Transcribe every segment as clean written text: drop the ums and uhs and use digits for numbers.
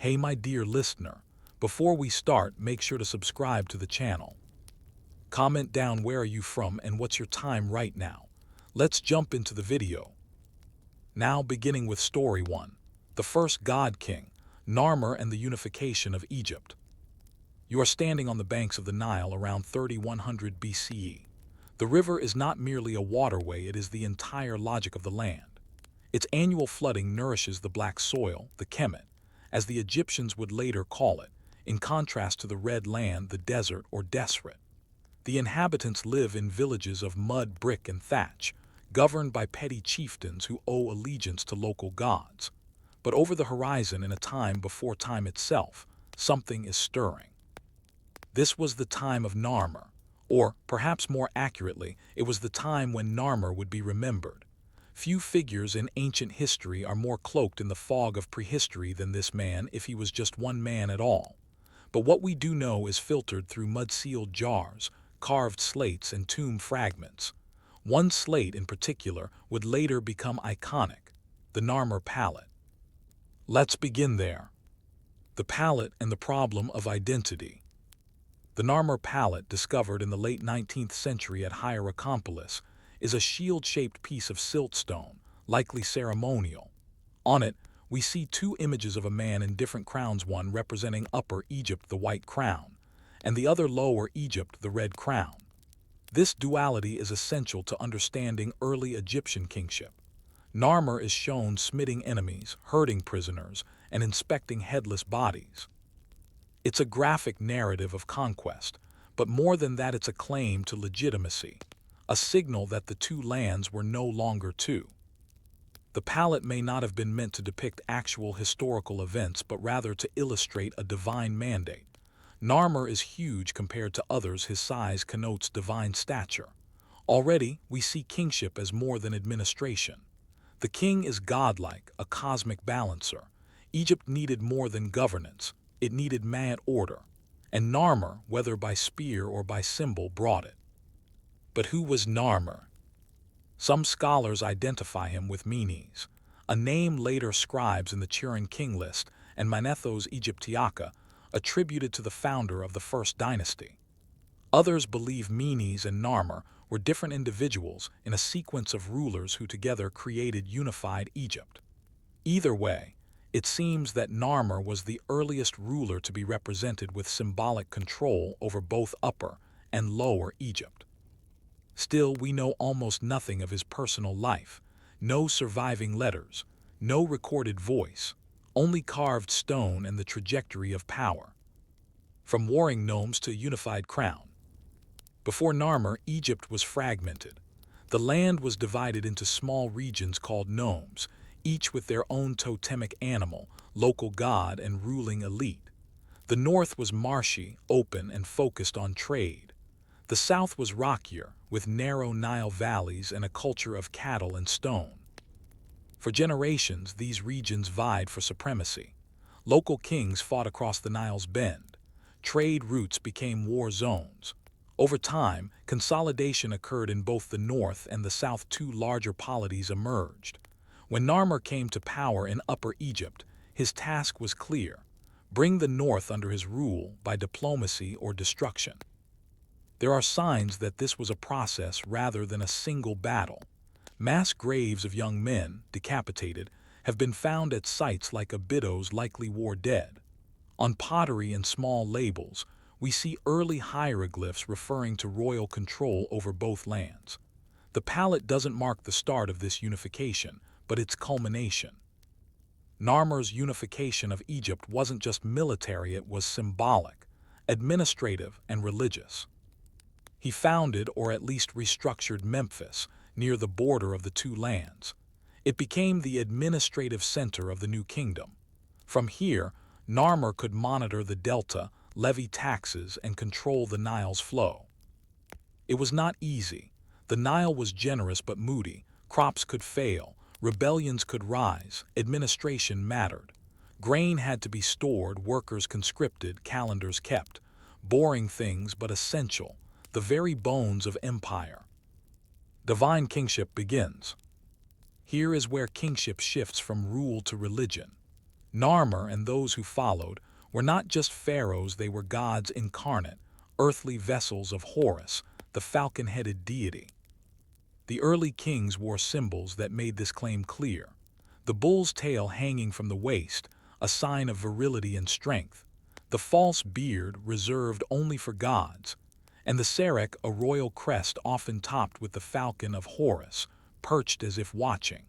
Hey my dear listener, before we start, make sure to subscribe to the channel. Comment down where are you from and what's your time right now. Let's jump into the video. Now beginning with story 1. The first god king, Narmer and the unification of Egypt. You are standing on the banks of the Nile around 3100 BCE. The river is not merely a waterway, it is the entire logic of the land. Its annual flooding nourishes the black soil, the Kemet, as the Egyptians would later call it, in contrast to the red land, the desert or Deseret. The inhabitants live in villages of mud, brick, and thatch, governed by petty chieftains who owe allegiance to local gods. But over the horizon, in a time before time itself, something is stirring. This was the time of Narmer, or perhaps more accurately, it was the time when Narmer would be remembered. Few figures in ancient history are more cloaked in the fog of prehistory than this man, if he was just one man at all. But what we do know is filtered through mud-sealed jars, carved slates, and tomb fragments. One slate in particular would later become iconic, the Narmer palette. Let's begin there. The palette and the problem of identity. The Narmer palette, discovered in the late 19th century at Hierakonpolis, is a shield-shaped piece of siltstone, likely ceremonial. On it, we see two images of a man in different crowns, one representing Upper Egypt, the white crown, and the other Lower Egypt, the red crown. This duality is essential to understanding early Egyptian kingship. Narmer is shown smiting enemies, herding prisoners, and inspecting headless bodies. It's a graphic narrative of conquest, but more than that, it's a claim to legitimacy, a signal that the two lands were no longer two. The palette may not have been meant to depict actual historical events, but rather to illustrate a divine mandate. Narmer is huge compared to others, his size connotes divine stature. Already, we see kingship as more than administration. The king is godlike, a cosmic balancer. Egypt needed more than governance, it needed mad order. And Narmer, whether by spear or by symbol, brought it. But who was Narmer? Some scholars identify him with Menes, a name later scribes in the Turin King list, and Manethos Aegyptiaca, attributed to the founder of the first dynasty. Others believe Menes and Narmer were different individuals in a sequence of rulers who together created unified Egypt. Either way, it seems that Narmer was the earliest ruler to be represented with symbolic control over both Upper and Lower Egypt. Still, we know almost nothing of his personal life. No surviving letters, no recorded voice, only carved stone and the trajectory of power. From warring nomes to a unified crown. Before Narmer, Egypt was fragmented. The land was divided into small regions called nomes, each with their own totemic animal, local god, and ruling elite. The north was marshy, open, and focused on trade. The south was rockier, with narrow Nile valleys and a culture of cattle and stone. For generations, these regions vied for supremacy. Local kings fought across the Nile's bend. Trade routes became war zones. Over time, consolidation occurred in both the north and the south. Two larger polities emerged. When Narmer came to power in Upper Egypt, his task was clear: bring the north under his rule by diplomacy or destruction. There are signs that this was a process rather than a single battle. Mass graves of young men, decapitated, have been found at sites like Abydos, likely war dead. On pottery and small labels, we see early hieroglyphs referring to royal control over both lands. The palette doesn't mark the start of this unification, but its culmination. Narmer's unification of Egypt wasn't just military, it was symbolic, administrative, and religious. He founded, or at least restructured, Memphis, near the border of the two lands. It became the administrative center of the new kingdom. From here, Narmer could monitor the delta, levy taxes, and control the Nile's flow. It was not easy. The Nile was generous but moody. Crops could fail, rebellions could rise, administration mattered. Grain had to be stored, workers conscripted, calendars kept. Boring things but essential, the very bones of empire. Divine kingship begins. Here is where kingship shifts from rule to religion. Narmer and those who followed were not just pharaohs, they were gods incarnate, earthly vessels of Horus, the falcon-headed deity. The early kings wore symbols that made this claim clear. The bull's tail hanging from the waist, a sign of virility and strength. The false beard reserved only for gods. And the Serek, a royal crest often topped with the falcon of Horus, perched as if watching.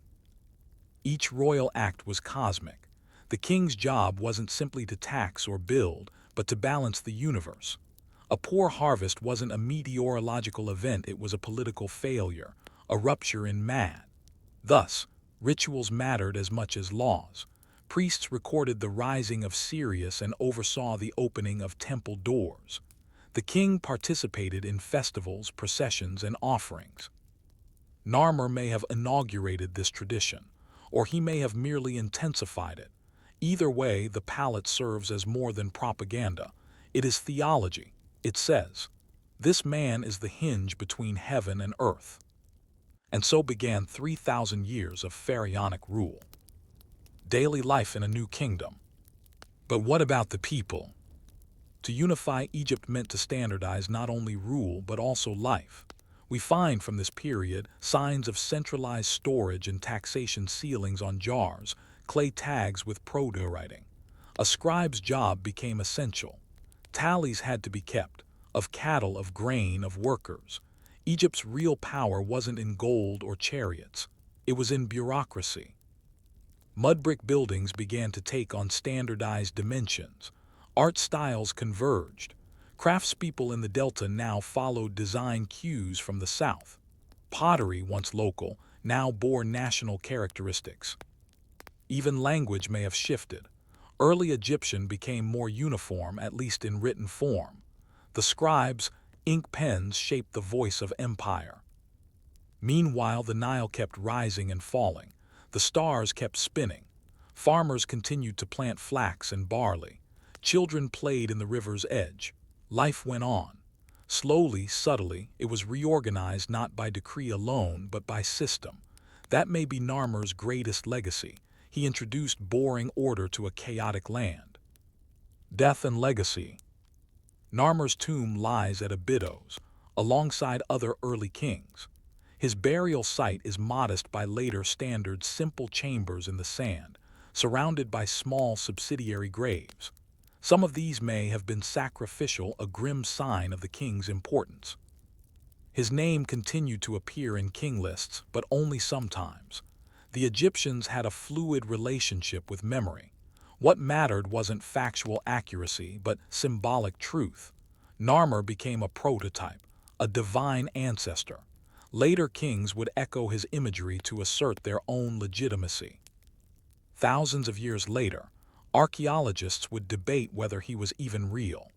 Each royal act was cosmic. The king's job wasn't simply to tax or build, but to balance the universe. A poor harvest wasn't a meteorological event, it was a political failure, a rupture in mad. Thus, rituals mattered as much as laws. Priests recorded the rising of Sirius and oversaw the opening of temple doors. The king participated in festivals, processions, and offerings. Narmer may have inaugurated this tradition, or he may have merely intensified it. Either way, the palette serves as more than propaganda. It is theology. It says, "This man is the hinge between heaven and earth." And so began 3,000 years of pharaonic rule. Daily life in a new kingdom. But what about the people? To unify Egypt meant to standardize not only rule but also life. We find from this period signs of centralized storage and taxation, sealings on jars, clay tags with proto-writing. A scribe's job became essential. Tallies had to be kept, of cattle, of grain, of workers. Egypt's real power wasn't in gold or chariots. It was in bureaucracy. Mud brick buildings began to take on standardized dimensions. Art styles converged. Craftspeople in the Delta now followed design cues from the South. Pottery, once local, now bore national characteristics. Even language may have shifted. Early Egyptian became more uniform, at least in written form. The scribes' ink pens shaped the voice of empire. Meanwhile, the Nile kept rising and falling. The stars kept spinning. Farmers continued to plant flax and barley. Children played in the river's edge. Life went on. Slowly, subtly, it was reorganized not by decree alone, but by system. That may be Narmer's greatest legacy. He introduced boring order to a chaotic land. Death and legacy. Narmer's tomb lies at Abydos, alongside other early kings. His burial site is modest by later standards, simple chambers in the sand, surrounded by small subsidiary graves. Some of these may have been sacrificial, a grim sign of the king's importance. His name continued to appear in king lists, but only sometimes. The Egyptians had a fluid relationship with memory. What mattered wasn't factual accuracy, but symbolic truth. Narmer became a prototype, a divine ancestor. Later kings would echo his imagery to assert their own legitimacy. Thousands of years later, archaeologists would debate whether he was even real.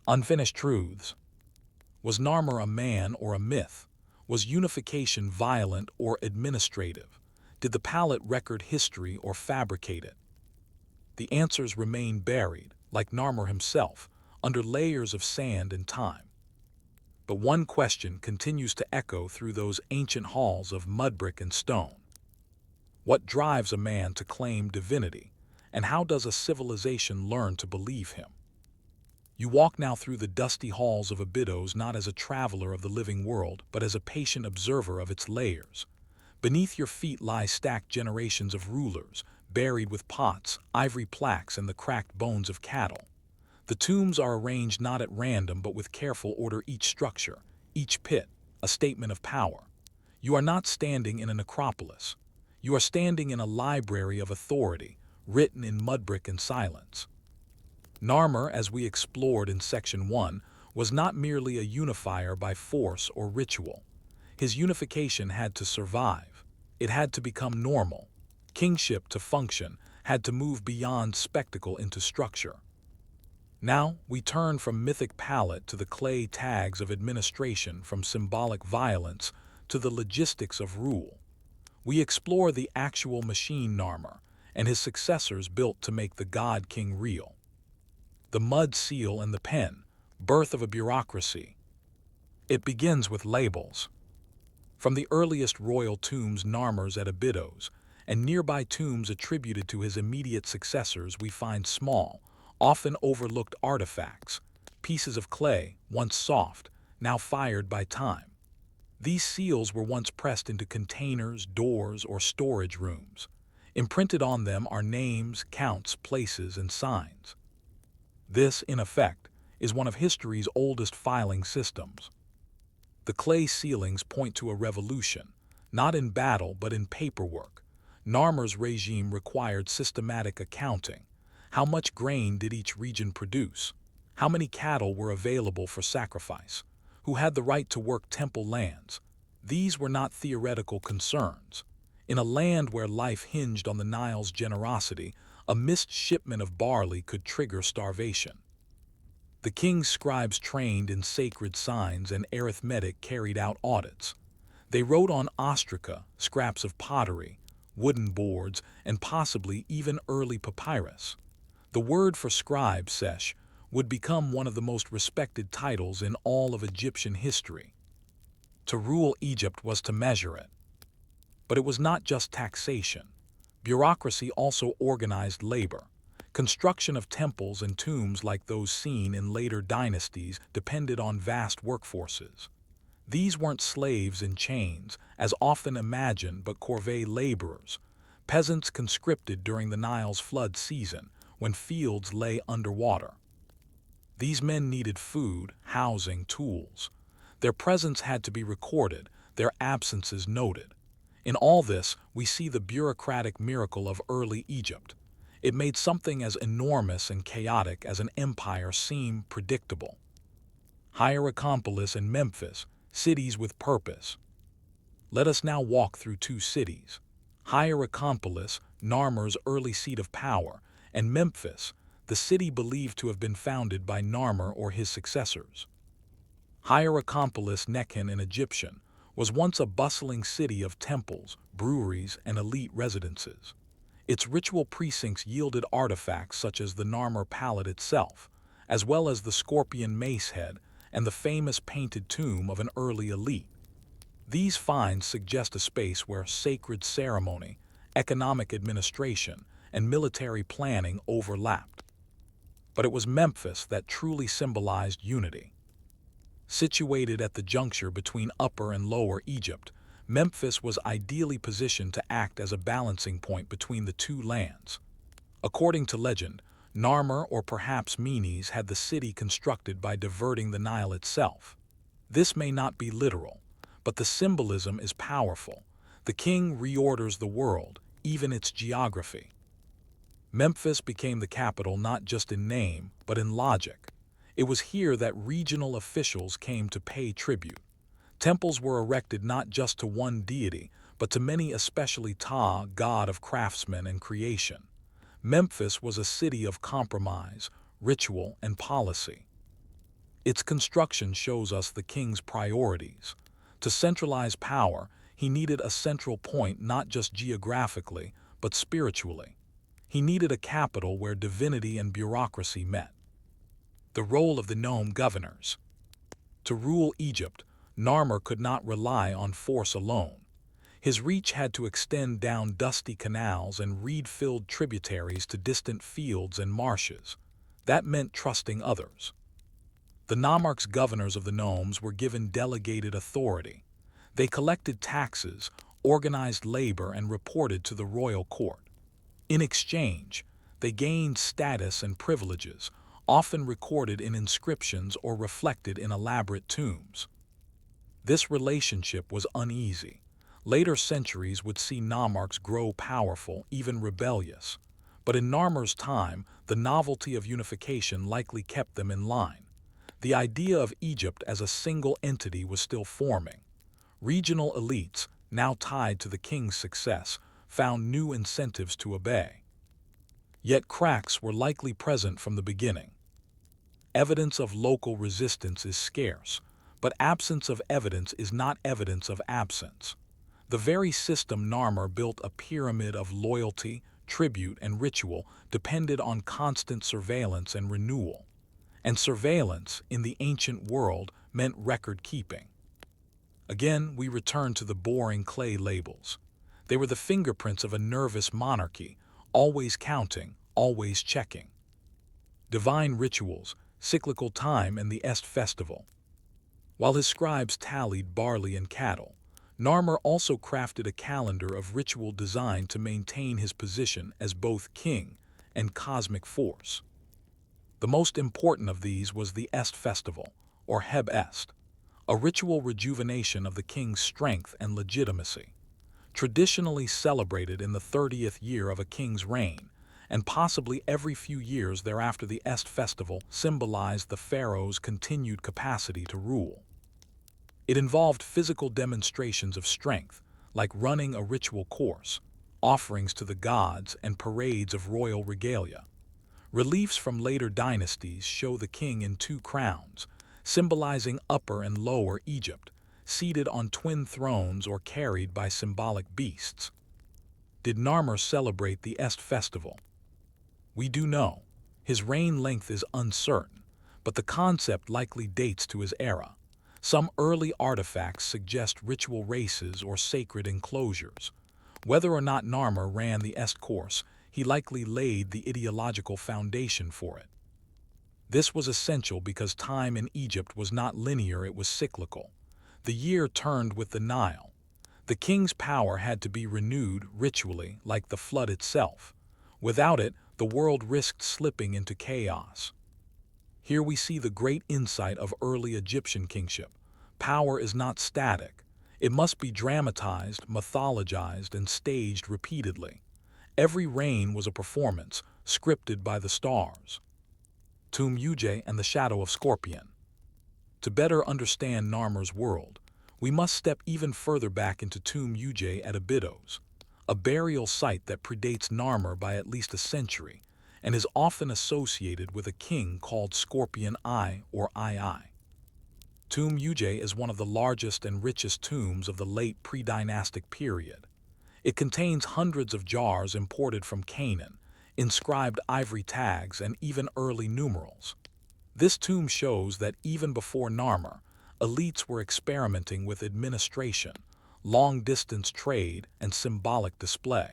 Unfinished truths. Was Narmer a man or a myth? Was unification violent or administrative? Did the palette record history or fabricate it? The answers remain buried, like Narmer himself, under layers of sand and time. But one question continues to echo through those ancient halls of mud brick and stone. What drives a man to claim divinity, and how does a civilization learn to believe him? You walk now through the dusty halls of Abydos not as a traveler of the living world, but as a patient observer of its layers. Beneath your feet lie stacked generations of rulers, buried with pots, ivory plaques, and the cracked bones of cattle. The tombs are arranged not at random but with careful order, each structure, each pit, a statement of power. You are not standing in a necropolis. You are standing in a library of authority, written in mud brick and silence. Narmer, as we explored in Section 1, was not merely a unifier by force or ritual. His unification had to survive. It had to become normal. Kingship, to function, had to move beyond spectacle into structure. Now, we turn from mythic palette to the clay tags of administration, from symbolic violence to the logistics of rule. We explore the actual machine Narmer and his successors built to make the God King real. The mud seal and the pen, birth of a bureaucracy. It begins with labels. From the earliest royal tombs, Narmer's at Abydos, and nearby tombs attributed to his immediate successors we find small, often overlooked artifacts, pieces of clay, once soft, now fired by time. These seals were once pressed into containers, doors, or storage rooms. Imprinted on them are names, counts, places, and signs. This, in effect, is one of history's oldest filing systems. The clay sealings point to a revolution, not in battle but in paperwork. Narmer's regime required systematic accounting. How much grain did each region produce? How many cattle were available for sacrifice? Who had the right to work temple lands? These were not theoretical concerns. In a land where life hinged on the Nile's generosity, a missed shipment of barley could trigger starvation. The king's scribes trained in sacred signs and arithmetic carried out audits. They wrote on ostraca, scraps of pottery, wooden boards, and possibly even early papyrus. The word for scribe, sesh, would become one of the most respected titles in all of Egyptian history. To rule Egypt was to measure it. But it was not just taxation. Bureaucracy also organized labor. Construction of temples and tombs like those seen in later dynasties depended on vast workforces. These weren't slaves in chains, as often imagined, but corvée laborers, peasants conscripted during the Nile's flood season, when fields lay underwater. These men needed food, housing, tools. Their presence had to be recorded, their absences noted. In all this, we see the bureaucratic miracle of early Egypt. It made something as enormous and chaotic as an empire seem predictable. Hierakonpolis and Memphis, cities with purpose. Let us now walk through two cities. Hierakonpolis, Narmer's early seat of power, and Memphis, the city believed to have been founded by Narmer or his successors. Hierakonpolis, Nekhen, an Egyptian, was once a bustling city of temples, breweries, and elite residences. Its ritual precincts yielded artifacts such as the Narmer palette itself, as well as the scorpion mace head and the famous painted tomb of an early elite. These finds suggest a space where sacred ceremony, economic administration, and military planning overlapped. But it was Memphis that truly symbolized unity. Situated at the juncture between Upper and Lower Egypt, Memphis was ideally positioned to act as a balancing point between the two lands. According to legend, Narmer or perhaps Menes had the city constructed by diverting the Nile itself. This may not be literal, but the symbolism is powerful. The king reorders the world, even its geography. Memphis became the capital not just in name, but in logic. It was here that regional officials came to pay tribute. Temples were erected not just to one deity, but to many, especially Ptah, god of craftsmen and creation. Memphis was a city of compromise, ritual, and policy. Its construction shows us the king's priorities. To centralize power, he needed a central point not just geographically, but spiritually. He needed a capital where divinity and bureaucracy met. The role of the nome governors. To rule Egypt, Narmer could not rely on force alone. His reach had to extend down dusty canals and reed-filled tributaries to distant fields and marshes. That meant trusting others. The nomarchs, governors of the nomes, were given delegated authority. They collected taxes, organized labor, and reported to the royal court. In exchange, they gained status and privileges, often recorded in inscriptions or reflected in elaborate tombs. This relationship was uneasy. Later centuries would see nomarchs grow powerful, even rebellious. But in Narmer's time, the novelty of unification likely kept them in line. The idea of Egypt as a single entity was still forming. Regional elites, now tied to the king's success, found new incentives to obey. Yet cracks were likely present from the beginning. Evidence of local resistance is scarce, but absence of evidence is not evidence of absence. The very system Narmer built, a pyramid of loyalty, tribute, and ritual, depended on constant surveillance and renewal. And surveillance, in the ancient world, meant record-keeping. Again, we return to the boring clay labels. They were the fingerprints of a nervous monarchy, always counting, always checking. Divine rituals, cyclical time, and the Est festival. While his scribes tallied barley and cattle, Narmer also crafted a calendar of ritual design to maintain his position as both king and cosmic force. The most important of these was the Est festival, or Heb Est, a ritual rejuvenation of the king's strength and legitimacy. Traditionally celebrated in the 30th year of a king's reign, and possibly every few years thereafter, the Est festival symbolized the pharaoh's continued capacity to rule. It involved physical demonstrations of strength, like running a ritual course, offerings to the gods, and parades of royal regalia. Reliefs from later dynasties show the king in two crowns, symbolizing Upper and Lower Egypt, seated on twin thrones or carried by symbolic beasts. Did Narmer celebrate the Est festival? We do know. His reign length is uncertain, but the concept likely dates to his era. Some early artifacts suggest ritual races or sacred enclosures. Whether or not Narmer ran the Est course, he likely laid the ideological foundation for it. This was essential because time in Egypt was not linear, it was cyclical. The year turned with the Nile. The king's power had to be renewed ritually, like the flood itself. Without it, the world risked slipping into chaos. Here we see the great insight of early Egyptian kingship. Power is not static. It must be dramatized, mythologized, and staged repeatedly. Every reign was a performance, scripted by the stars. Tum-Uge and the Shadow of Scorpion. To better understand Narmer's world, we must step even further back into Tum-Uge at Abydos, a burial site that predates Narmer by at least a century, and is often associated with a king called Scorpion I or II. Tum-Uge is one of the largest and richest tombs of the late pre-dynastic period. It contains hundreds of jars imported from Canaan, inscribed ivory tags, and even early numerals. This tomb shows that even before Narmer, elites were experimenting with administration, long-distance trade, and symbolic display.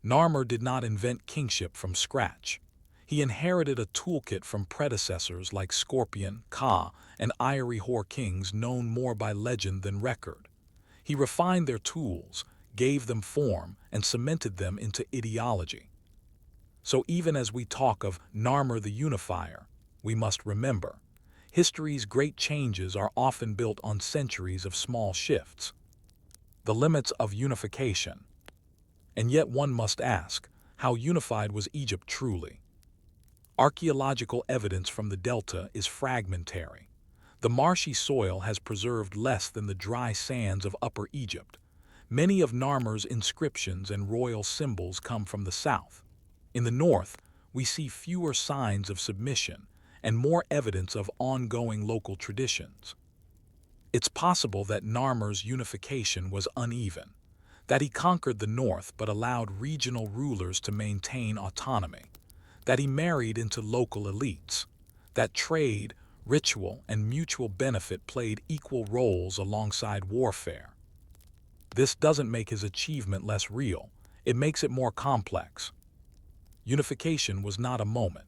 Narmer did not invent kingship from scratch. He inherited a toolkit from predecessors like Scorpion, Ka, and Ieri-Hor, kings known more by legend than record. He refined their tools, gave them form, and cemented them into ideology. So even as we talk of Narmer the Unifier, we must remember, history's great changes are often built on centuries of small shifts. The limits of unification. And yet one must ask, how unified was Egypt truly? Archaeological evidence from the Delta is fragmentary. The marshy soil has preserved less than the dry sands of Upper Egypt. Many of Narmer's inscriptions and royal symbols come from the south. In the north, we see fewer signs of submission and more evidence of ongoing local traditions. It's possible that Narmer's unification was uneven, that he conquered the north but allowed regional rulers to maintain autonomy, that he married into local elites, that trade, ritual, and mutual benefit played equal roles alongside warfare. This doesn't make his achievement less real, it makes it more complex. Unification was not a moment.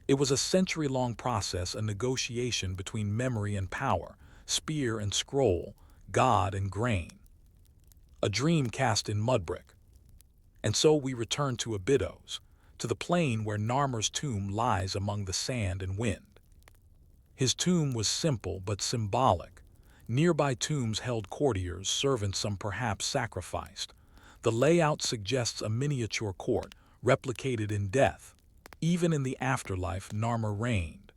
It was a century-long process, a negotiation between memory and power, spear and scroll, god and grain. A dream cast in mudbrick. And so we return to Abydos, to the plain where Narmer's tomb lies among the sand and wind. His tomb was simple but symbolic. Nearby tombs held courtiers, servants, some perhaps sacrificed. The layout suggests a miniature court, replicated in death. Even in the afterlife, Narmer reigned.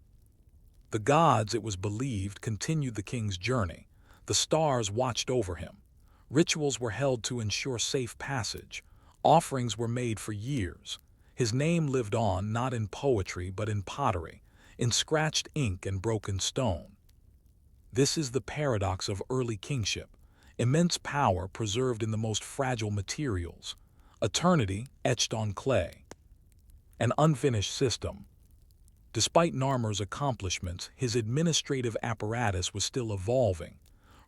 The gods, it was believed, continued the king's journey. The stars watched over him. Rituals were held to ensure safe passage. Offerings were made for years. His name lived on, not in poetry but in pottery, in scratched ink and broken stone. This is the paradox of early kingship. Immense power preserved in the most fragile materials. Eternity etched on clay. An unfinished system. Despite Narmer's accomplishments, his administrative apparatus was still evolving.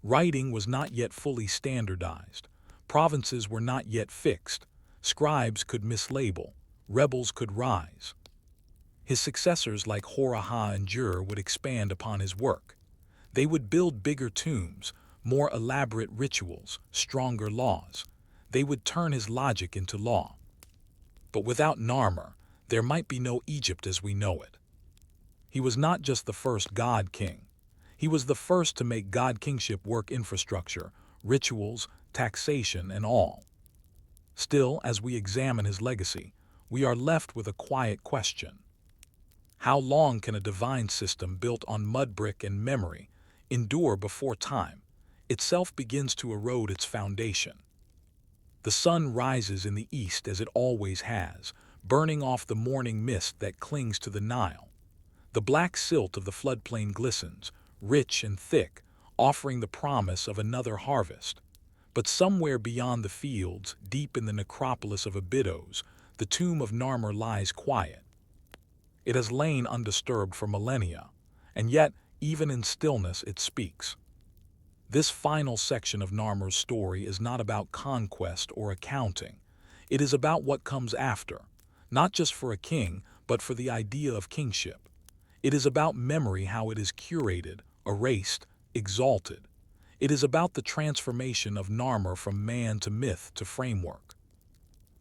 Writing was not yet fully standardized. Provinces were not yet fixed. Scribes could mislabel. Rebels could rise. His successors like Horaha and Jur would expand upon his work. They would build bigger tombs, more elaborate rituals, stronger laws. They would turn his logic into law. But without Narmer, there might be no Egypt as we know it. He was not just the first god king. He was the first to make god kingship work infrastructure, rituals, taxation, and all. Still, as we examine his legacy, we are left with a quiet question. How long can a divine system built on mud brick and memory endure before time itself begins to erode its foundation? The sun rises in the east as it always has, burning off the morning mist that clings to the Nile. The black silt of the floodplain glistens, rich and thick, offering the promise of another harvest. But somewhere beyond the fields, deep in the necropolis of Abydos, the tomb of Narmer lies quiet. It has lain undisturbed for millennia, and yet, even in stillness, it speaks. This final section of Narmer's story is not about conquest or accounting. It is about what comes after, not just for a king, but for the idea of kingship. It is about memory, how it is curated, erased, exalted. It is about the transformation of Narmer from man to myth to framework.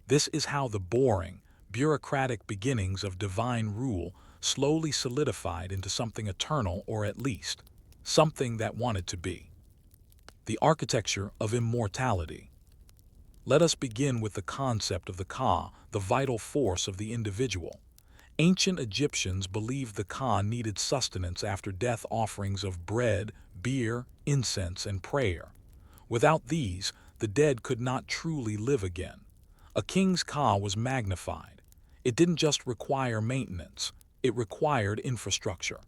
This is how the boring, bureaucratic beginnings of divine rule slowly solidified into something eternal, or at least, something that wanted to be. The architecture of immortality. Let us begin with the concept of the Ka, the vital force of the individual. Ancient Egyptians believed the Ka needed sustenance after death, offerings of bread, beer, incense, and prayer. Without these, the dead could not truly live again. A king's Ka was magnified. It didn't just require maintenance, it required infrastructure.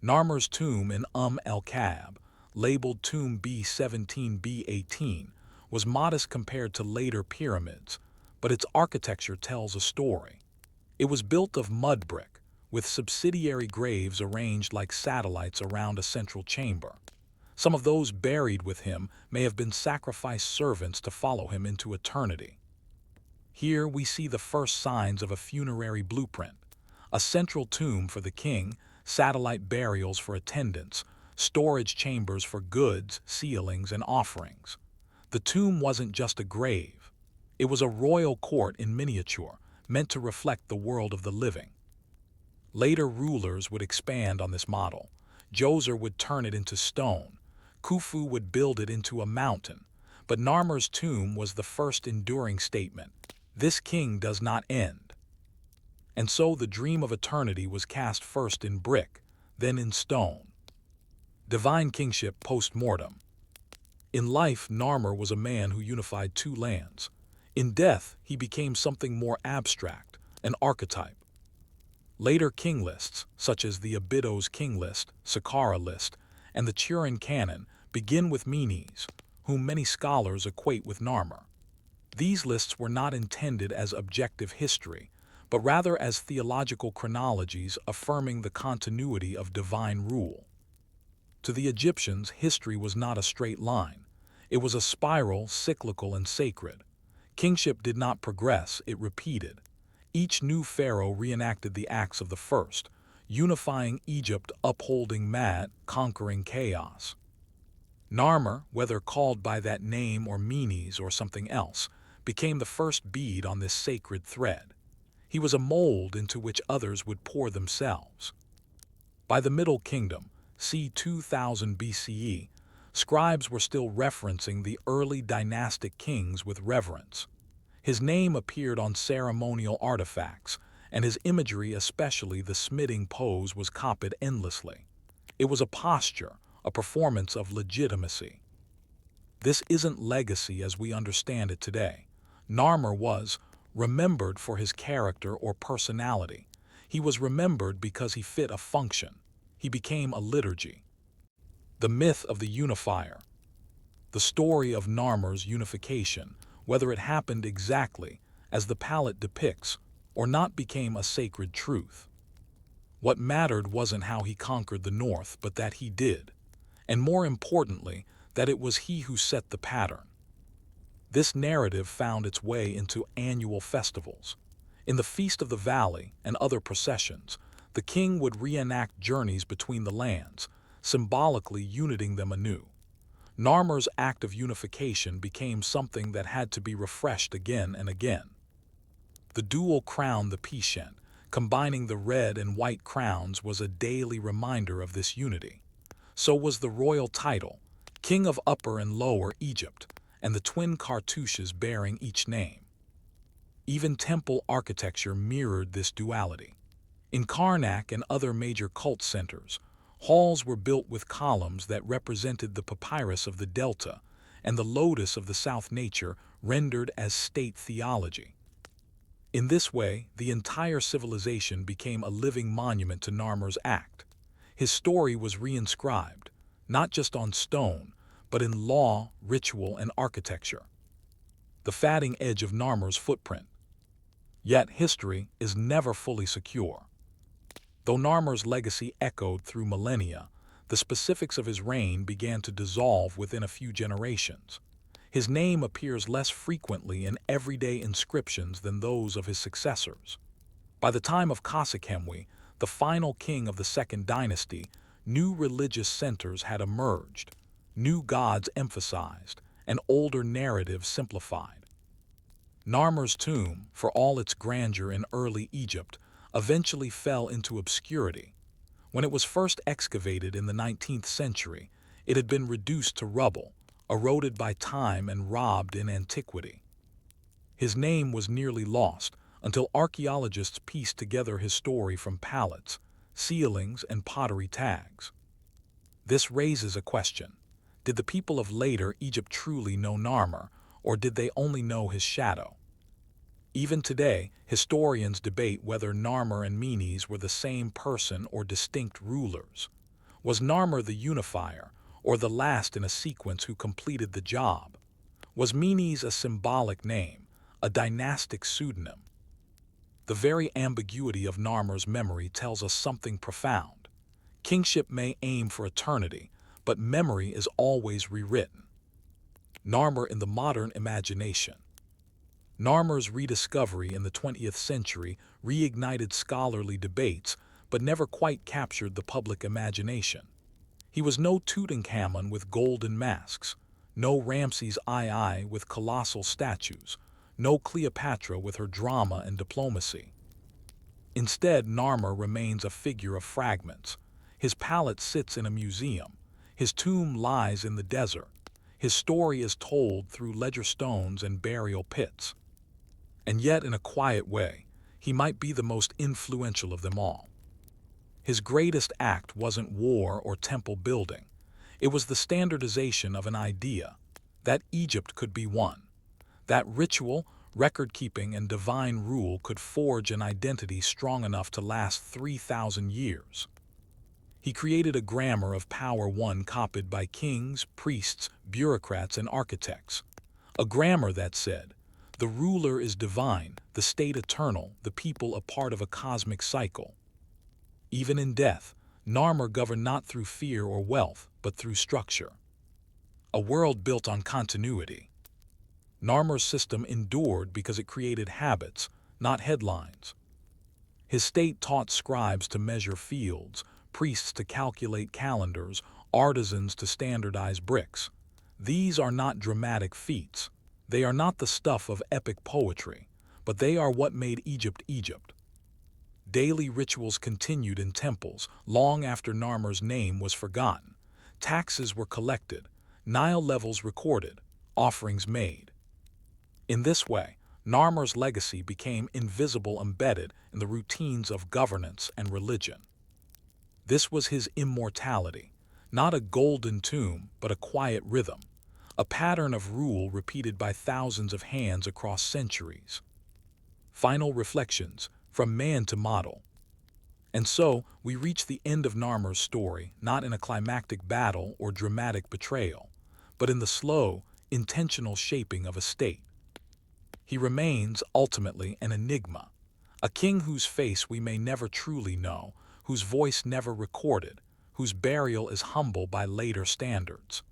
Narmer's tomb in el-Kab, labeled Tomb B17-B18, was modest compared to later pyramids, but its architecture tells a story. It was built of mud brick, with subsidiary graves arranged like satellites around a central chamber. Some of those buried with him may have been sacrificed servants to follow him into eternity. Here we see the first signs of a funerary blueprint: a central tomb for the king, satellite burials for attendants, storage chambers for goods, sealings, and offerings. The tomb wasn't just a grave. It was a royal court in miniature, meant to reflect the world of the living. Later rulers would expand on this model. Djoser would turn it into stone. Khufu would build it into a mountain. But Narmer's tomb was the first enduring statement: this king does not end. And so the dream of eternity was cast first in brick, then in stone. Divine kingship post-mortem. In life, Narmer was a man who unified two lands. In death, he became something more abstract, an archetype. Later king lists, such as the Abydos king list, Saqqara list, and the Turin canon, begin with Menes, whom many scholars equate with Narmer. These lists were not intended as objective history, but rather as theological chronologies affirming the continuity of divine rule. To the Egyptians, history was not a straight line. It was a spiral, cyclical, and sacred. Kingship did not progress, it repeated. Each new pharaoh reenacted the acts of the first, unifying Egypt, upholding Ma'at, conquering chaos. Narmer, whether called by that name or Menes or something else, became the first bead on this sacred thread. He was a mold into which others would pour themselves. By the Middle Kingdom, c. 2000 BCE, scribes were still referencing the early dynastic kings with reverence. His name appeared on ceremonial artifacts, and his imagery, especially the smiting pose, was copied endlessly. It was a posture, a performance of legitimacy. This isn't legacy as we understand it today. Narmer was remembered for his character or personality. He was remembered because he fit a function. He became a liturgy. The myth of the unifier. The story of Narmer's unification, whether it happened exactly as the palette depicts or not, became a sacred truth. What mattered wasn't how he conquered the north, but that he did. And more importantly, that it was he who set the pattern. This narrative found its way into annual festivals. In the Feast of the Valley and other processions, the king would reenact journeys between the lands, symbolically uniting them anew. Narmer's act of unification became something that had to be refreshed again and again. The dual crown, the Pishent, combining the red and white crowns, was a daily reminder of this unity. So was the royal title, King of Upper and Lower Egypt, and the twin cartouches bearing each name. Even temple architecture mirrored this duality. In Karnak and other major cult centers, halls were built with columns that represented the papyrus of the Delta and the lotus of the South, nature rendered as state theology. In this way, the entire civilization became a living monument to Narmer's act. His story was reinscribed, not just on stone, but in law, ritual, and architecture. The fatting edge of Narmer's footprint. Yet history is never fully secure. Though Narmer's legacy echoed through millennia, the specifics of his reign began to dissolve within a few generations. His name appears less frequently in everyday inscriptions than those of his successors. By the time of Khasikhemwy, the final king of the Second Dynasty, new religious centers had emerged, new gods emphasized, and older narratives simplified. Narmer's tomb, for all its grandeur in early Egypt, eventually fell into obscurity. When it was first excavated in the 19th century, it had been reduced to rubble, eroded by time and robbed in antiquity. His name was nearly lost until archaeologists pieced together his story from palettes, ceilings, and pottery tags. This raises a question. Did the people of later Egypt truly know Narmer, or did they only know his shadow? Even today, historians debate whether Narmer and Menes were the same person or distinct rulers. Was Narmer the unifier, or the last in a sequence who completed the job? Was Menes a symbolic name, a dynastic pseudonym? The very ambiguity of Narmer's memory tells us something profound. Kingship may aim for eternity, but memory is always rewritten. Narmer in the modern imagination. Narmer's rediscovery in the 20th century reignited scholarly debates, but never quite captured the public imagination. He was no Tutankhamun with golden masks, no Ramses II with colossal statues, no Cleopatra with her drama and diplomacy. Instead, Narmer remains a figure of fragments. His palette sits in a museum. His tomb lies in the desert. His story is told through ledger stones and burial pits. And yet, in a quiet way, he might be the most influential of them all. His greatest act wasn't war or temple building. It was the standardization of an idea, that Egypt could be one. That ritual, record-keeping, and divine rule could forge an identity strong enough to last 3,000 years. He created a grammar of power, one copied by kings, priests, bureaucrats, and architects. A grammar that said, the ruler is divine, the state eternal, the people a part of a cosmic cycle. Even in death, Narmer governed not through fear or wealth, but through structure. A world built on continuity. Narmer's system endured because it created habits, not headlines. His state taught scribes to measure fields, priests to calculate calendars, artisans to standardize bricks. These are not dramatic feats. They are not the stuff of epic poetry, but they are what made Egypt Egypt. Daily rituals continued in temples long after Narmer's name was forgotten. Taxes were collected, Nile levels recorded, offerings made. In this way, Narmer's legacy became invisible, embedded in the routines of governance and religion. This was his immortality, not a golden tomb, but a quiet rhythm, a pattern of rule repeated by thousands of hands across centuries. Final reflections, from man to model. And so, we reach the end of Narmer's story, not in a climactic battle or dramatic betrayal, but in the slow, intentional shaping of a state. He remains, ultimately, an enigma, a king whose face we may never truly know, whose voice never recorded, whose burial is humble by later standards.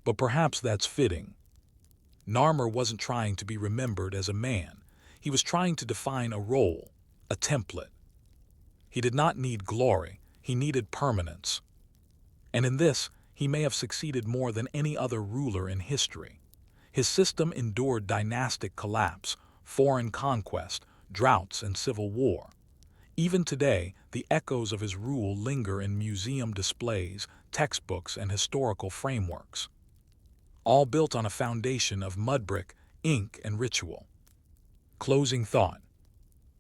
But perhaps that's fitting. Narmer wasn't trying to be remembered as a man. He was trying to define a role, a template. He did not need glory, he needed permanence. And in this, he may have succeeded more than any other ruler in history. His system endured dynastic collapse, foreign conquest, droughts, and civil war. Even today, the echoes of his rule linger in museum displays, textbooks, and historical frameworks, all built on a foundation of mudbrick, ink, and ritual. Closing thought.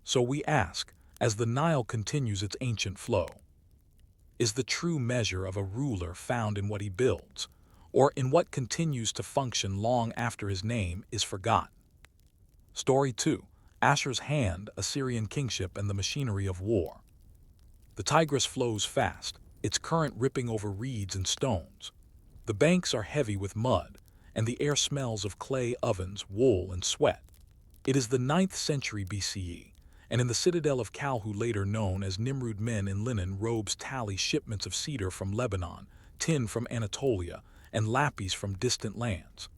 So we ask, as the Nile continues its ancient flow, is the true measure of a ruler found in what he builds, or in what continues to function long after his name is forgotten? Story 2. Ashur's Hand, Assyrian Kingship and the Machinery of War. The Tigris flows fast, its current ripping over reeds and stones. The banks are heavy with mud, and the air smells of clay ovens, wool, and sweat. It is the 9th century BCE, and in the citadel of Kalhu, later known as Nimrud, men in linen robes tally shipments of cedar from Lebanon, tin from Anatolia, and lapis from distant lands.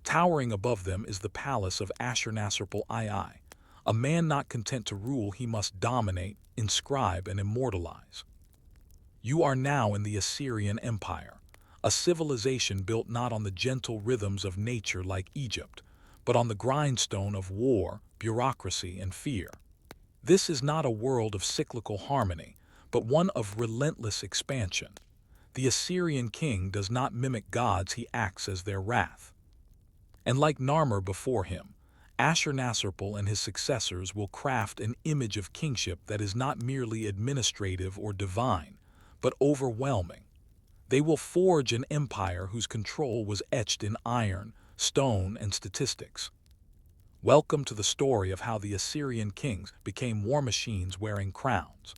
Towering above them is the palace of Ashurnasirpal-II, a man not content to rule, he must dominate, inscribe, and immortalize. You are now in the Assyrian Empire, a civilization built not on the gentle rhythms of nature like Egypt, but on the grindstone of war, bureaucracy, and fear. This is not a world of cyclical harmony, but one of relentless expansion. The Assyrian king does not mimic gods, he acts as their wrath. And like Narmer before him, Ashurnasirpal and his successors will craft an image of kingship that is not merely administrative or divine, but overwhelming. They will forge an empire whose control was etched in iron, stone, and statistics. Welcome to the story of how the Assyrian kings became war machines wearing crowns.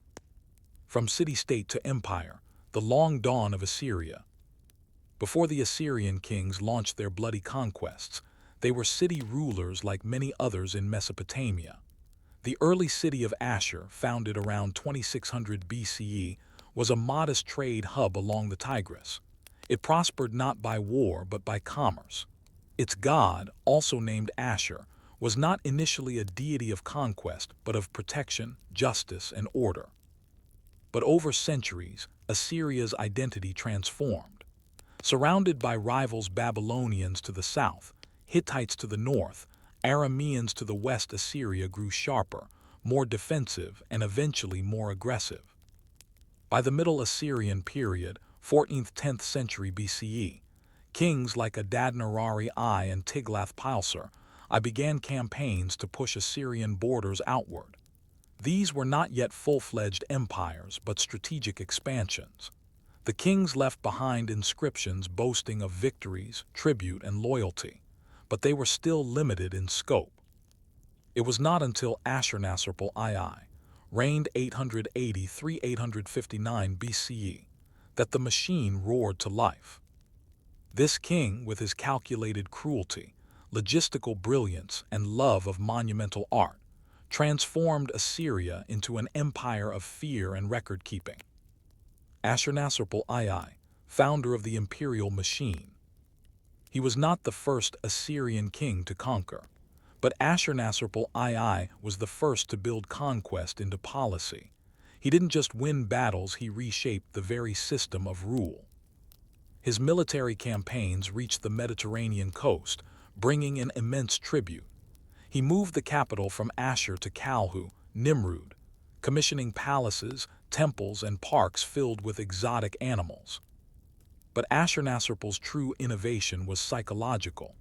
From city-state to empire, the long dawn of Assyria. Before the Assyrian kings launched their bloody conquests, they were city rulers like many others in Mesopotamia. The early city of Ashur, founded around 2600 BCE, was a modest trade hub along the Tigris. It prospered not by war but by commerce. Its god, also named Ashur, was not initially a deity of conquest but of protection, justice, and order. But over centuries, Assyria's identity transformed. Surrounded by rivals, Babylonians to the south, Hittites to the north, Arameans to the west, Assyria grew sharper, more defensive, and eventually more aggressive. By the Middle Assyrian period, 14th–10th century BCE, kings like Adad-nirari I and Tiglath-Pileser I began campaigns to push Assyrian borders outward. These were not yet full-fledged empires, but strategic expansions. The kings left behind inscriptions boasting of victories, tribute, and loyalty, but they were still limited in scope. It was not until Ashurnasirpal-II reigned 883–859 BCE that the machine roared to life. This king, with his calculated cruelty, logistical brilliance, and love of monumental art, transformed Assyria into an empire of fear and record-keeping. Ashurnasirpal-II, founder of the imperial machine. He was not the first Assyrian king to conquer, but Ashurnasirpal-II was the first to build conquest into policy. He didn't just win battles, he reshaped the very system of rule. His military campaigns reached the Mediterranean coast, bringing an immense tribute. He moved the capital from Ashur to Kalhu, Nimrud, commissioning palaces, temples, and parks filled with exotic animals. But Ashurnasirpal's true innovation was psychological.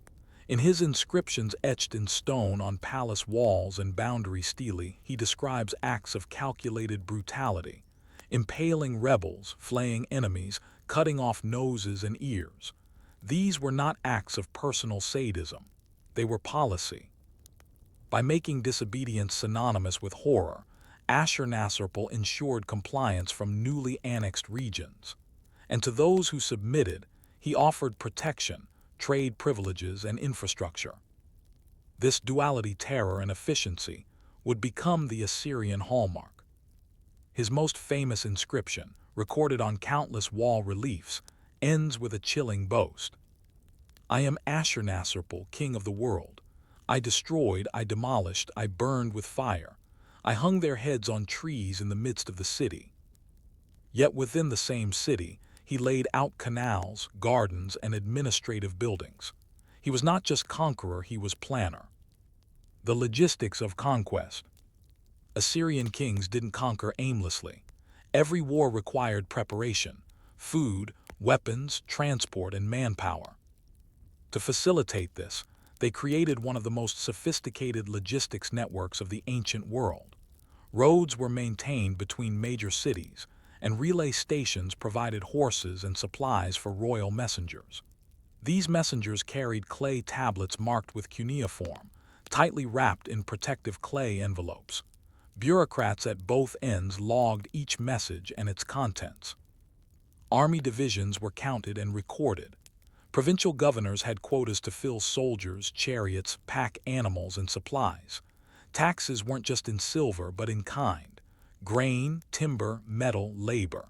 In his inscriptions etched in stone on palace walls and boundary stelae, he describes acts of calculated brutality, impaling rebels, flaying enemies, cutting off noses and ears. These were not acts of personal sadism, they were policy. By making disobedience synonymous with horror, Ashurnasirpal ensured compliance from newly annexed regions. And to those who submitted, he offered protection, trade privileges, and infrastructure. This duality, terror and efficiency, would become the Assyrian hallmark. His most famous inscription, recorded on countless wall reliefs, ends with a chilling boast. I am Ashurnasirpal, king of the world. I destroyed, I demolished, I burned with fire. I hung their heads on trees in the midst of the city. Yet within the same city, he laid out canals, gardens, and administrative buildings. He was not just conqueror, he was planner. The logistics of conquest. Assyrian kings didn't conquer aimlessly. Every war required preparation, food, weapons, transport, and manpower. To facilitate this, they created one of the most sophisticated logistics networks of the ancient world. Roads were maintained between major cities, and relay stations provided horses and supplies for royal messengers. These messengers carried clay tablets marked with cuneiform, tightly wrapped in protective clay envelopes. Bureaucrats at both ends logged each message and its contents. Army divisions were counted and recorded. Provincial governors had quotas to fill soldiers, chariots, pack animals, and supplies. Taxes weren't just in silver but in kind: grain, timber, metal, labor.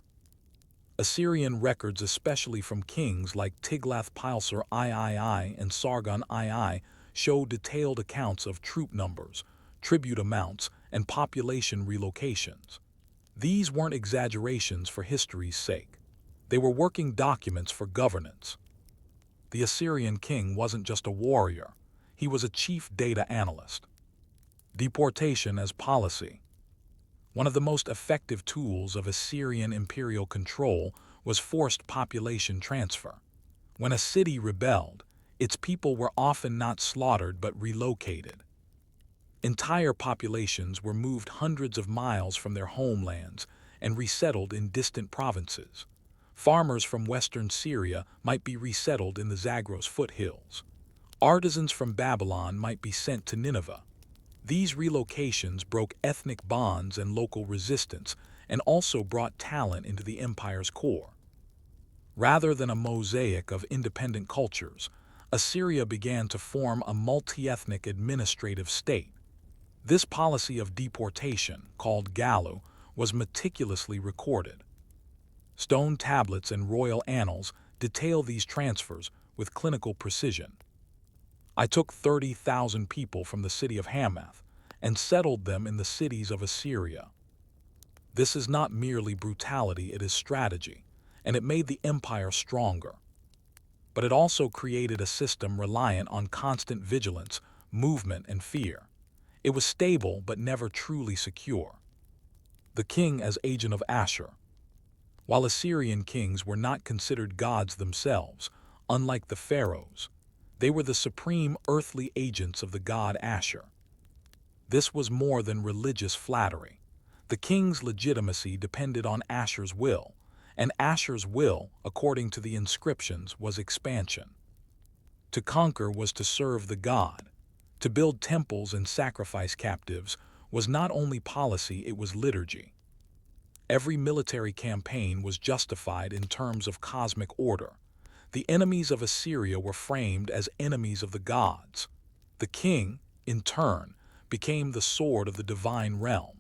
Assyrian records, especially from kings like Tiglath-Pileser III and Sargon II, show detailed accounts of troop numbers, tribute amounts, and population relocations. These weren't exaggerations for history's sake. They were working documents for governance. The Assyrian king wasn't just a warrior, he was a chief data analyst. Deportation as policy. One of the most effective tools of Assyrian imperial control was forced population transfer. When a city rebelled, its people were often not slaughtered but relocated. Entire populations were moved hundreds of miles from their homelands and resettled in distant provinces. Farmers from western Syria might be resettled in the Zagros foothills. Artisans from Babylon might be sent to Nineveh. These relocations broke ethnic bonds and local resistance, and also brought talent into the empire's core. Rather than a mosaic of independent cultures, Assyria began to form a multi-ethnic administrative state. This policy of deportation, called Galu, was meticulously recorded. Stone tablets and royal annals detail these transfers with clinical precision. I took 30,000 people from the city of Hamath and settled them in the cities of Assyria. This is not merely brutality, it is strategy, and it made the empire stronger. But it also created a system reliant on constant vigilance, movement, and fear. It was stable but never truly secure. The king as agent of Ashur. While Assyrian kings were not considered gods themselves, unlike the pharaohs, they were the supreme earthly agents of the god Ashur. This was more than religious flattery. The king's legitimacy depended on Ashur's will, and Ashur's will, according to the inscriptions, was expansion. To conquer was to serve the god. To build temples and sacrifice captives was not only policy, it was liturgy. Every military campaign was justified in terms of cosmic order. The enemies of Assyria were framed as enemies of the gods. The king, in turn, became the sword of the divine realm.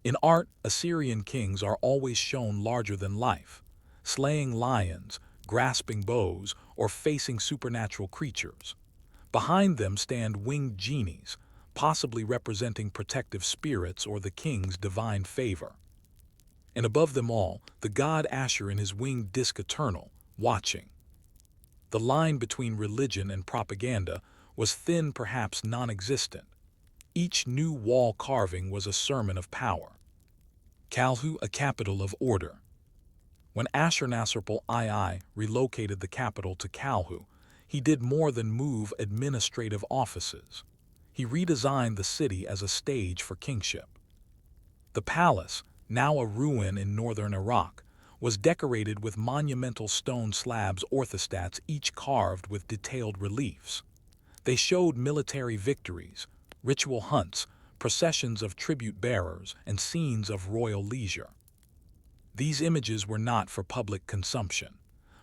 In art, Assyrian kings are always shown larger than life, slaying lions, grasping bows, or facing supernatural creatures. Behind them stand winged genies, possibly representing protective spirits or the king's divine favor. And above them all, the god Ashur in his winged disk eternal, watching. The line between religion and propaganda was thin, perhaps non-existent. Each new wall carving was a sermon of power. Kalhu, a capital of order. When Ashurnasirpal II relocated the capital to Kalhu, he did more than move administrative offices. He redesigned the city as a stage for kingship. The palace, now a ruin in northern Iraq, was decorated with monumental stone slabs, orthostats, each carved with detailed reliefs. They showed military victories, ritual hunts, processions of tribute bearers, and scenes of royal leisure. These images were not for public consumption.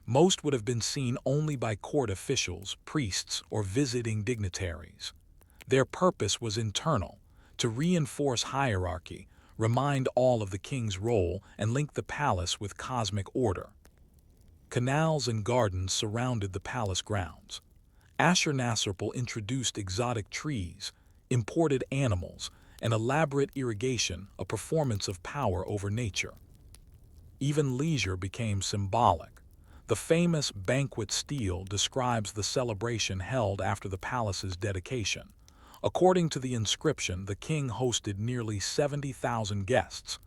Most would have been seen only by court officials, priests, or visiting dignitaries. Their purpose was internal: to reinforce hierarchy, remind all of the king's role, and link the palace with cosmic order. Canals and gardens surrounded the palace grounds. Ashurnasirpal introduced exotic trees, imported animals, and elaborate irrigation, a performance of power over nature. Even leisure became symbolic. The famous banquet stele describes the celebration held after the palace's dedication. According to the inscription, the king hosted nearly 70,000 guests.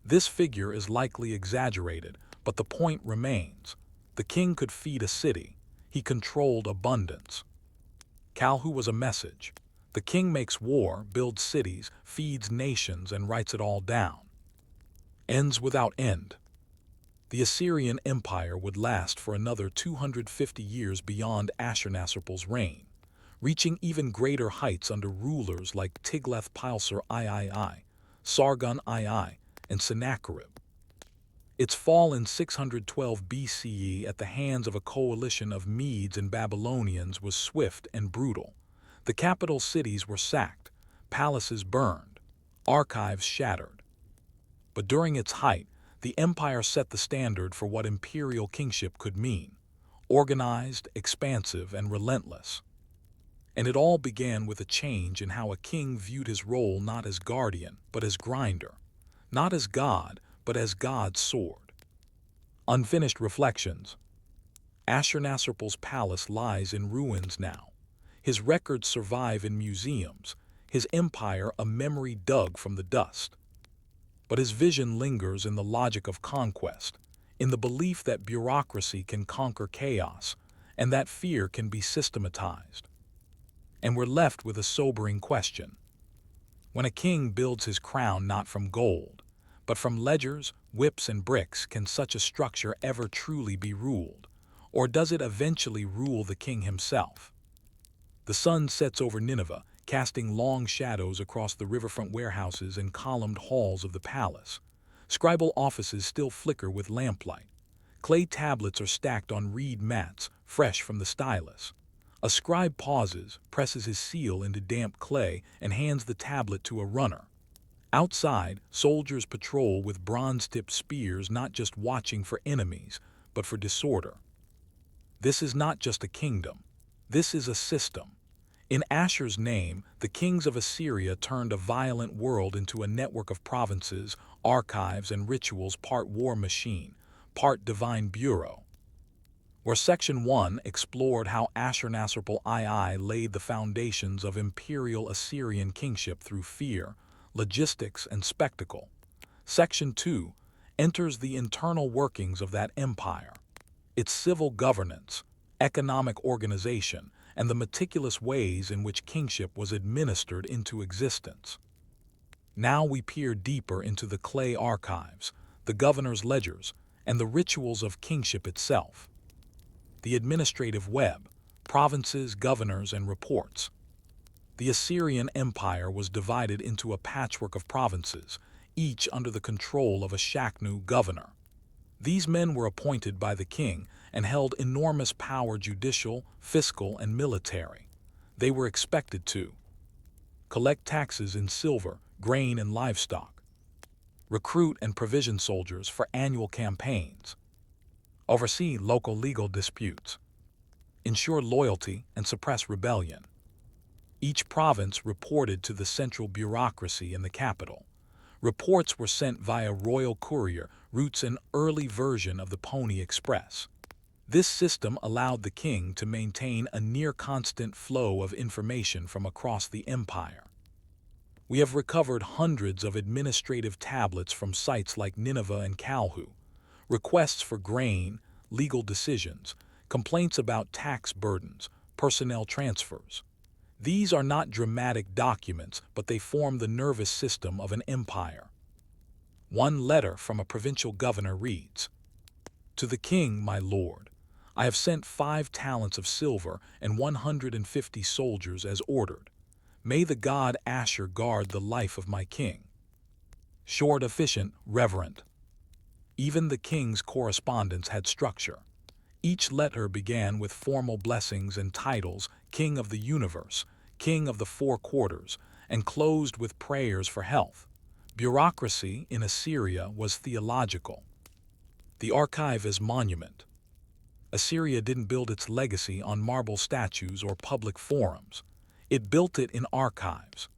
This figure is likely exaggerated, but the point remains. The king could feed a city. He controlled abundance. Kalhu was a message. The king makes war, builds cities, feeds nations, and writes it all down. Ends without end. The Assyrian Empire would last for another 250 years beyond Ashurnasirpal's reign, reaching even greater heights under rulers like Tiglath-Pileser III, Sargon II, and Sennacherib. Its fall in 612 BCE at the hands of a coalition of Medes and Babylonians was swift and brutal. The capital cities were sacked, palaces burned, archives shattered. But during its height, the empire set the standard for what imperial kingship could mean: organized, expansive, and relentless. And it all began with a change in how a king viewed his role not as guardian, but as grinder, not as God, but as God's sword. Unfinished reflections. Ashurnasirpal's palace lies in ruins now. His records survive in museums, his empire a memory dug from the dust. But his vision lingers in the logic of conquest, in the belief that bureaucracy can conquer chaos, and that fear can be systematized. And we're left with a sobering question. When a king builds his crown not from gold, but from ledgers, whips, and bricks, can such a structure ever truly be ruled? Or does it eventually rule the king himself? The sun sets over Nineveh, casting long shadows across the riverfront warehouses and columned halls of the palace. Scribal offices still flicker with lamplight. Clay tablets are stacked on reed mats, fresh from the stylus. A scribe pauses, presses his seal into damp clay, and hands the tablet to a runner. Outside, soldiers patrol with bronze-tipped spears, not just watching for enemies, but for disorder. This is not just a kingdom. This is a system. In Ashur's name, the kings of Assyria turned a violent world into a network of provinces, archives, and rituals, part war machine, part divine bureau. Where Section 1 explored how Ashurnasirpal II laid the foundations of imperial Assyrian kingship through fear, logistics, and spectacle, Section 2 enters the internal workings of that empire, its civil governance, economic organization, and the meticulous ways in which kingship was administered into existence. Now we peer deeper into the clay archives, the governor's ledgers, and the rituals of kingship itself. The administrative web, provinces, governors, and reports. The Assyrian Empire was divided into a patchwork of provinces, each under the control of a Shaknu governor. These men were appointed by the king and held enormous power: judicial, fiscal, and military. They were expected to collect taxes in silver, grain, and livestock, recruit and provision soldiers for annual campaigns, oversee local legal disputes, ensure loyalty, and suppress rebellion. Each province reported to the central bureaucracy in the capital. Reports were sent via royal courier routes, an early version of the Pony Express. This system allowed the king to maintain a near-constant flow of information from across the empire. We have recovered hundreds of administrative tablets from sites like Nineveh and Kalhu, requests for grain, legal decisions, complaints about tax burdens, personnel transfers. These are not dramatic documents, but they form the nervous system of an empire. One letter from a provincial governor reads, "To the king, my lord, I have sent 5 talents of silver and 150 soldiers as ordered. May the god Ashur guard the life of my king." Short, efficient, reverent. Even the king's correspondence had structure. Each letter began with formal blessings and titles: King of the Universe, King of the Four Quarters, and closed with prayers for health. Bureaucracy in Assyria was theological. The archive is monument. Assyria didn't build its legacy on marble statues or public forums. It built it in archives.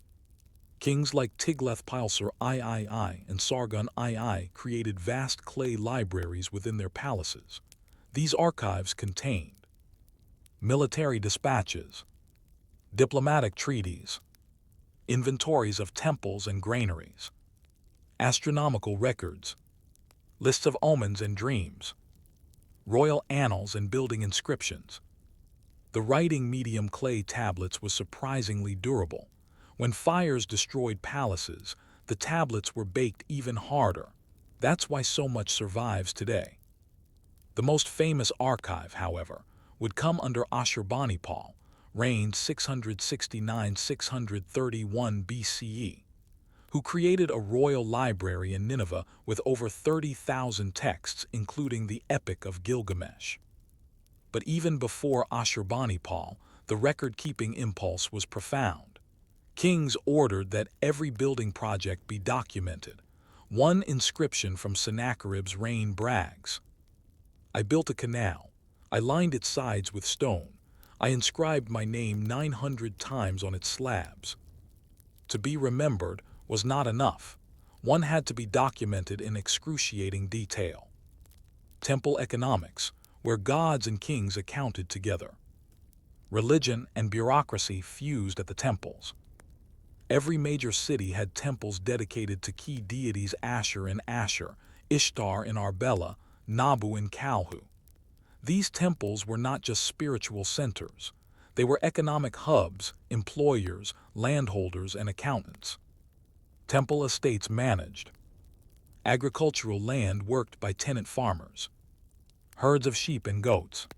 Kings like Tiglath-Pileser III and Sargon II created vast clay libraries within their palaces. These archives contained military dispatches, diplomatic treaties, inventories of temples and granaries, astronomical records, lists of omens and dreams, royal annals and building inscriptions. The writing medium clay tablets was surprisingly durable. When fires destroyed palaces, the tablets were baked even harder. That's why so much survives today. The most famous archive, however, would come under Ashurbanipal, reigned 669–631 BCE, who created a royal library in Nineveh with over 30,000 texts, including the Epic of Gilgamesh. But even before Ashurbanipal, the record-keeping impulse was profound. Kings ordered that every building project be documented. One inscription from Sennacherib's reign brags, "I built a canal. I lined its sides with stone. I inscribed my name 900 times on its slabs." To be remembered was not enough. One had to be documented in excruciating detail. Temple economics, where gods and kings accounted together. Religion and bureaucracy fused at the temples. Every major city had temples dedicated to key deities: Ashur in Ashur, Ishtar in Arbela, Nabu in Kalhu. These temples were not just spiritual centers. They were economic hubs, employers, landholders, and accountants. Temple estates managed agricultural land worked by tenant farmers, herds of sheep and goats,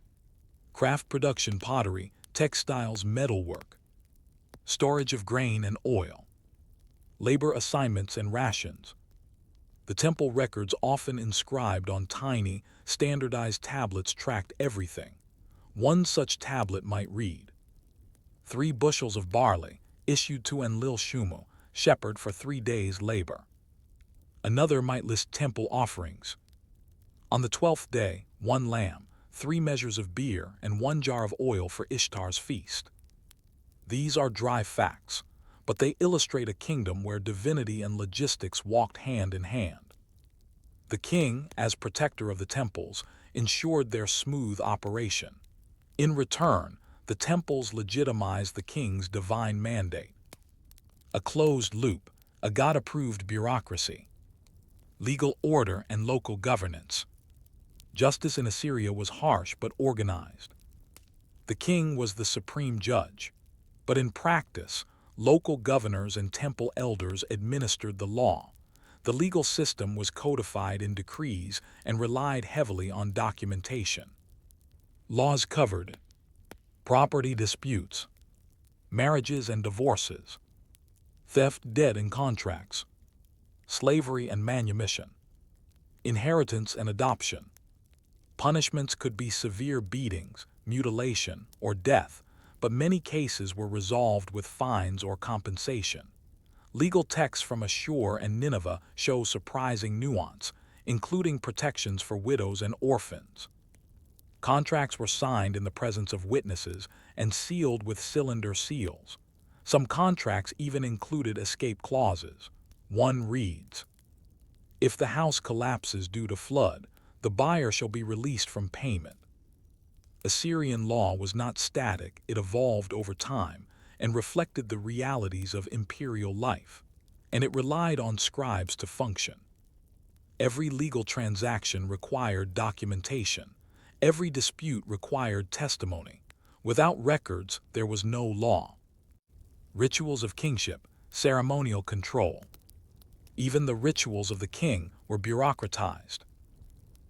craft production: pottery, textiles, metalwork, storage of grain and oil, labor assignments and rations. The temple records, often inscribed on tiny, standardized tablets, tracked everything. One such tablet might read, 3 bushels of barley, issued to Enlil Shumu, shepherd, for 3 days' labor. Another might list temple offerings. On the 12th day, 1 lamb, 3 measures of beer, and 1 jar of oil for Ishtar's feast. These are dry facts, but they illustrate a kingdom where divinity and logistics walked hand in hand. The king, as protector of the temples, ensured their smooth operation. In return, the temples legitimized the king's divine mandate. A closed loop, a God-approved bureaucracy, legal order and local governance. Justice in Assyria was harsh but organized. The king was the supreme judge, but in practice, local governors and temple elders administered the law. The legal system was codified in decrees and relied heavily on documentation. Laws covered property disputes, marriages and divorces, theft, debt and contracts, slavery and manumission, inheritance and adoption. Punishments could be severe beatings, mutilation, or death, but many cases were resolved with fines or compensation. Legal texts from Ashur and Nineveh show surprising nuance, including protections for widows and orphans. Contracts were signed in the presence of witnesses and sealed with cylinder seals. Some contracts even included escape clauses. One reads, "If the house collapses due to flood, the buyer shall be released from payment." Assyrian law was not static. It evolved over time and reflected the realities of imperial life, and it relied on scribes to function. Every legal transaction required documentation. Every dispute required testimony. Without records, there was no law. Rituals of kingship, ceremonial control. Even the rituals of the king were bureaucratized.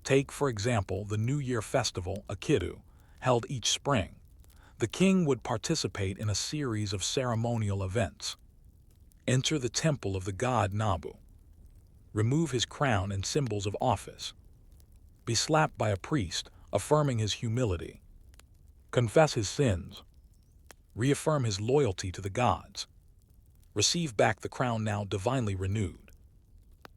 Take, for example, the New Year festival, Akitu, held each spring. The king would participate in a series of ceremonial events. Enter the temple of the god Nabu. Remove his crown and symbols of office. Be slapped by a priest, affirming his humility. Confess his sins. Reaffirm his loyalty to the gods. Receive back the crown now divinely renewed.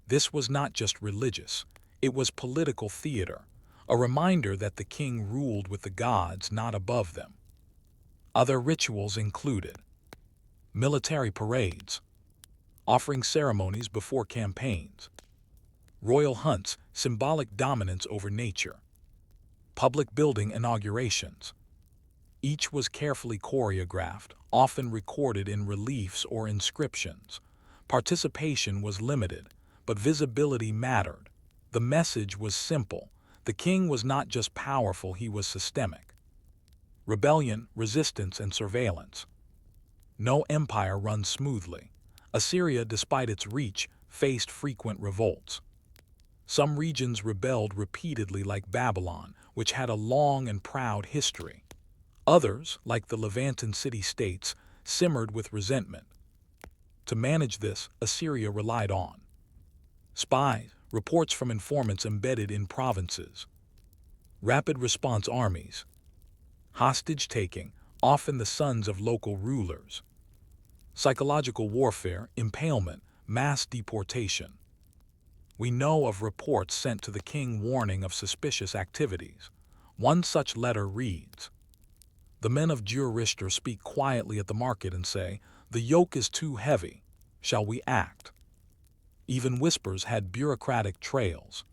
This was not just religious, it was political theater. a reminder that the king ruled with the gods, not above them. Other rituals included military parades, offering ceremonies before campaigns, royal hunts, symbolic dominance over nature, public building inaugurations. Each was carefully choreographed, often recorded in reliefs or inscriptions. Participation was limited, but visibility mattered. The message was simple. The king was not just powerful, he was systemic. Rebellion, resistance, and surveillance. No empire runs smoothly. Assyria, despite its reach, faced frequent revolts. Some regions rebelled repeatedly, like Babylon, which had a long and proud history. Others, like the Levantan city-states, simmered with resentment. To manage this, Assyria relied on spies, reports from informants embedded in provinces, rapid response armies, hostage-taking, often the sons of local rulers, psychological warfare, impalement, mass deportation. We know of reports sent to the king warning of suspicious activities. One such letter reads, "The men of Dur-Rishtar speak quietly at the market and say, 'The yoke is too heavy. Shall we act?'" Even whispers had bureaucratic trails.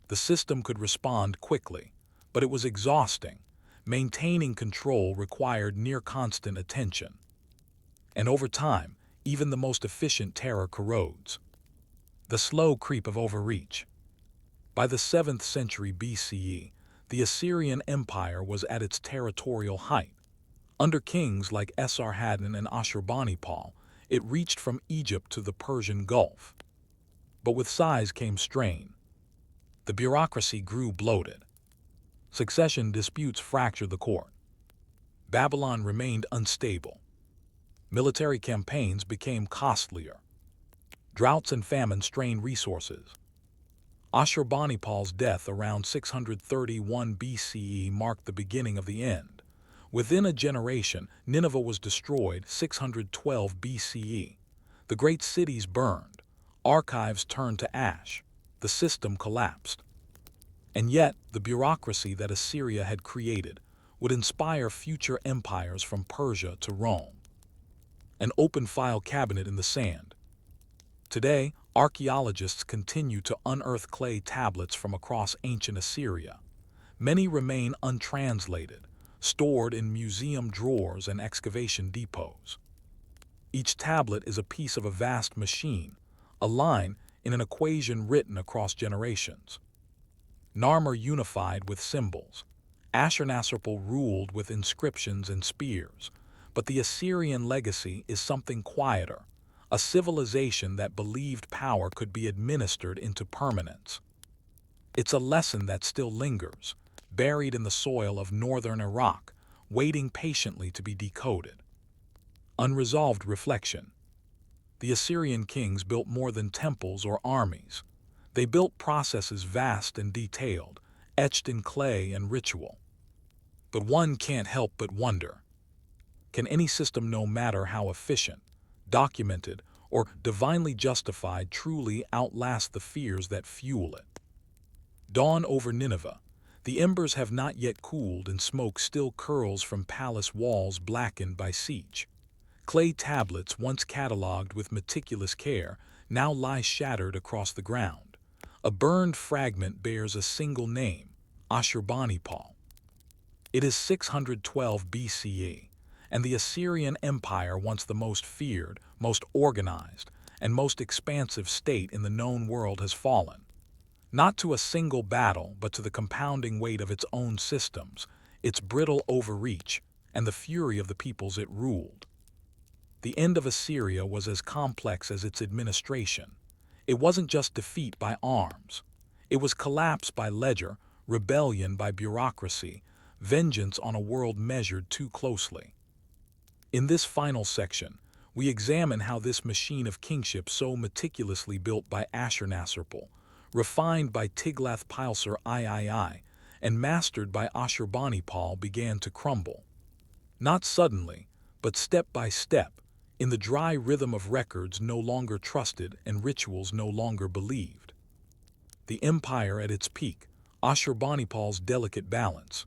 The system could respond quickly, but it was exhausting. Maintaining control required near-constant attention. And over time, even the most efficient terror corrodes. The slow creep of overreach. By the 7th century BCE, the Assyrian Empire was at its territorial height. Under kings like Esarhaddon and Ashurbanipal, it reached from Egypt to the Persian Gulf. But with size came strain. The bureaucracy grew bloated. Succession disputes fractured the court. Babylon remained unstable. Military campaigns became costlier. Droughts and famine strained resources. Ashurbanipal's death around 631 BCE marked the beginning of the end. Within a generation, Nineveh was destroyed 612 BCE. The great cities burned. Archives turned to ash. The system collapsed. And yet, the bureaucracy that Assyria had created would inspire future empires from Persia to Rome. An open-file cabinet in the sand. Today, archaeologists continue to unearth clay tablets from across ancient Assyria. Many remain untranslated, stored in museum drawers and excavation depots. Each tablet is a piece of a vast machine, a line in an equation written across generations. Narmer unified with symbols. Ashurnasirpal ruled with inscriptions and spears. But the Assyrian legacy is something quieter, a civilization that believed power could be administered into permanence. It's a lesson that still lingers, buried in the soil of northern Iraq, waiting patiently to be decoded. Unresolved reflection. The Assyrian kings built more than temples or armies. They built processes vast and detailed, etched in clay and ritual. But one can't help but wonder, can any system, no matter how efficient, documented, or divinely justified, truly outlast the fears that fuel it? Dawn over Nineveh. The embers have not yet cooled and smoke still curls from palace walls blackened by siege. Clay tablets, once catalogued with meticulous care, now lie shattered across the ground. A burned fragment bears a single name, Ashurbanipal. It is 612 BCE, and the Assyrian Empire, once the most feared, most organized, and most expansive state in the known world, has fallen. Not to a single battle, but to the compounding weight of its own systems, its brittle overreach, and the fury of the peoples it ruled. The end of Assyria was as complex as its administration. It wasn't just defeat by arms. It was collapse by ledger, rebellion by bureaucracy, vengeance on a world measured too closely. In this final section, we examine how this machine of kingship, so meticulously built by Ashurnasirpal, refined by Tiglath-Pileser III, and mastered by Ashurbanipal, began to crumble. Not suddenly, but step by step, in the dry rhythm of records no longer trusted and rituals no longer believed. The empire at its peak, Ashurbanipal's delicate balance.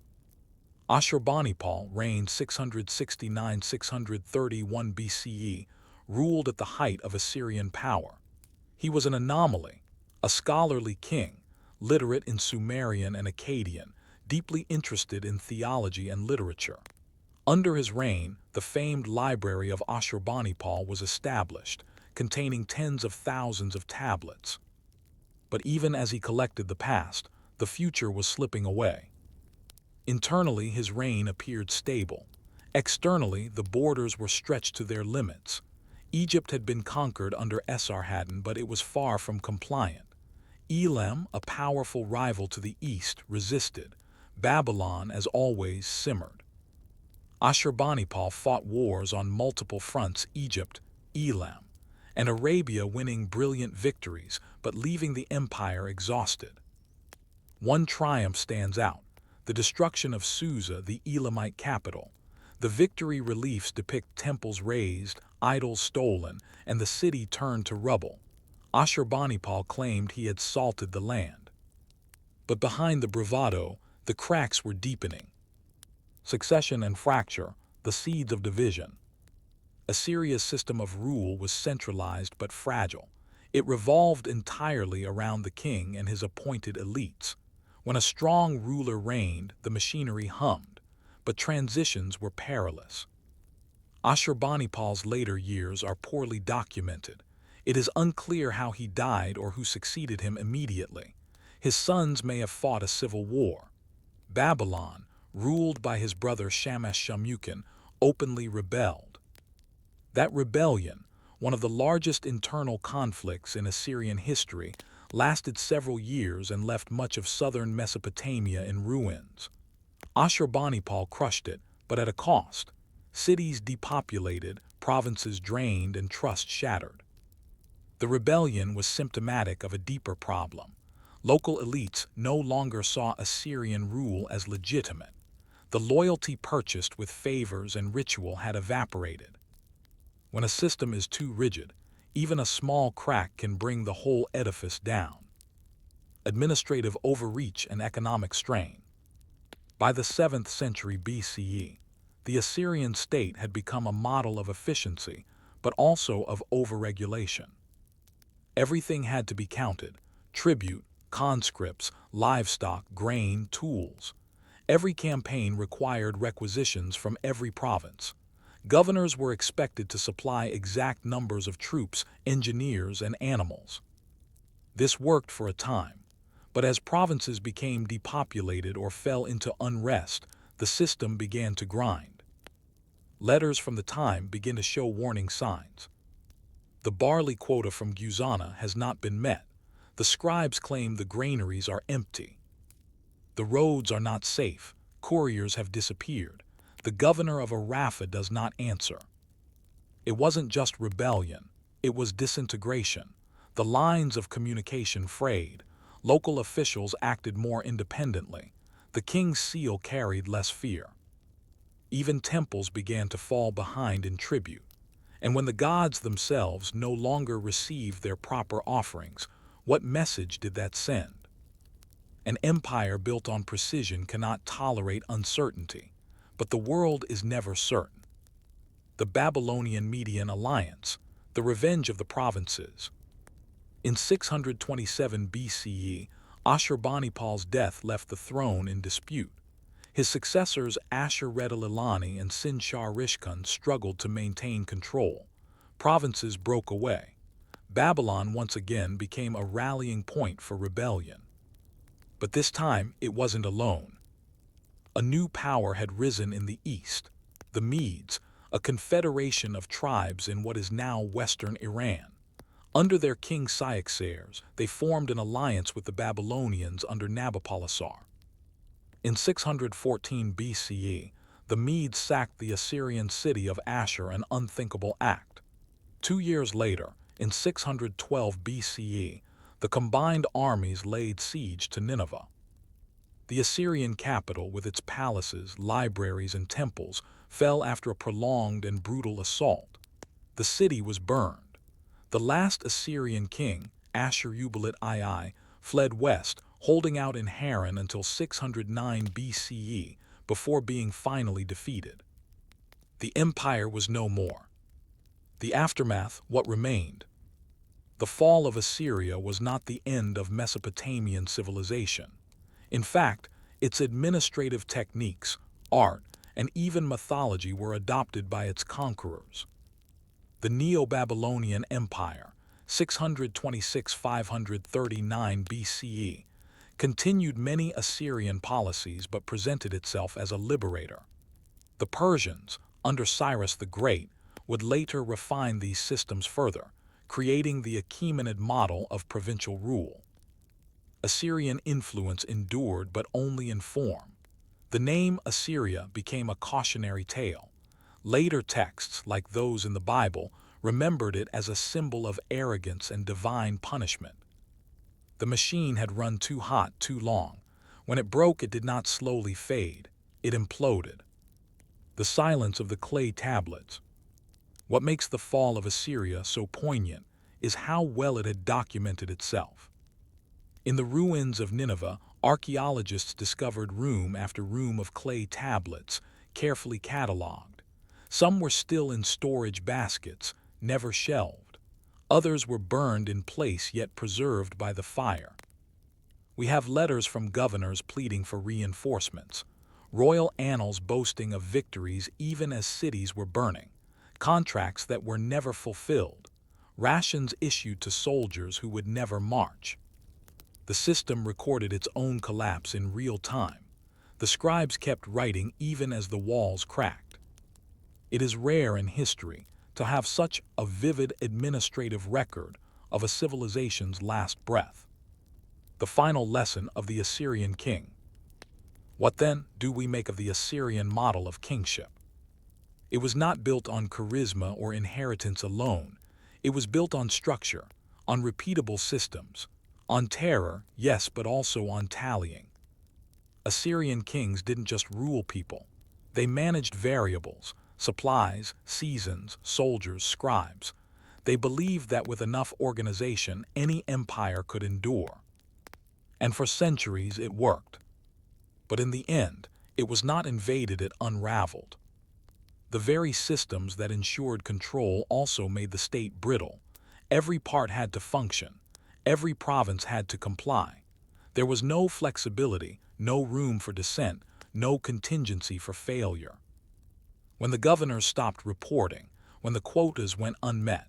Ashurbanipal reigned 669–631 BCE, ruled at the height of Assyrian power. He was an anomaly, a scholarly king, literate in Sumerian and Akkadian, deeply interested in theology and literature. Under his reign, the famed library of Ashurbanipal was established, containing tens of thousands of tablets. But even as he collected the past, the future was slipping away. Internally, his reign appeared stable. Externally, the borders were stretched to their limits. Egypt had been conquered under Esarhaddon, but it was far from compliant. Elam, a powerful rival to the east, resisted. Babylon, as always, simmered. Ashurbanipal fought wars on multiple fronts: Egypt, Elam, and Arabia, winning brilliant victories but leaving the empire exhausted. One triumph stands out: the destruction of Susa, the Elamite capital. The victory reliefs depict temples razed, idols stolen, and the city turned to rubble. Ashurbanipal claimed he had salted the land. But behind the bravado, the cracks were deepening. Succession and fracture, the seeds of division. Assyria's system of rule was centralized but fragile. It revolved entirely around the king and his appointed elites. When a strong ruler reigned, the machinery hummed, but transitions were perilous. Ashurbanipal's later years are poorly documented. It is unclear how he died or who succeeded him immediately. His sons may have fought a civil war. Babylon, ruled by his brother Shamash-Shumukin, openly rebelled. That rebellion, one of the largest internal conflicts in Assyrian history, lasted several years and left much of southern Mesopotamia in ruins. Ashurbanipal crushed it, but at a cost. Cities depopulated, provinces drained, and trust shattered. The rebellion was symptomatic of a deeper problem. Local elites no longer saw Assyrian rule as legitimate. The loyalty purchased with favors and ritual had evaporated. When a system is too rigid, even a small crack can bring the whole edifice down. Administrative overreach and economic strain. By the 7th century BCE, the Assyrian state had become a model of efficiency, but also of overregulation. Everything had to be counted: tribute, conscripts, livestock, grain, tools. Every campaign required requisitions from every province. Governors were expected to supply exact numbers of troops, engineers, and animals. This worked for a time, but as provinces became depopulated or fell into unrest, the system began to grind. Letters from the time begin to show warning signs. The barley quota from Guzana has not been met. The scribes claim the granaries are empty. The roads are not safe. Couriers have disappeared. The governor of Arrapha does not answer. It wasn't just rebellion, it was disintegration. The lines of communication frayed. Local officials acted more independently. The king's seal carried less fear. Even temples began to fall behind in tribute. And when the gods themselves no longer received their proper offerings, what message did that send? An empire built on precision cannot tolerate uncertainty, but the world is never certain. The Babylonian-Median alliance, the revenge of the provinces. In 627 BCE, Ashurbanipal's death left the throne in dispute. His successors Ashur-redan-Ilani and Sin-shar-rishkun struggled to maintain control. Provinces broke away. Babylon once again became a rallying point for rebellion. But this time it wasn't alone. A new power had risen in the east: the Medes, a confederation of tribes in what is now western Iran. Under their king Cyaxares, they formed an alliance with the Babylonians under Nabopolassar. In 614 BCE, the Medes sacked the Assyrian city of Ashur, an unthinkable act. 2 years later, in 612 BCE, the combined armies laid siege to Nineveh. The Assyrian capital, with its palaces, libraries, and temples, fell after a prolonged and brutal assault. The city was burned. The last Assyrian king, Ashur-uballit II, fled west, holding out in Haran until 609 BCE before being finally defeated. The empire was no more. The aftermath, what remained? The fall of Assyria was not the end of Mesopotamian civilization. In fact, its administrative techniques, art, and even mythology were adopted by its conquerors. The Neo-Babylonian Empire, 626–539 BCE, continued many Assyrian policies but presented itself as a liberator. The Persians, under Cyrus the Great, would later refine these systems further, creating the Achaemenid model of provincial rule. Assyrian influence endured but only in form. The name Assyria became a cautionary tale. Later texts, like those in the Bible, remembered it as a symbol of arrogance and divine punishment. The machine had run too hot too long. When it broke, it did not slowly fade. It imploded. The silence of the clay tablets. What makes the fall of Assyria so poignant is how well it had documented itself. In the ruins of Nineveh, archaeologists discovered room after room of clay tablets, carefully catalogued. Some were still in storage baskets, never shelved. Others were burned in place yet preserved by the fire. We have letters from governors pleading for reinforcements, royal annals boasting of victories even as cities were burning, contracts that were never fulfilled, rations issued to soldiers who would never march. The system recorded its own collapse in real time. The scribes kept writing even as the walls cracked. It is rare in history to have such a vivid administrative record of a civilization's last breath. The final lesson of the Assyrian king. What then do we make of the Assyrian model of kingship? It was not built on charisma or inheritance alone. It was built on structure, on repeatable systems, on terror, yes, but also on tallying. Assyrian kings didn't just rule people. They managed variables, supplies, seasons, soldiers, scribes. They believed that with enough organization, any empire could endure. And for centuries it worked. But in the end, it was not invaded, it unraveled. The very systems that ensured control also made the state brittle. Every part had to function. Every province had to comply. There was no flexibility, no room for dissent, no contingency for failure. When the governors stopped reporting, when the quotas went unmet,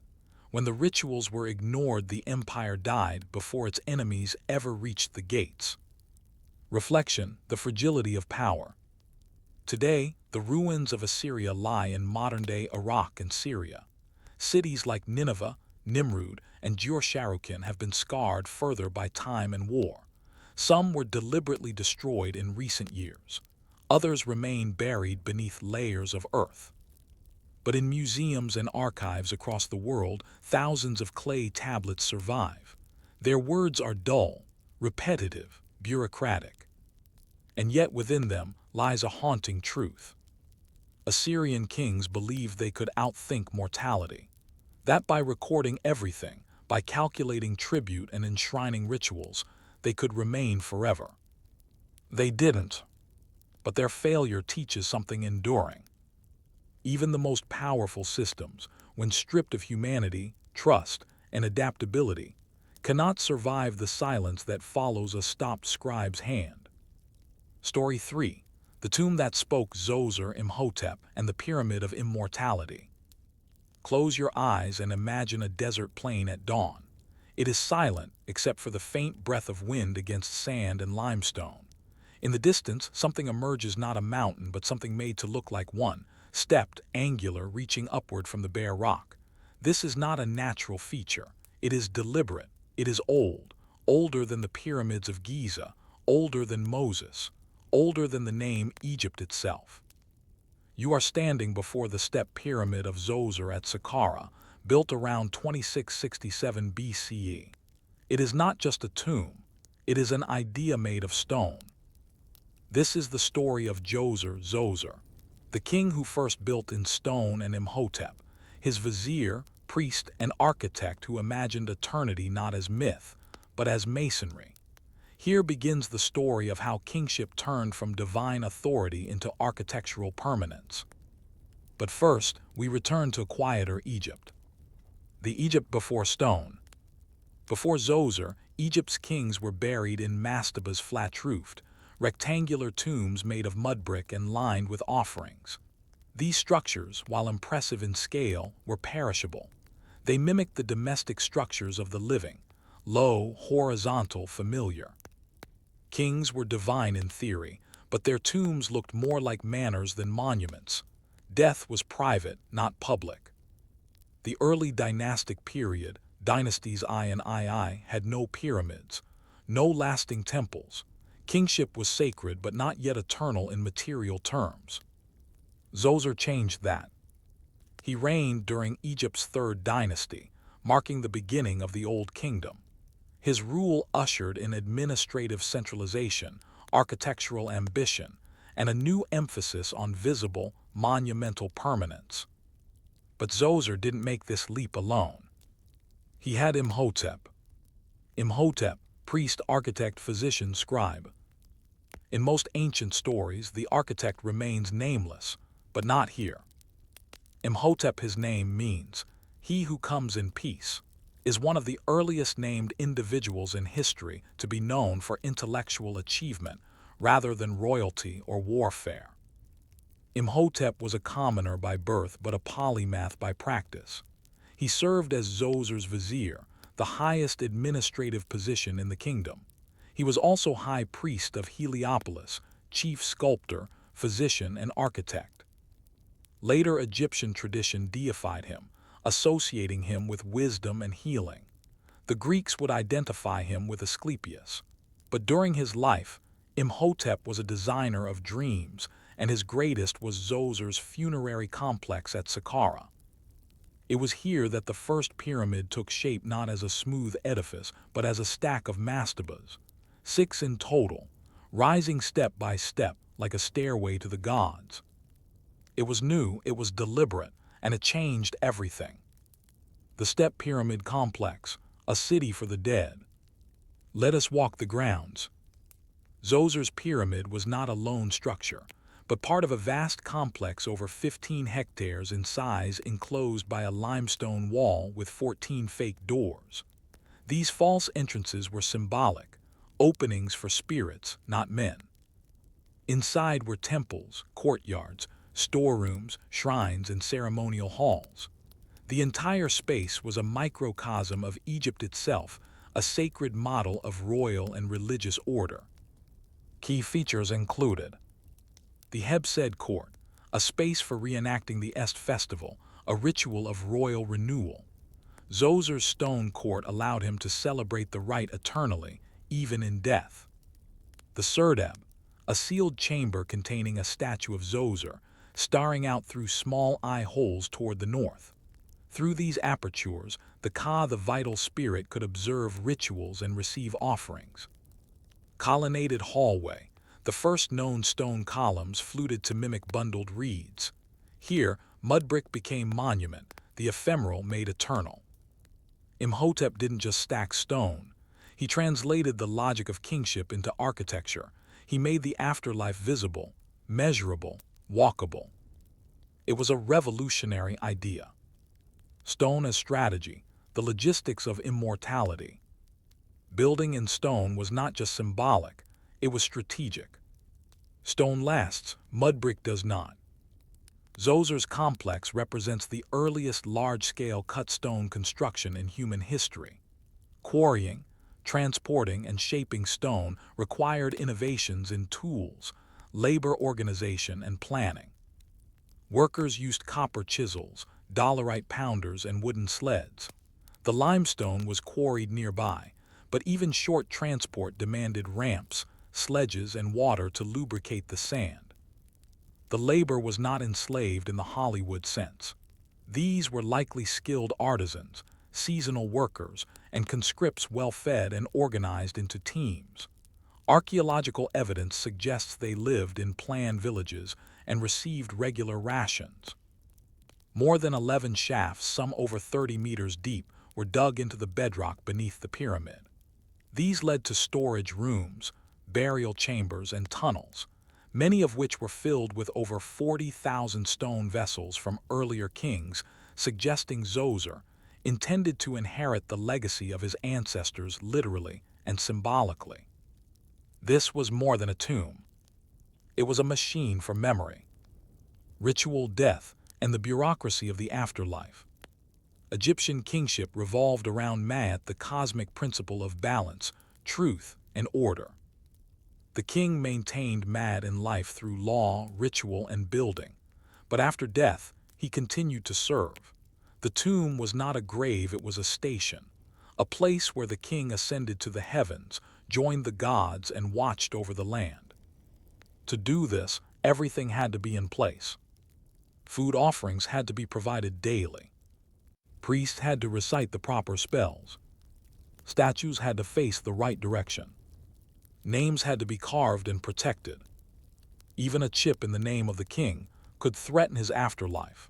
when the rituals were ignored, the empire died before its enemies ever reached the gates. Reflection: the fragility of power. Today, the ruins of Assyria lie in modern-day Iraq and Syria. Cities like Nineveh, Nimrud, and Jur-Sharukin have been scarred further by time and war. Some were deliberately destroyed in recent years. Others remain buried beneath layers of earth. But in museums and archives across the world, thousands of clay tablets survive. Their words are dull, repetitive, bureaucratic. And yet within them lies a haunting truth. Assyrian kings believed they could outthink mortality. That by recording everything, by calculating tribute and enshrining rituals, they could remain forever. They didn't. But their failure teaches something enduring. Even the most powerful systems, when stripped of humanity, trust, and adaptability, cannot survive the silence that follows a stopped scribe's hand. Story 3. The Tomb That Spoke. Zoser Imhotep and the Pyramid of Immortality. Close your eyes and imagine a desert plain at dawn. It is silent except for the faint breath of wind against sand and limestone. In the distance, something emerges, not a mountain, but something made to look like one, stepped, angular, reaching upward from the bare rock. This is not a natural feature. It is deliberate. It is old, older than the pyramids of Giza, older than Moses, older than the name Egypt itself. You are standing before the step pyramid of Zoser at Saqqara, built around 2667 BCE. It is not just a tomb. It is an idea made of stone. This is the story of Zoser, the king who first built in stone, and Imhotep, his vizier, priest, and architect who imagined eternity not as myth, but as masonry. Here begins the story of how kingship turned from divine authority into architectural permanence. But first, we return to quieter Egypt. The Egypt before stone. Before Zoser, Egypt's kings were buried in mastabas flat-roofed, rectangular tombs made of mud brick and lined with offerings. These structures, while impressive in scale, were perishable. They mimicked the domestic structures of the living, low, horizontal, familiar. Kings were divine in theory, but their tombs looked more like manors than monuments. Death was private, not public. The early dynastic period, dynasties I and II, had no pyramids, no lasting temples. Kingship was sacred but not yet eternal in material terms. Zoser changed that. He reigned during Egypt's third dynasty, marking the beginning of the Old Kingdom. His rule ushered in administrative centralization, architectural ambition, and a new emphasis on visible, monumental permanence. But Zoser didn't make this leap alone. He had Imhotep. Imhotep, priest, architect, physician, scribe. In most ancient stories, the architect remains nameless, but not here. Imhotep, his name means, "he who comes in peace," is one of the earliest named individuals in history to be known for intellectual achievement rather than royalty or warfare. Imhotep was a commoner by birth but a polymath by practice. He served as Zoser's vizier, the highest administrative position in the kingdom. He was also high priest of Heliopolis, chief sculptor, physician, and architect. Later Egyptian tradition deified him, associating him with wisdom and healing. The Greeks would identify him with Asclepius. But during his life, Imhotep was a designer of dreams, and his greatest was Zoser's funerary complex at Saqqara. It was here that the first pyramid took shape, not as a smooth edifice, but as a stack of mastabas, 6 in total, rising step by step like a stairway to the gods. It was new, it was deliberate, and it changed everything. The Step Pyramid Complex, a city for the dead. Let us walk the grounds. Zoser's pyramid was not a lone structure, but part of a vast complex over 15 hectares in size, enclosed by a limestone wall with 14 fake doors. These false entrances were symbolic, openings for spirits, not men. Inside were temples, courtyards, storerooms, shrines, and ceremonial halls. The entire space was a microcosm of Egypt itself, a sacred model of royal and religious order. Key features included the Hebsed Court, a space for reenacting the Est Festival, a ritual of royal renewal. Zoser's stone court allowed him to celebrate the rite eternally, even in death. The Serdab, a sealed chamber containing a statue of Zoser, staring out through small eye holes toward the north. Through these apertures, the Ka, the vital spirit, could observe rituals and receive offerings. Colonnaded hallway, the first known stone columns fluted to mimic bundled reeds. Here, mud brick became monument, the ephemeral made eternal. Imhotep didn't just stack stone. He translated the logic of kingship into architecture. He made the afterlife visible, measurable, walkable. It was a revolutionary idea. Stone as strategy, the logistics of immortality. Building in stone was not just symbolic, it was strategic. Stone lasts, mud brick does not. Zoser's complex represents the earliest large-scale cut stone construction in human history. Quarrying, transporting, and shaping stone required innovations in tools, labor organization, and planning. Workers used copper chisels, dolerite pounders, and wooden sleds. The limestone was quarried nearby, but even short transport demanded ramps, sledges, and water to lubricate the sand. The labor was not enslaved in the Hollywood sense. These were likely skilled artisans, seasonal workers, and conscripts well-fed and organized into teams. Archaeological evidence suggests they lived in planned villages and received regular rations. More than 11 shafts, some over 30 meters deep, were dug into the bedrock beneath the pyramid. These led to storage rooms, burial chambers, and tunnels, many of which were filled with over 40,000 stone vessels from earlier kings, suggesting Zoser intended to inherit the legacy of his ancestors literally and symbolically. This was more than a tomb. It was a machine for memory, ritual death, and the bureaucracy of the afterlife. Egyptian kingship revolved around Ma'at, the cosmic principle of balance, truth, and order. The king maintained Ma'at in life through law, ritual, and building, but after death, he continued to serve. The tomb was not a grave, it was a station, a place where the king ascended to the heavens, joined the gods, and watched over the land. To do this, everything had to be in place. Food offerings had to be provided daily. Priests had to recite the proper spells. Statues had to face the right direction. Names had to be carved and protected. Even a chip in the name of the king could threaten his afterlife.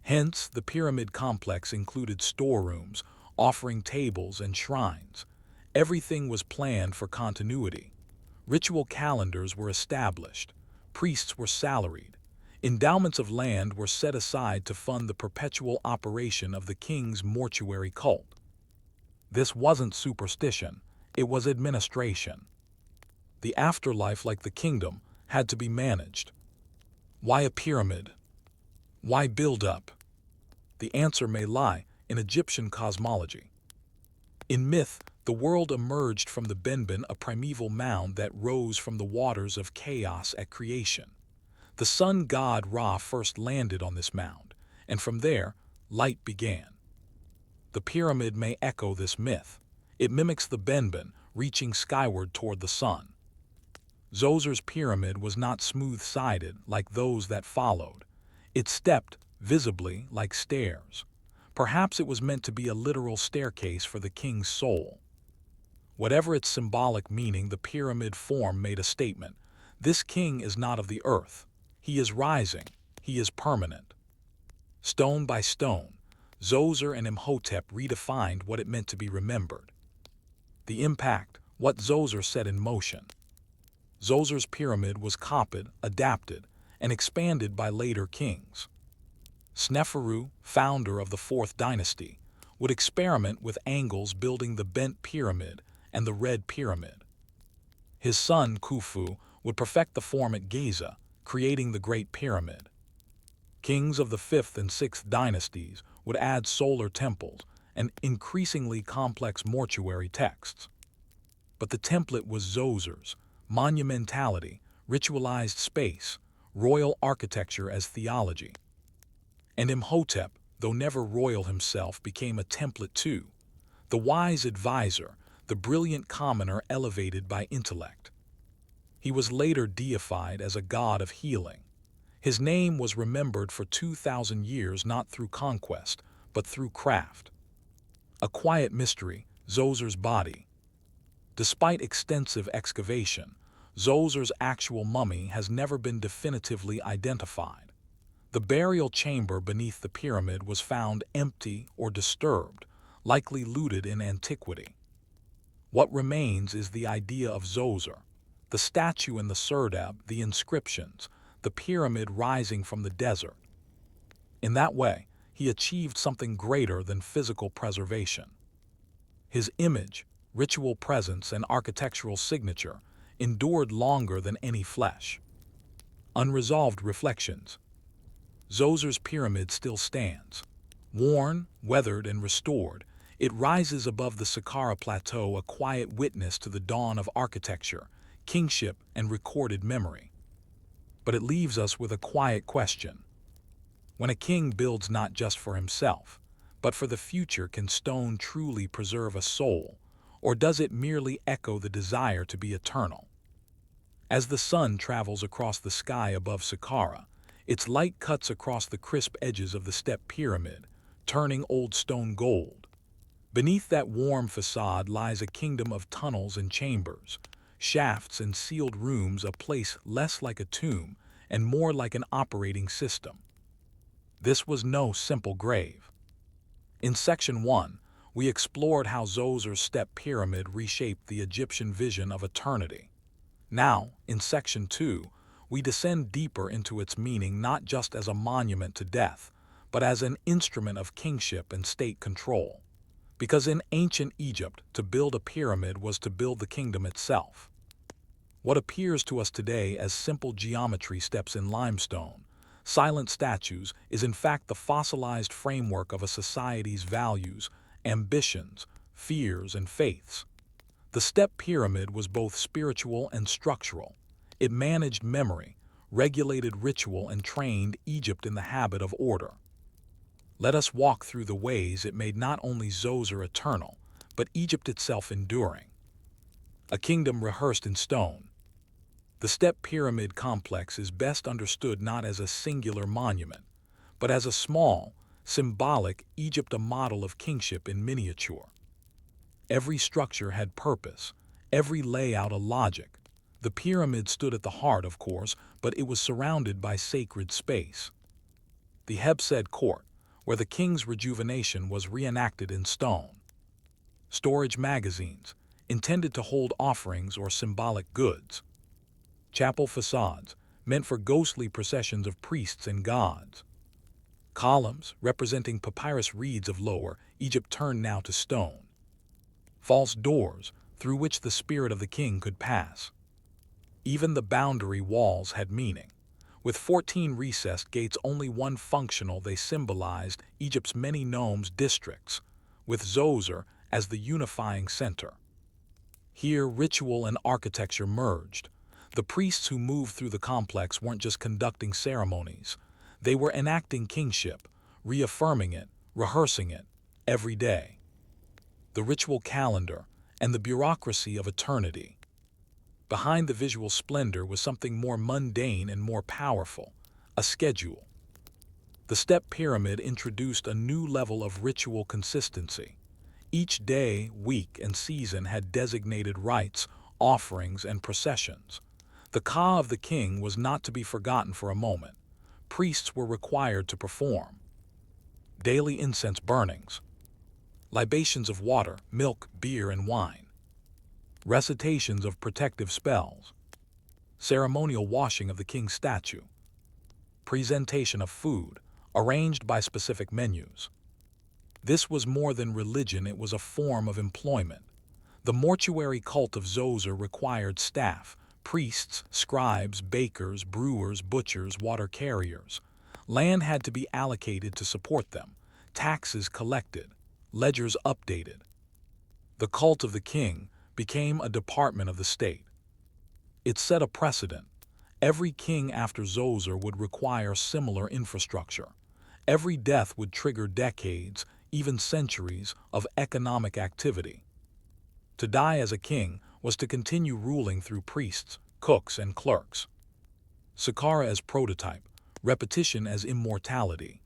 Hence, the pyramid complex included storerooms, offering tables, and shrines. Everything was planned for continuity. Ritual calendars were established. Priests were salaried. Endowments of land were set aside to fund the perpetual operation of the king's mortuary cult. This wasn't superstition, it was administration. The afterlife, like the kingdom, had to be managed. Why a pyramid? Why build up? The answer may lie in Egyptian cosmology. In myth, the world emerged from the Benben, a primeval mound that rose from the waters of chaos at creation. The sun god Ra first landed on this mound, and from there, light began. The pyramid may echo this myth. It mimics the Benben, reaching skyward toward the sun. Zoser's pyramid was not smooth-sided like those that followed. It stepped, visibly, like stairs. Perhaps it was meant to be a literal staircase for the king's soul. Whatever its symbolic meaning, the pyramid form made a statement. This king is not of the earth. He is rising. He is permanent. Stone by stone, Zoser and Imhotep redefined what it meant to be remembered. The impact, what Zoser set in motion. Zoser's pyramid was copied, adapted, and expanded by later kings. Sneferu, founder of the 4th dynasty, would experiment with angles, building the bent pyramid and the red pyramid. His son, Khufu, would perfect the form at Giza, creating the Great Pyramid. Kings of the 5th and 6th dynasties would add solar temples and increasingly complex mortuary texts. But the template was Zoser's: monumentality, ritualized space, royal architecture as theology. And Imhotep, though never royal himself, became a template too. The wise advisor, the brilliant commoner elevated by intellect. He was later deified as a god of healing. His name was remembered for 2,000 years not through conquest, but through craft. A quiet mystery, Zoser's body. Despite extensive excavation, Zoser's actual mummy has never been definitively identified. The burial chamber beneath the pyramid was found empty or disturbed, likely looted in antiquity. What remains is the idea of Zoser, the statue in the serdab, the inscriptions, the pyramid rising from the desert. In that way, he achieved something greater than physical preservation. His image, ritual presence, and architectural signature endured longer than any flesh. Unresolved reflections. Zoser's pyramid still stands. Worn, weathered, and restored, it rises above the Saqqara Plateau, a quiet witness to the dawn of architecture, kingship, and recorded memory. But it leaves us with a quiet question. When a king builds not just for himself, but for the future, can stone truly preserve a soul, or does it merely echo the desire to be eternal? As the sun travels across the sky above Saqqara, its light cuts across the crisp edges of the step pyramid, turning old stone gold. Beneath that warm facade lies a kingdom of tunnels and chambers, shafts and sealed rooms, a place less like a tomb and more like an operating system. This was no simple grave. In Section 1, we explored how Djoser's step pyramid reshaped the Egyptian vision of eternity. Now, in Section 2, we descend deeper into its meaning not just as a monument to death, but as an instrument of kingship and state control. Because in ancient Egypt, to build a pyramid was to build the kingdom itself. What appears to us today as simple geometry steps in limestone, silent statues, is in fact the fossilized framework of a society's values, ambitions, fears, and faiths. The step pyramid was both spiritual and structural. It managed memory, regulated ritual, and trained Egypt in the habit of order. Let us walk through the ways it made not only Djoser eternal, but Egypt itself enduring. A kingdom rehearsed in stone. The step pyramid complex is best understood not as a singular monument, but as a small, symbolic Egypt, a model of kingship in miniature. Every structure had purpose, every layout a logic. The pyramid stood at the heart, of course, but it was surrounded by sacred space. The Hebsed court, where the king's rejuvenation was reenacted in stone. Storage magazines, intended to hold offerings or symbolic goods. Chapel facades, meant for ghostly processions of priests and gods. Columns, representing papyrus reeds of Lower Egypt turned now to stone. False doors, through which the spirit of the king could pass. Even the boundary walls had meaning. With 14 recessed gates, only one functional, they symbolized Egypt's many nomes districts, with Djoser as the unifying center. Here, ritual and architecture merged. The priests who moved through the complex weren't just conducting ceremonies. They were enacting kingship, reaffirming it, rehearsing it, every day. The ritual calendar and the bureaucracy of eternity. Behind the visual splendor was something more mundane and more powerful, a schedule. The step pyramid introduced a new level of ritual consistency. Each day, week, and season had designated rites, offerings, and processions. The Ka of the king was not to be forgotten for a moment. Priests were required to perform. Daily incense burnings. Libations of water, milk, beer, and wine. Recitations of protective spells. Ceremonial washing of the king's statue. Presentation of food, arranged by specific menus. This was more than religion, it was a form of employment. The mortuary cult of Djoser required staff, priests, scribes, bakers, brewers, butchers, water carriers. Land had to be allocated to support them, taxes collected, ledgers updated. The cult of the king became a department of the state. It set a precedent. Every king after Djoser would require similar infrastructure. Every death would trigger decades, even centuries, of economic activity. To die as a king was to continue ruling through priests, cooks, and clerks. Saqqara as prototype, repetition as immortality.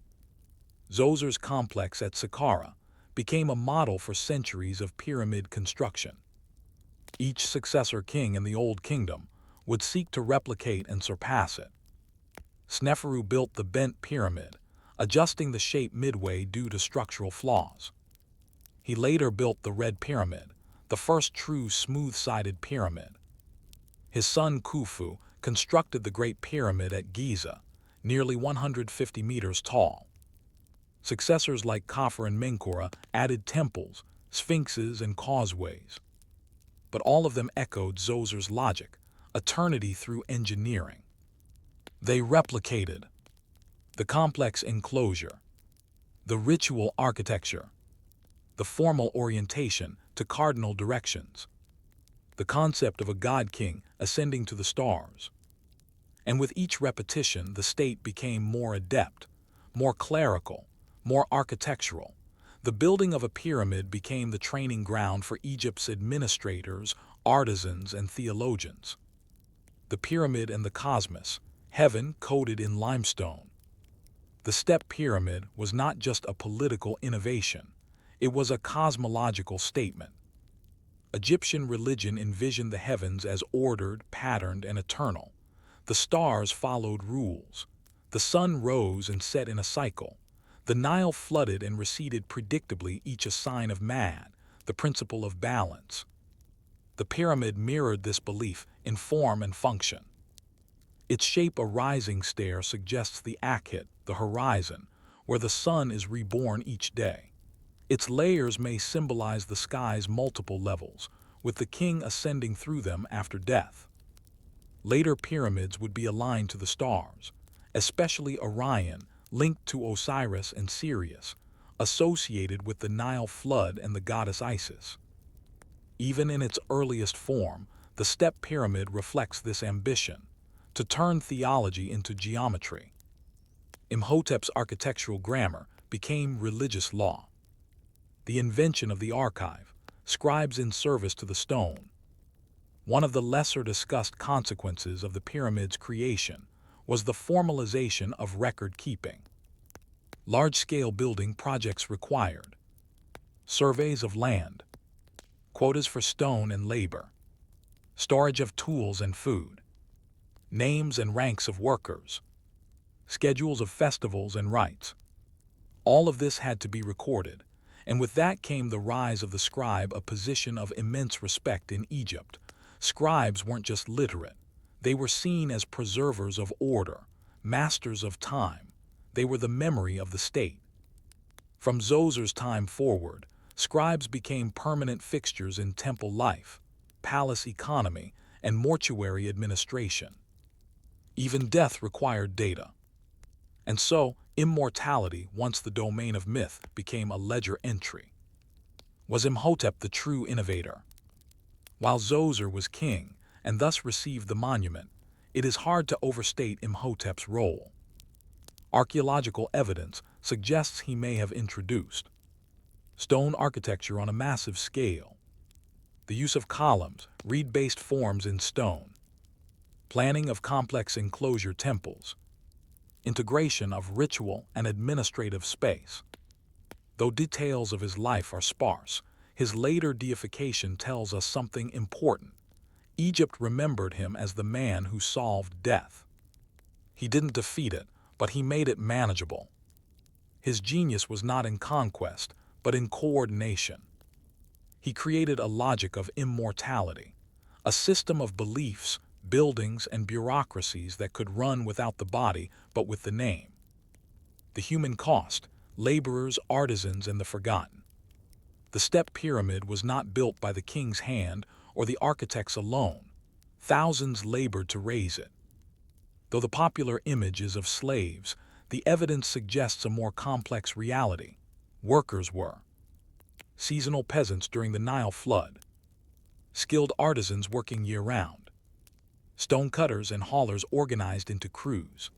Djoser's complex at Saqqara became a model for centuries of pyramid construction. Each successor king in the Old Kingdom would seek to replicate and surpass it. Sneferu built the bent pyramid, adjusting the shape midway due to structural flaws. He later built the Red Pyramid, the first true smooth-sided pyramid. His son Khufu constructed the Great Pyramid at Giza, nearly 150 meters tall. Successors like Khafre and Menkaure added temples, sphinxes, and causeways. But all of them echoed Djoser's logic, eternity through engineering. They replicated the complex enclosure, the ritual architecture, the formal orientation to cardinal directions, the concept of a god-king ascending to the stars. And with each repetition, the state became more adept, more clerical, more architectural. The building of a pyramid became the training ground for Egypt's administrators, artisans, and theologians. The pyramid and the cosmos, heaven coated in limestone. The step pyramid was not just a political innovation, it was a cosmological statement. Egyptian religion envisioned the heavens as ordered, patterned, and eternal. The stars followed rules. The sun rose and set in a cycle. The Nile flooded and receded predictably, each a sign of Mad, the principle of balance. The pyramid mirrored this belief in form and function. Its shape, a rising stair, suggests the Akhit, the horizon, where the sun is reborn each day. Its layers may symbolize the sky's multiple levels, with the king ascending through them after death. Later pyramids would be aligned to the stars, especially Orion, linked to Osiris and Sirius, associated with the Nile flood and the goddess Isis. Even in its earliest form, the step pyramid reflects this ambition, to turn theology into geometry. Imhotep's architectural grammar became religious law. The invention of the archive, scribes in service to the stone. One of the lesser discussed consequences of the pyramid's creation was the formalization of record keeping. Large-scale building projects required surveys of land, quotas for stone and labor, storage of tools and food, names and ranks of workers, schedules of festivals and rites. All of this had to be recorded, and with that came the rise of the scribe, a position of immense respect in Egypt. Scribes weren't just literate. They were seen as preservers of order, masters of time. They were the memory of the state. From Djoser's time forward, scribes became permanent fixtures in temple life, palace economy, and mortuary administration. Even death required data. And so, immortality, once the domain of myth, became a ledger entry. Was Imhotep the true innovator? While Djoser was king, and thus received the monument, it is hard to overstate Imhotep's role. Archaeological evidence suggests he may have introduced stone architecture on a massive scale, the use of columns, reed-based forms in stone, planning of complex enclosure temples, integration of ritual and administrative space. Though details of his life are sparse, his later deification tells us something important. Egypt remembered him as the man who solved death. He didn't defeat it, but he made it manageable. His genius was not in conquest, but in coordination. He created a logic of immortality, a system of beliefs, buildings, and bureaucracies that could run without the body but with the name. The human cost, laborers, artisans, and the forgotten. The step pyramid was not built by the king's hand or the architects alone. Thousands labored to raise it. Though the popular image is of slaves, the evidence suggests a more complex reality. Workers were seasonal peasants during the Nile flood, skilled artisans working year-round, stonecutters and haulers organized into crews,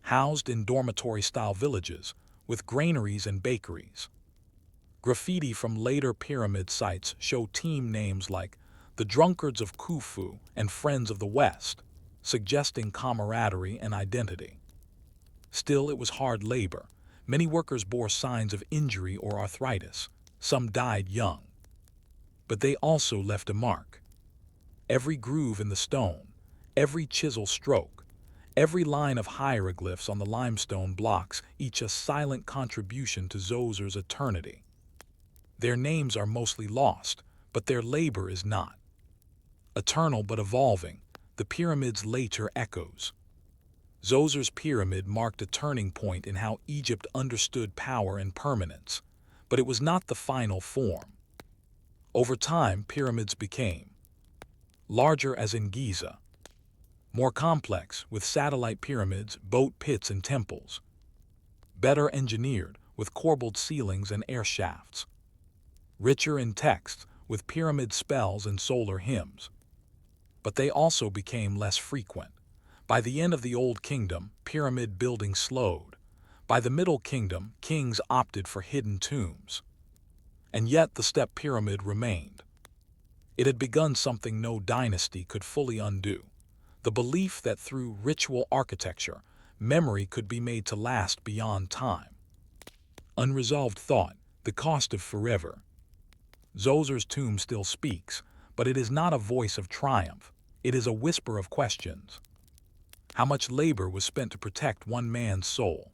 housed in dormitory-style villages with granaries and bakeries. Graffiti from later pyramid sites show team names like the Drunkards of Khufu and Friends of the West, suggesting camaraderie and identity. Still, it was hard labor. Many workers bore signs of injury or arthritis. Some died young. But they also left a mark. Every groove in the stone, every chisel stroke, every line of hieroglyphs on the limestone blocks, each a silent contribution to Djoser's eternity. Their names are mostly lost, but their labor is not. Eternal but evolving, the pyramid's later echoes. Djoser's pyramid marked a turning point in how Egypt understood power and permanence, but it was not the final form. Over time, pyramids became larger, as in Giza, more complex with satellite pyramids, boat pits, and temples, better engineered with corbelled ceilings and air shafts, richer in text with pyramid spells and solar hymns. But they also became less frequent. By the end of the Old Kingdom, pyramid building slowed. By the Middle Kingdom, kings opted for hidden tombs. And yet the step pyramid remained. It had begun something no dynasty could fully undo: the belief that through ritual architecture, memory could be made to last beyond time. Unresolved thought, the cost of forever. Djoser's tomb still speaks, but it is not a voice of triumph. It is a whisper of questions. How much labor was spent to protect one man's soul?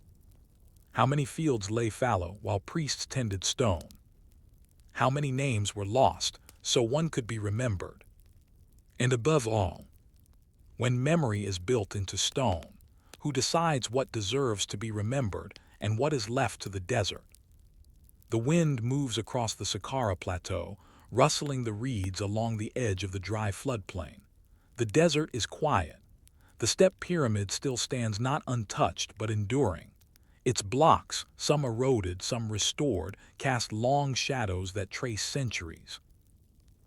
How many fields lay fallow while priests tended stone? How many names were lost so one could be remembered? And above all, when memory is built into stone, who decides what deserves to be remembered and what is left to the desert? The wind moves across the Saqqara Plateau, rustling the reeds along the edge of the dry floodplain. The desert is quiet. The step pyramid still stands not untouched but enduring. Its blocks, some eroded, some restored, cast long shadows that trace centuries.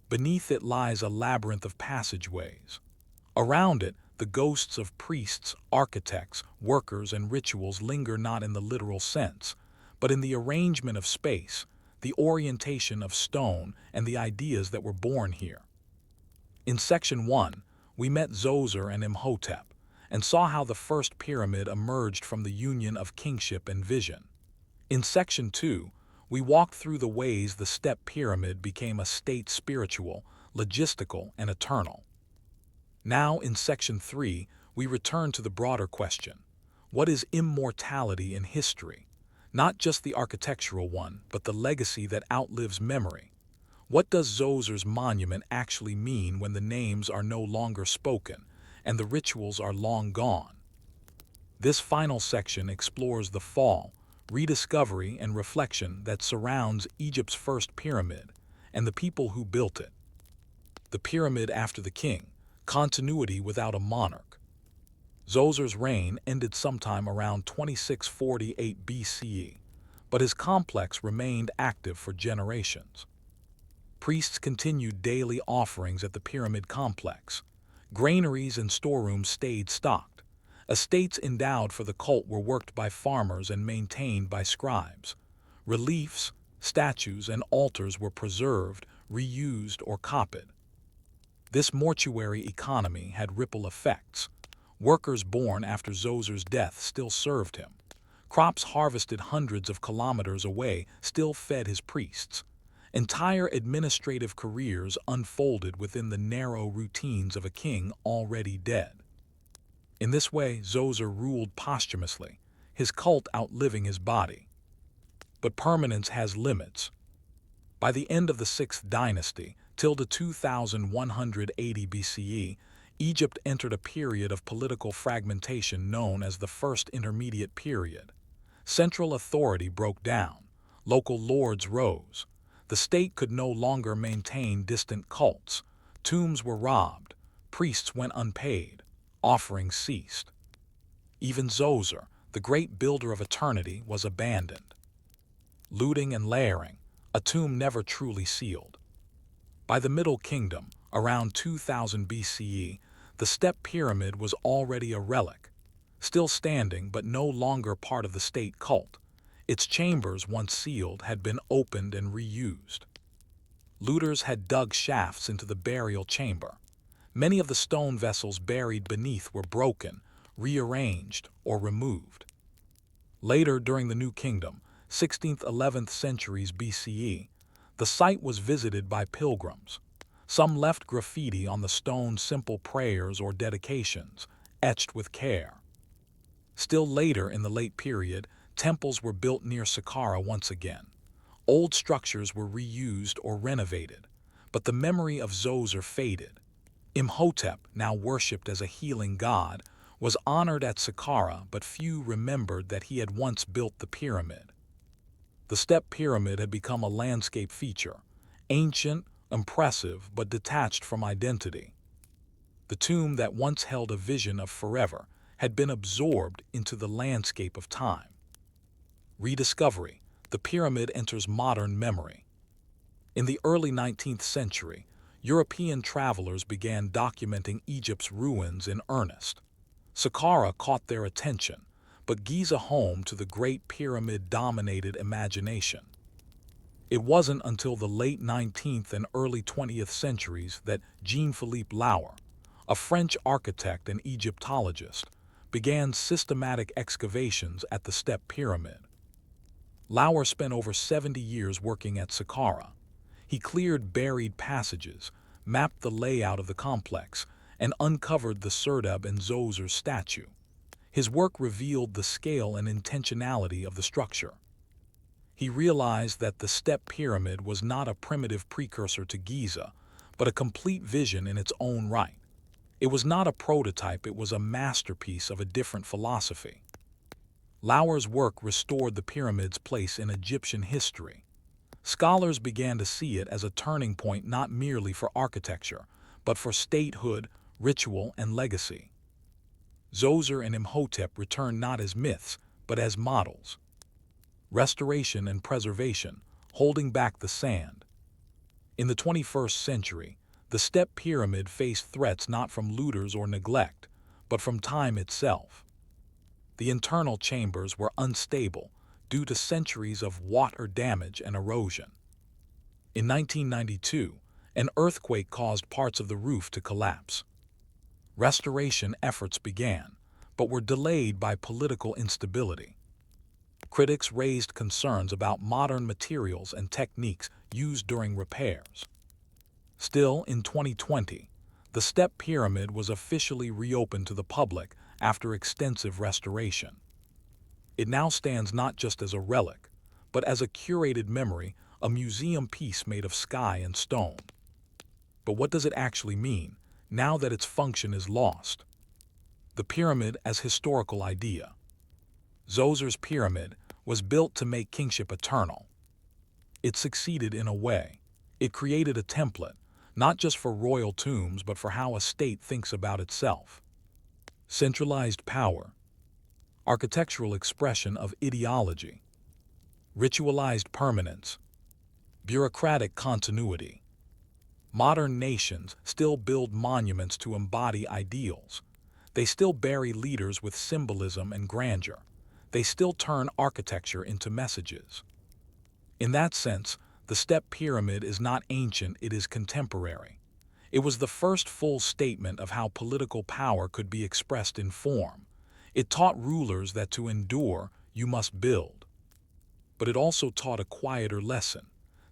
Beneath it lies a labyrinth of passageways. Around it, the ghosts of priests, architects, workers, and rituals linger not in the literal sense, but in the arrangement of space, the orientation of stone, and the ideas that were born here. In Section 1, we met Zoser and Imhotep, and saw how the first pyramid emerged from the union of kingship and vision. In Section 2, we walked through the ways the step pyramid became a state spiritual, logistical, and eternal. Now, in Section 3, we return to the broader question: what is immortality in history? Not just the architectural one, but the legacy that outlives memory. What does Zoser's monument actually mean when the names are no longer spoken and the rituals are long gone? This final section explores the fall, rediscovery, and reflection that surrounds Egypt's first pyramid and the people who built it. The pyramid after the king, continuity without a monarch. Zoser's reign ended sometime around 2648 BCE, but his complex remained active for generations. Priests continued daily offerings at the pyramid complex. Granaries and storerooms stayed stocked. Estates endowed for the cult were worked by farmers and maintained by scribes. Reliefs, statues, and altars were preserved, reused, or copied. This mortuary economy had ripple effects. Workers born after Zoser's death still served him. Crops harvested hundreds of kilometers away still fed his priests. Entire administrative careers unfolded within the narrow routines of a king already dead. In this way, Zoser ruled posthumously, his cult outliving his body. But permanence has limits. By the end of the 6th dynasty, till 2180 BCE, Egypt entered a period of political fragmentation known as the First Intermediate Period. Central authority broke down. Local lords rose. The state could no longer maintain distant cults. Tombs were robbed. Priests went unpaid. Offerings ceased. Even Zoser, the great builder of eternity, was abandoned. Looting and layering, a tomb never truly sealed. By the Middle Kingdom, around 2000 BCE, the step pyramid was already a relic, still standing but no longer part of the state cult. Its chambers, once sealed, had been opened and reused. Looters had dug shafts into the burial chamber. Many of the stone vessels buried beneath were broken, rearranged, or removed. Later, during the New Kingdom, 16th–11th centuries BCE, the site was visited by pilgrims. Some left graffiti on the stone, simple prayers or dedications, etched with care. Still later in the late period, temples were built near Saqqara once again. Old structures were reused or renovated, but the memory of Zoser faded. Imhotep, now worshipped as a healing god, was honored at Saqqara, but few remembered that he had once built the pyramid. The step pyramid had become a landscape feature, ancient, impressive, but detached from identity. The tomb that once held a vision of forever had been absorbed into the landscape of time. Rediscovery, the pyramid enters modern memory. In the early 19th century, European travelers began documenting Egypt's ruins in earnest. Saqqara caught their attention, but Giza, home to the Great Pyramid, dominated imagination. It wasn't until the late 19th and early 20th centuries that Jean-Philippe Lauer, a French architect and Egyptologist, began systematic excavations at the step pyramid. Lauer spent over 70 years working at Saqqara. He cleared buried passages, mapped the layout of the complex, and uncovered the Serdab and Zoser statue. His work revealed the scale and intentionality of the structure. He realized that the step pyramid was not a primitive precursor to Giza, but a complete vision in its own right. It was not a prototype, it was a masterpiece of a different philosophy. Lauer's work restored the pyramid's place in Egyptian history. Scholars began to see it as a turning point not merely for architecture, but for statehood, ritual, and legacy. Djoser and Imhotep returned not as myths, but as models. Restoration and preservation, holding back the sand. In the 21st century, the step pyramid faced threats not from looters or neglect, but from time itself. The internal chambers were unstable due to centuries of water damage and erosion. In 1992, an earthquake caused parts of the roof to collapse. Restoration efforts began, but were delayed by political instability. Critics raised concerns about modern materials and techniques used during repairs. Still, in 2020, the step pyramid was officially reopened to the public after extensive restoration. It now stands not just as a relic, but as a curated memory, a museum piece made of sky and stone. But what does it actually mean, now that its function is lost? The pyramid as historical idea. Djoser's pyramid was built to make kingship eternal. It succeeded in a way. It created a template, not just for royal tombs, but for how a state thinks about itself. Centralized power. Architectural expression of ideology. Ritualized permanence. Bureaucratic continuity. Modern nations still build monuments to embody ideals. They still bury leaders with symbolism and grandeur. They still turn architecture into messages. In that sense, the step pyramid is not ancient, it is contemporary. It was the first full statement of how political power could be expressed in form. It taught rulers that to endure, you must build. But it also taught a quieter lesson,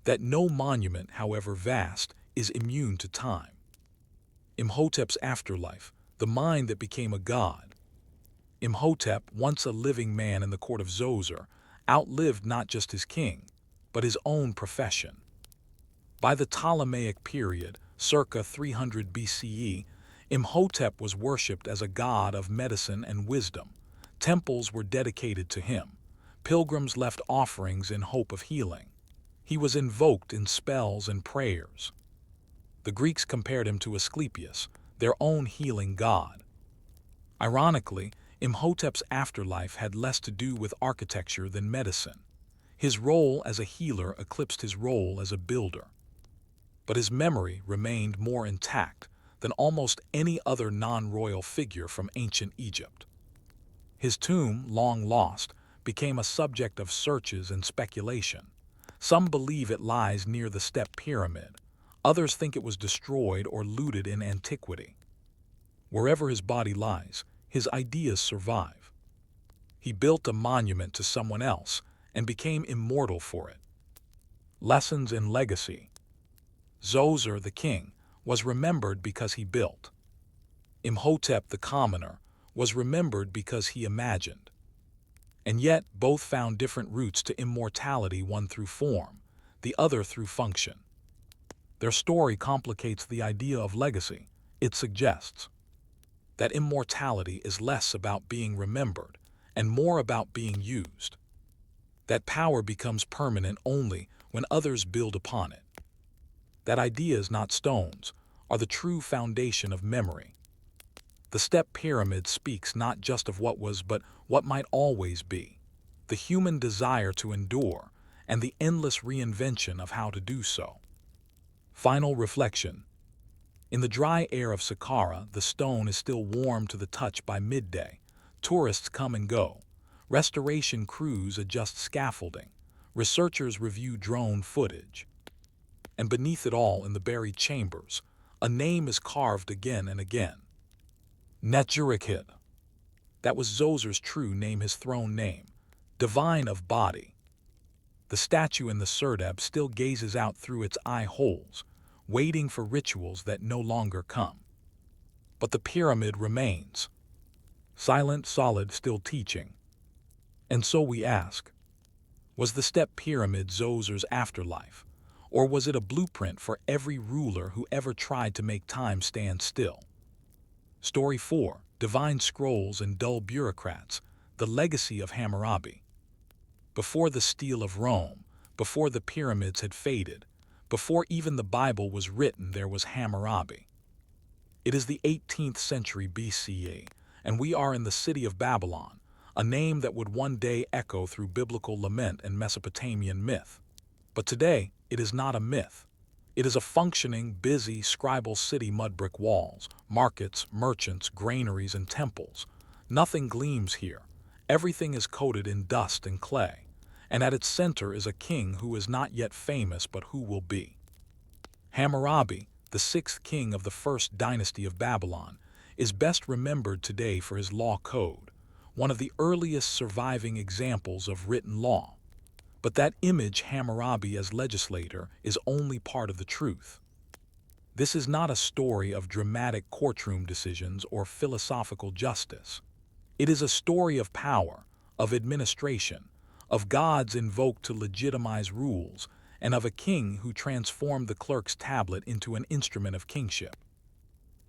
that no monument, however vast, is immune to time. Imhotep's afterlife, the mind that became a god. Imhotep, once a living man in the court of Djoser, outlived not just his king, but his own profession. By the Ptolemaic period, circa 300 BCE, Imhotep was worshipped as a god of medicine and wisdom. Temples were dedicated to him. Pilgrims left offerings in hope of healing. He was invoked in spells and prayers. The Greeks compared him to Asclepius, their own healing god. Ironically, Imhotep's afterlife had less to do with architecture than medicine. His role as a healer eclipsed his role as a builder. But his memory remained more intact than almost any other non-royal figure from ancient Egypt. His tomb, long lost, became a subject of searches and speculation. Some believe it lies near the step pyramid. Others think it was destroyed or looted in antiquity. Wherever his body lies, his ideas survive. He built a monument to someone else and became immortal for it. Lessons in legacy. Djoser, the king, was remembered because he built. Imhotep, the commoner, was remembered because he imagined. And yet, both found different routes to immortality, one through form, the other through function. Their story complicates the idea of legacy. It suggests that immortality is less about being remembered and more about being used. That power becomes permanent only when others build upon it. That ideas, not stones, are the true foundation of memory. The step pyramid speaks not just of what was, but what might always be. The human desire to endure and the endless reinvention of how to do so. Final reflection. In the dry air of Saqqara, the stone is still warm to the touch by midday. Tourists come and go. Restoration crews adjust scaffolding. Researchers review drone footage. And beneath it all, in the buried chambers, a name is carved again and again. Neturikid. That was Djoser's true name, his throne name. Divine of body. The statue in the serdab still gazes out through its eye holes, waiting for rituals that no longer come. But the pyramid remains. Silent, solid, still teaching. And so we ask, was the step pyramid Djosir's afterlife? Or was it a blueprint for every ruler who ever tried to make time stand still? Story 4, Divine Scrolls and Dull Bureaucrats, the Legacy of Hammurabi. Before the steel of Rome, before the pyramids had faded, before even the Bible was written, there was Hammurabi. It is the 18th century BCE, and we are in the city of Babylon, a name that would one day echo through biblical lament and Mesopotamian myth. But today, it is not a myth. It is a functioning, busy, scribal city, mud brick walls, markets, merchants, granaries, and temples. Nothing gleams here. Everything is coated in dust and clay. And at its center is a king who is not yet famous but who will be. Hammurabi, the sixth king of the first dynasty of Babylon, is best remembered today for his law code, one of the earliest surviving examples of written law. But that image Hammurabi as legislator is only part of the truth. This is not a story of dramatic courtroom decisions or philosophical justice. It is a story of power, of administration, of gods invoked to legitimize rules, and of a king who transformed the clerk's tablet into an instrument of kingship.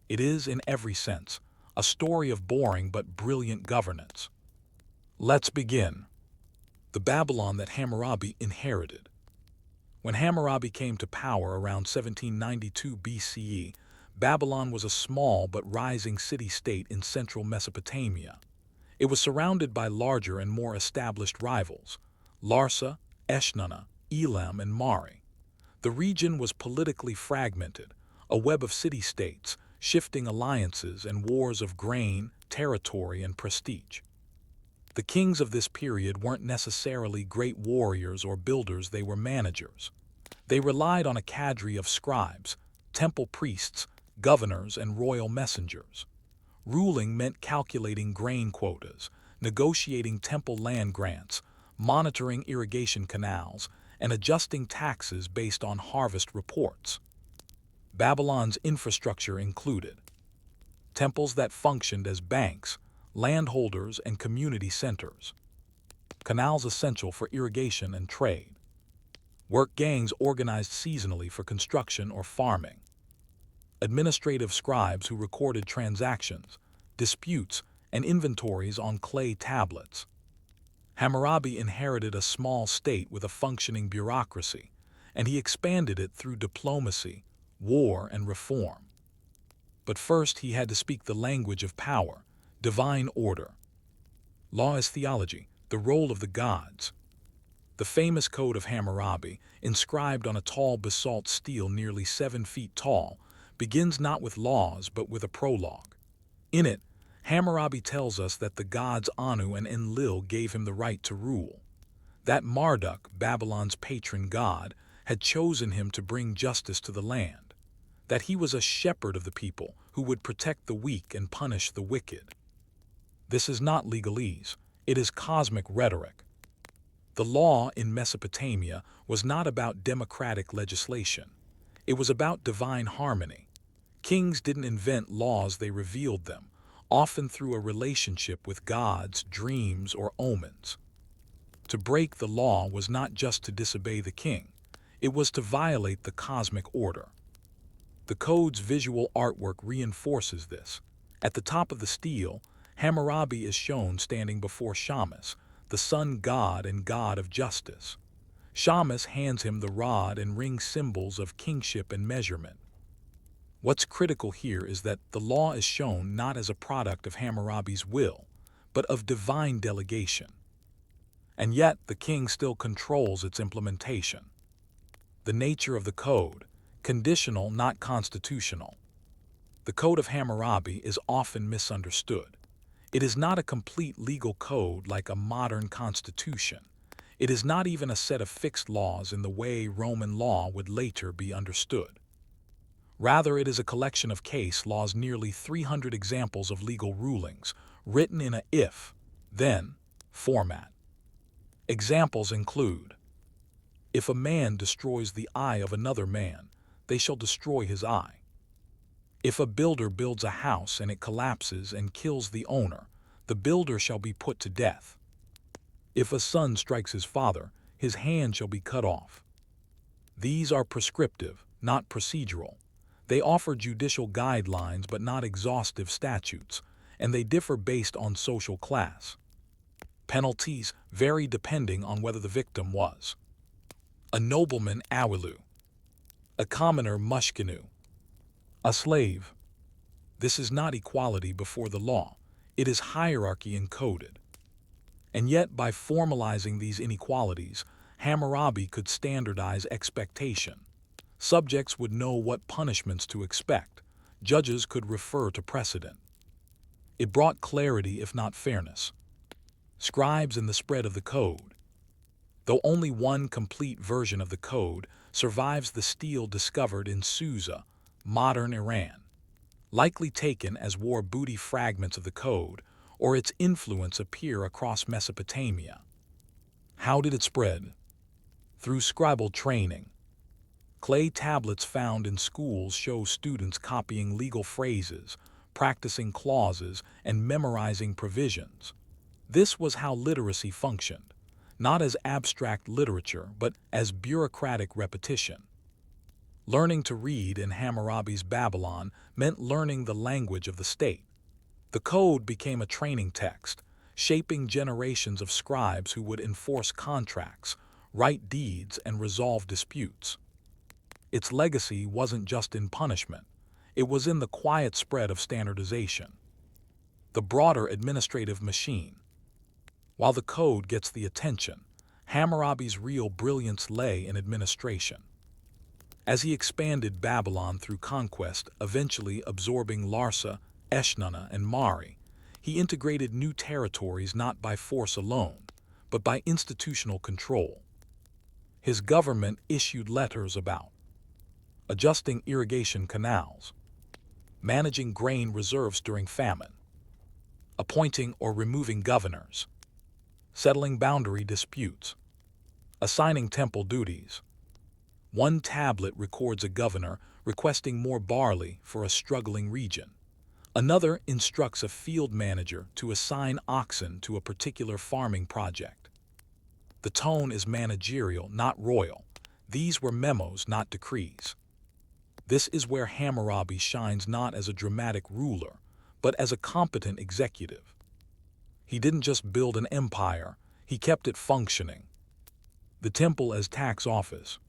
It is, in every sense, a story of boring but brilliant governance. Let's begin. The Babylon that Hammurabi inherited. When Hammurabi came to power around 1792 BCE, Babylon was a small but rising city-state in central Mesopotamia. It was surrounded by larger and more established rivals, Larsa, Eshnunna, Elam, and Mari. The region was politically fragmented, a web of city-states, shifting alliances and wars of grain, territory, and prestige. The kings of this period weren't necessarily great warriors or builders, they were managers. They relied on a cadre of scribes, temple priests, governors, and royal messengers. Ruling meant calculating grain quotas, negotiating temple land grants, monitoring irrigation canals, and adjusting taxes based on harvest reports. Babylon's infrastructure included temples that functioned as banks, landholders, and community centers. Canals essential for irrigation and trade. Work gangs organized seasonally for construction or farming. Administrative scribes who recorded transactions, disputes, and inventories on clay tablets. Hammurabi inherited a small state with a functioning bureaucracy, and he expanded it through diplomacy, war, and reform. But first he had to speak the language of power, divine order. Law as theology, the role of the gods. The famous Code of Hammurabi, inscribed on a tall basalt stele nearly 7 feet tall, begins not with laws but with a prologue. In it, Hammurabi tells us that the gods Anu and Enlil gave him the right to rule. That Marduk, Babylon's patron god, had chosen him to bring justice to the land. That he was a shepherd of the people who would protect the weak and punish the wicked. This is not legalese, it is cosmic rhetoric. The law in Mesopotamia was not about democratic legislation. It was about divine harmony. Kings didn't invent laws, they revealed them, often through a relationship with gods, dreams, or omens. To break the law was not just to disobey the king, it was to violate the cosmic order. The code's visual artwork reinforces this. At the top of the stele, Hammurabi is shown standing before Shamash, the sun god and god of justice. Shamash hands him the rod and ring, symbols of kingship and measurement. What's critical here is that the law is shown not as a product of Hammurabi's will, but of divine delegation. And yet the king still controls its implementation. The nature of the code, conditional, not constitutional. The Code of Hammurabi is often misunderstood. It is not a complete legal code like a modern constitution. It is not even a set of fixed laws in the way Roman law would later be understood. Rather, it is a collection of case laws, nearly 300 examples of legal rulings, written in a if-then format. Examples include: if a man destroys the eye of another man, they shall destroy his eye. If a builder builds a house and it collapses and kills the owner, the builder shall be put to death. If a son strikes his father, his hand shall be cut off. These are prescriptive, not procedural. They offer judicial guidelines but not exhaustive statutes, and they differ based on social class. Penalties vary depending on whether the victim was a nobleman Awilu, a commoner Mushkinu, a slave. This is not equality before the law, it is hierarchy encoded. And yet, by formalizing these inequalities, Hammurabi could standardize expectation. Subjects would know what punishments to expect. Judges could refer to precedent. It brought clarity if not fairness. Scribes in the spread of the code. Though only one complete version of the code survives, the stele discovered in Susa, modern Iran, likely taken as war booty fragments of the code, or its influence appear across Mesopotamia. How did it spread? Through scribal training. Clay tablets found in schools show students copying legal phrases, practicing clauses, and memorizing provisions. This was how literacy functioned, not as abstract literature, but as bureaucratic repetition. Learning to read in Hammurabi's Babylon meant learning the language of the state. The code became a training text, shaping generations of scribes who would enforce contracts, write deeds, and resolve disputes. Its legacy wasn't just in punishment, it was in the quiet spread of standardization. The broader administrative machine. While the code gets the attention, Hammurabi's real brilliance lay in administration. As he expanded Babylon through conquest, eventually absorbing Larsa, Eshnunna, and Mari, he integrated new territories not by force alone, but by institutional control. His government issued letters about adjusting irrigation canals, managing grain reserves during famine, appointing or removing governors, settling boundary disputes, assigning temple duties. One tablet records a governor requesting more barley for a struggling region. Another instructs a field manager to assign oxen to a particular farming project. The tone is managerial, not royal. These were memos, not decrees. This is where Hammurabi shines not as a dramatic ruler, but as a competent executive. He didn't just build an empire, he kept it functioning. The temple as tax office.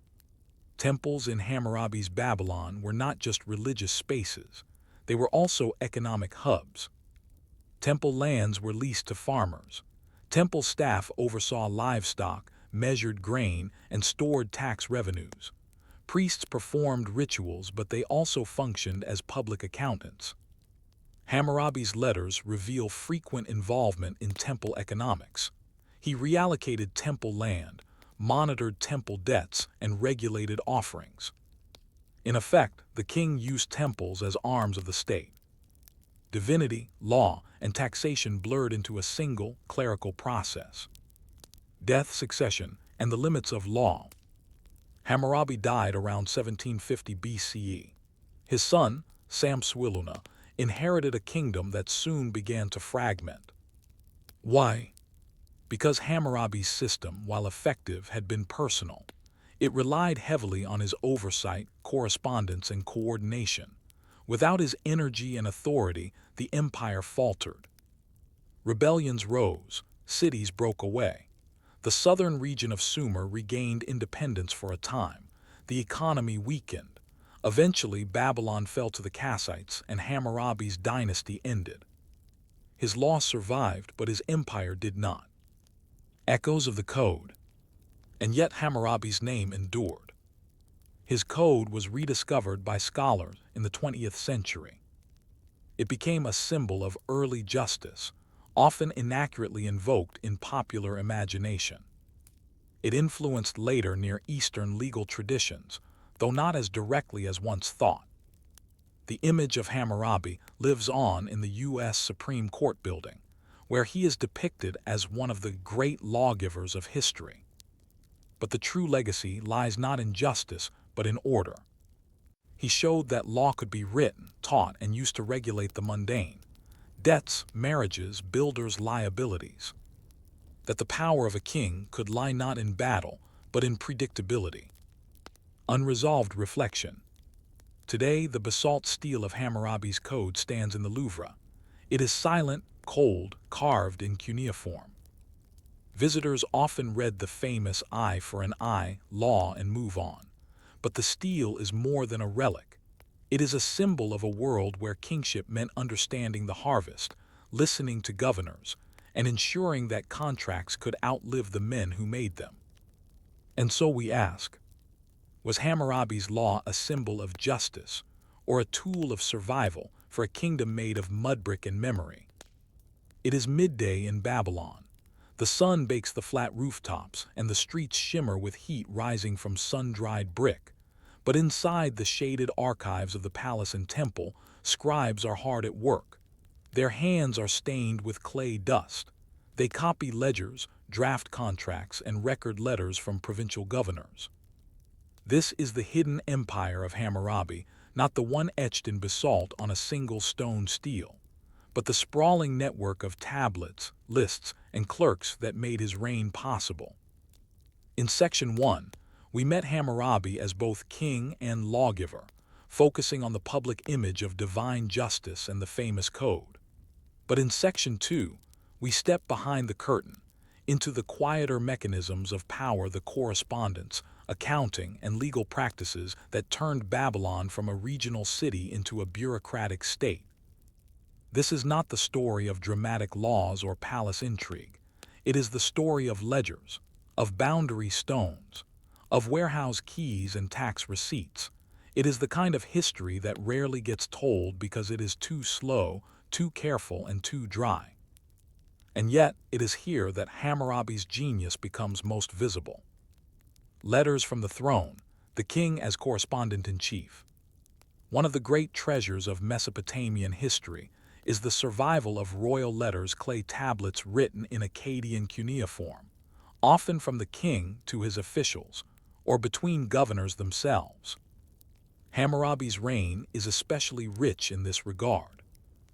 Temples in Hammurabi's Babylon were not just religious spaces, they were also economic hubs. Temple lands were leased to farmers. Temple staff oversaw livestock, measured grain, and stored tax revenues. Priests performed rituals, but they also functioned as public accountants. Hammurabi's letters reveal frequent involvement in temple economics. He reallocated temple land, monitored temple debts, and regulated offerings. In effect, the king used temples as arms of the state. Divinity, law, and taxation blurred into a single clerical process. Death, succession, and the limits of law. Hammurabi died around 1750 BCE. His son, Samswiluna, inherited a kingdom that soon began to fragment. Why? Because Hammurabi's system, while effective, had been personal. It relied heavily on his oversight, correspondence, and coordination. Without his energy and authority, the empire faltered. Rebellions rose, cities broke away. The southern region of Sumer regained independence for a time. The economy weakened. Eventually, Babylon fell to the Kassites, and Hammurabi's dynasty ended. His law survived, but his empire did not. Echoes of the code. And yet Hammurabi's name endured. His code was rediscovered by scholars in the 20th century. It became a symbol of early justice, often inaccurately invoked in popular imagination. It influenced later Near Eastern legal traditions, though not as directly as once thought. The image of Hammurabi lives on in the U.S. Supreme Court building, where he is depicted as one of the great lawgivers of history. But the true legacy lies not in justice, but in order. He showed that law could be written, taught, and used to regulate the mundane. debts, marriages, builders' liabilities. That the power of a king could lie not in battle, but in predictability. Unresolved reflection. Today, the basalt stele of Hammurabi's code stands in the Louvre. It is silent, cold, carved in cuneiform. Visitors often read the famous eye for an eye, law, and move on. But the stele is more than a relic. It is a symbol of a world where kingship meant understanding the harvest, listening to governors, and ensuring that contracts could outlive the men who made them. And so we ask, was Hammurabi's law a symbol of justice, or a tool of survival for a kingdom made of mudbrick and memory? It is midday in Babylon. The sun bakes the flat rooftops, and the streets shimmer with heat rising from sun-dried brick. But inside the shaded archives of the palace and temple, scribes are hard at work. Their hands are stained with clay dust. They copy ledgers, draft contracts, and record letters from provincial governors. This is the hidden empire of Hammurabi, not the one etched in basalt on a single stone stele, but the sprawling network of tablets, lists, and clerks that made his reign possible. In Section 1, we met Hammurabi as both king and lawgiver, focusing on the public image of divine justice and the famous code. But in Section 2, we step behind the curtain, into the quieter mechanisms of power, the correspondence, accounting, and legal practices that turned Babylon from a regional city into a bureaucratic state. This is not the story of dramatic laws or palace intrigue. It is the story of ledgers, of boundary stones, of warehouse keys and tax receipts. It is the kind of history that rarely gets told because it is too slow, too careful, and too dry. And yet, it is here that Hammurabi's genius becomes most visible. Letters from the throne, the king as correspondent-in-chief. One of the great treasures of Mesopotamian history is the survival of royal letters, clay tablets written in Akkadian cuneiform, often from the king to his officials, or between governors themselves. Hammurabi's reign is especially rich in this regard.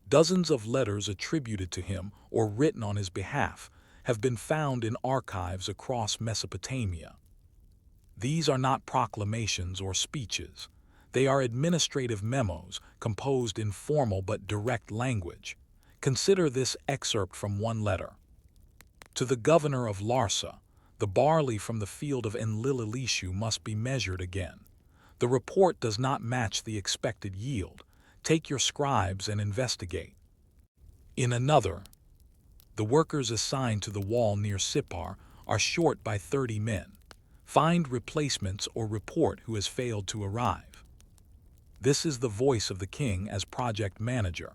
Dozens of letters attributed to him or written on his behalf have been found in archives across Mesopotamia. These are not proclamations or speeches. They are administrative memos composed in formal but direct language. Consider this excerpt from one letter. To the governor of Larsa, the barley from the field of Enlil-Elishu must be measured again. The report does not match the expected yield. Take your scribes and investigate. In another, the workers assigned to the wall near Sippar are short by 30 men. Find replacements or report who has failed to arrive. This is the voice of the king as project manager.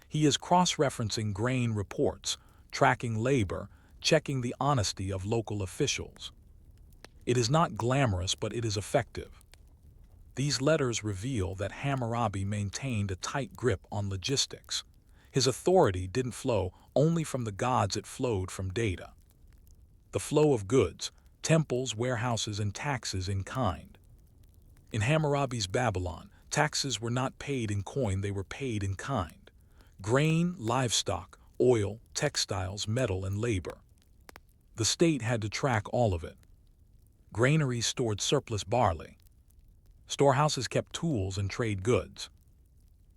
He is cross-referencing grain reports, tracking labor, checking the honesty of local officials. It is not glamorous, but it is effective. These letters reveal that Hammurabi maintained a tight grip on logistics. His authority didn't flow only from the gods, it flowed from data. The flow of goods, temples, warehouses, and taxes in kind. In Hammurabi's Babylon, taxes were not paid in coin, they were paid in kind. Grain, livestock, oil, textiles, metal, and labor. The state had to track all of it. Granaries stored surplus barley. Storehouses kept tools and trade goods.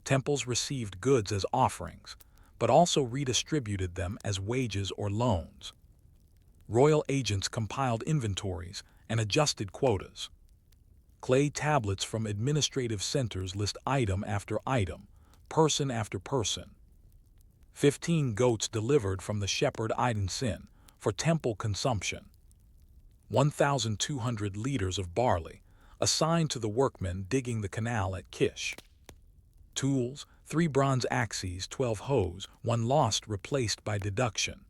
Temples received goods as offerings, but also redistributed them as wages or loans. Royal agents compiled inventories and adjusted quotas. Clay tablets from administrative centers list item after item, person after person. 15 goats delivered from the shepherd Idun Sin for temple consumption. 1,200 liters of barley assigned to the workmen digging the canal at Kish. Tools, 3 bronze axes, 12 hoes, 1 lost replaced by deduction.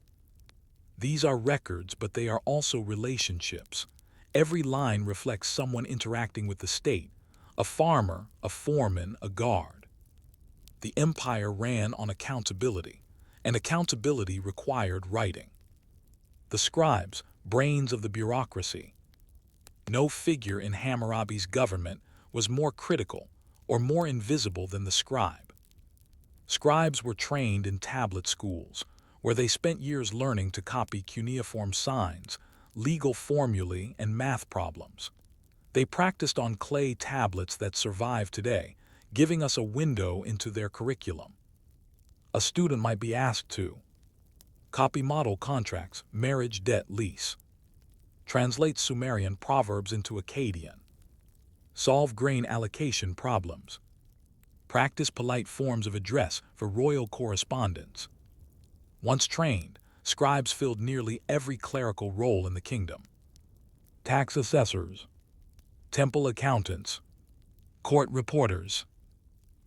These are records, but they are also relationships. Every line reflects someone interacting with the state, a farmer, a foreman, a guard. The empire ran on accountability, and accountability required writing. The scribes, brains of the bureaucracy. No figure in Hammurabi's government was more critical or more invisible than the scribe. Scribes were trained in tablet schools, where they spent years learning to copy cuneiform signs, legal formulae, and math problems. They practiced on clay tablets that survive today, giving us a window into their curriculum. A student might be asked to copy model contracts, marriage debt lease, translate Sumerian proverbs into Akkadian, solve grain allocation problems, practice polite forms of address for royal correspondence. Once trained, scribes filled nearly every clerical role in the kingdom. Tax assessors, temple accountants, court reporters,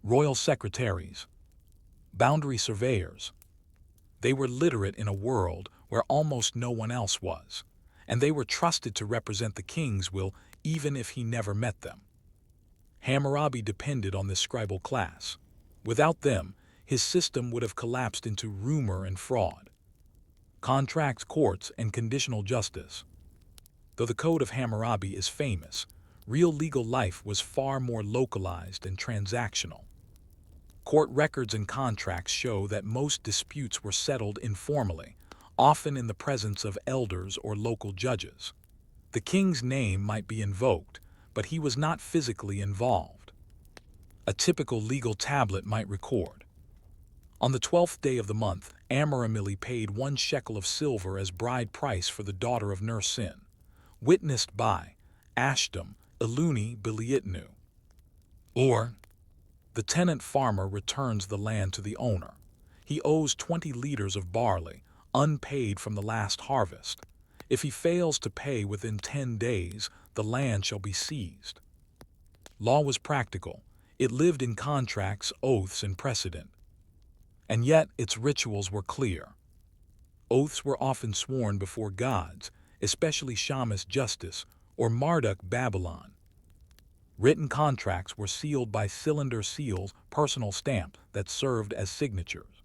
royal secretaries, boundary surveyors. They were literate in a world where almost no one else was, and they were trusted to represent the king's will even if he never met them. Hammurabi depended on this scribal class. Without them, his system would have collapsed into rumor and fraud. Contracts, courts, and conditional justice. Though the Code of Hammurabi is famous, real legal life was far more localized and transactional. Court records and contracts show that most disputes were settled informally, often in the presence of elders or local judges. The king's name might be invoked, but he was not physically involved. A typical legal tablet might record: on the 12th day of the month, Amaramili paid 1 shekel of silver as bride price for the daughter of Nur-Sin, witnessed by Ashtam, Eluni Biliitnu. Or, the tenant farmer returns the land to the owner. He owes 20 liters of barley, unpaid from the last harvest. If he fails to pay within 10 days, the land shall be seized. Law was practical. It lived in contracts, oaths, and precedent. And yet its rituals were clear. Oaths were often sworn before gods, especially Shamash Justice or Marduk Babylon. Written contracts were sealed by cylinder seals, personal stamps that served as signatures.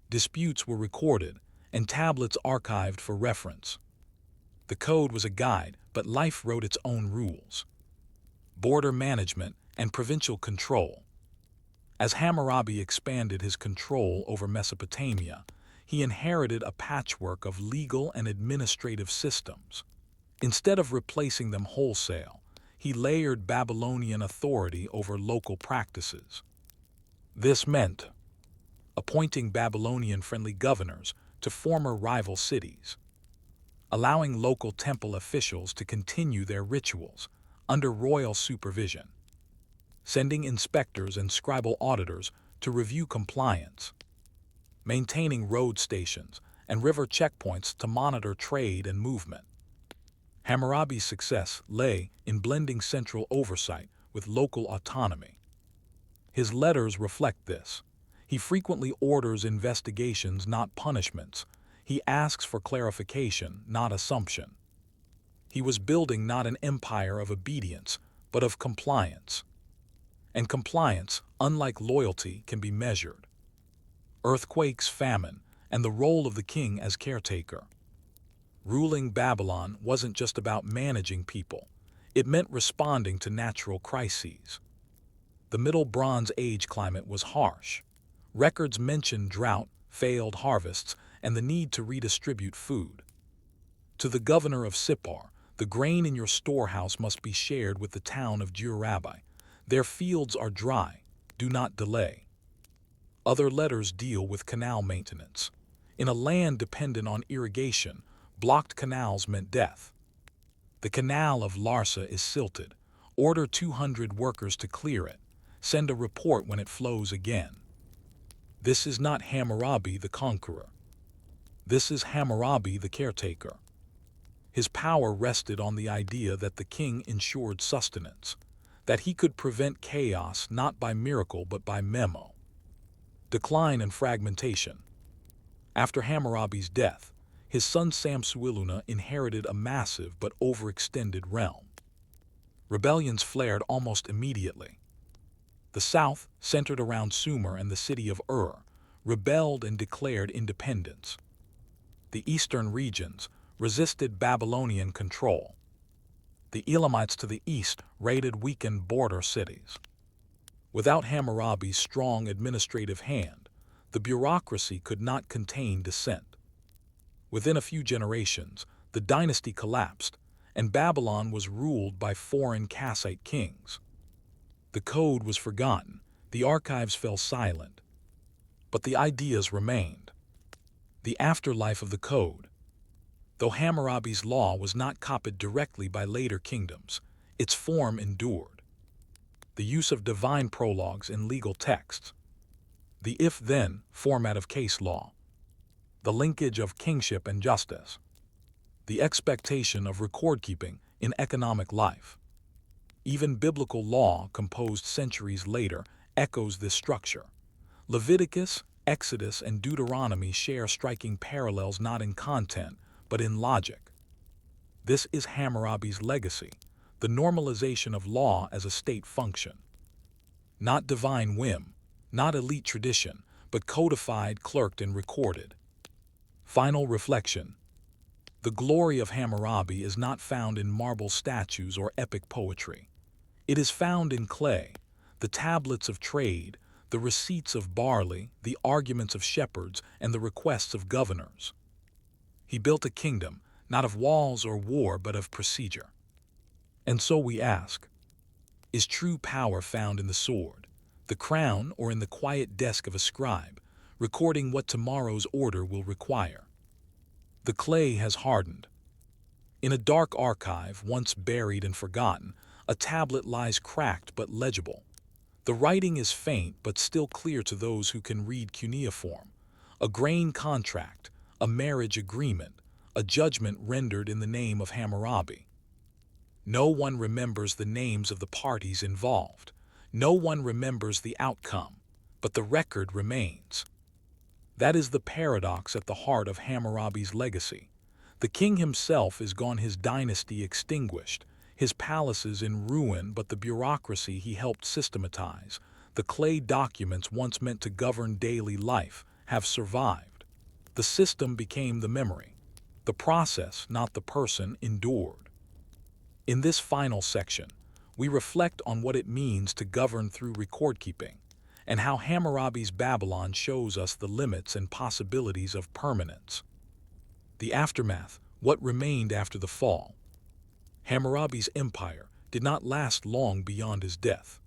Disputes were recorded, and tablets archived for reference. The code was a guide, but life wrote its own rules. Border management and provincial control. As Hammurabi expanded his control over Mesopotamia, he inherited a patchwork of legal and administrative systems. Instead of replacing them wholesale, he layered Babylonian authority over local practices. This meant appointing Babylonian-friendly governors to former rival cities, allowing local temple officials to continue their rituals under royal supervision, sending inspectors and scribal auditors to review compliance, maintaining road stations and river checkpoints to monitor trade and movement. Hammurabi's success lay in blending central oversight with local autonomy. His letters reflect this. He frequently orders investigations, not punishments. He asks for clarification, not assumption. He was building not an empire of obedience, but of compliance. And compliance, unlike loyalty, can be measured. Earthquakes, famine, and the role of the king as caretaker. Ruling Babylon wasn't just about managing people. It meant responding to natural crises. The Middle Bronze Age climate was harsh. Records mention drought, failed harvests, and the need to redistribute food. To the governor of Sippar, the grain in your storehouse must be shared with the town of Jurabi. Their fields are dry. Do not delay. Other letters deal with canal maintenance. In a land dependent on irrigation, blocked canals meant death. The canal of Larsa is silted. Order 200 workers to clear it. Send a report when it flows again. This is not Hammurabi the conqueror. This is Hammurabi the caretaker. His power rested on the idea that the king ensured sustenance, that he could prevent chaos not by miracle but by memo. Decline and fragmentation. After Hammurabi's death, his son Samsuiluna inherited a massive but overextended realm. Rebellions flared almost immediately. The south, centered around Sumer and the city of Ur, rebelled and declared independence. The eastern regions resisted Babylonian control. The Elamites to the east raided weakened border cities. Without Hammurabi's strong administrative hand, the bureaucracy could not contain dissent. Within a few generations, the dynasty collapsed, and Babylon was ruled by foreign Kassite kings. The code was forgotten, the archives fell silent, but the ideas remained. The afterlife of the code. Though Hammurabi's law was not copied directly by later kingdoms, its form endured. The use of divine prologues in legal texts. The if-then format of case law. The linkage of kingship and justice. The expectation of record-keeping in economic life. Even biblical law, composed centuries later, echoes this structure. Leviticus, Exodus, and Deuteronomy share striking parallels not in content, but in logic. This is Hammurabi's legacy, the normalization of law as a state function. Not divine whim, not elite tradition, but codified, clerked, and recorded. Final reflection. The glory of Hammurabi is not found in marble statues or epic poetry. It is found in clay, the tablets of trade, the receipts of barley, the arguments of shepherds, and the requests of governors. He built a kingdom, not of walls or war, but of procedure. And so we ask, is true power found in the sword, the crown, or in the quiet desk of a scribe, recording what tomorrow's order will require? The clay has hardened. In a dark archive, once buried and forgotten, a tablet lies cracked but legible. The writing is faint but still clear to those who can read cuneiform. A grain contract, a marriage agreement, a judgment rendered in the name of Hammurabi. No one remembers the names of the parties involved. No one remembers the outcome, but the record remains. That is the paradox at the heart of Hammurabi's legacy. The king himself is gone, his dynasty extinguished, his palaces in ruin, but the bureaucracy he helped systematize, the clay documents once meant to govern daily life, have survived. The system became the memory. The process, not the person, endured. In this final section, we reflect on what it means to govern through record-keeping, and how Hammurabi's Babylon shows us the limits and possibilities of permanence. The aftermath, what remained after the fall. Hammurabi's empire did not last long beyond his death.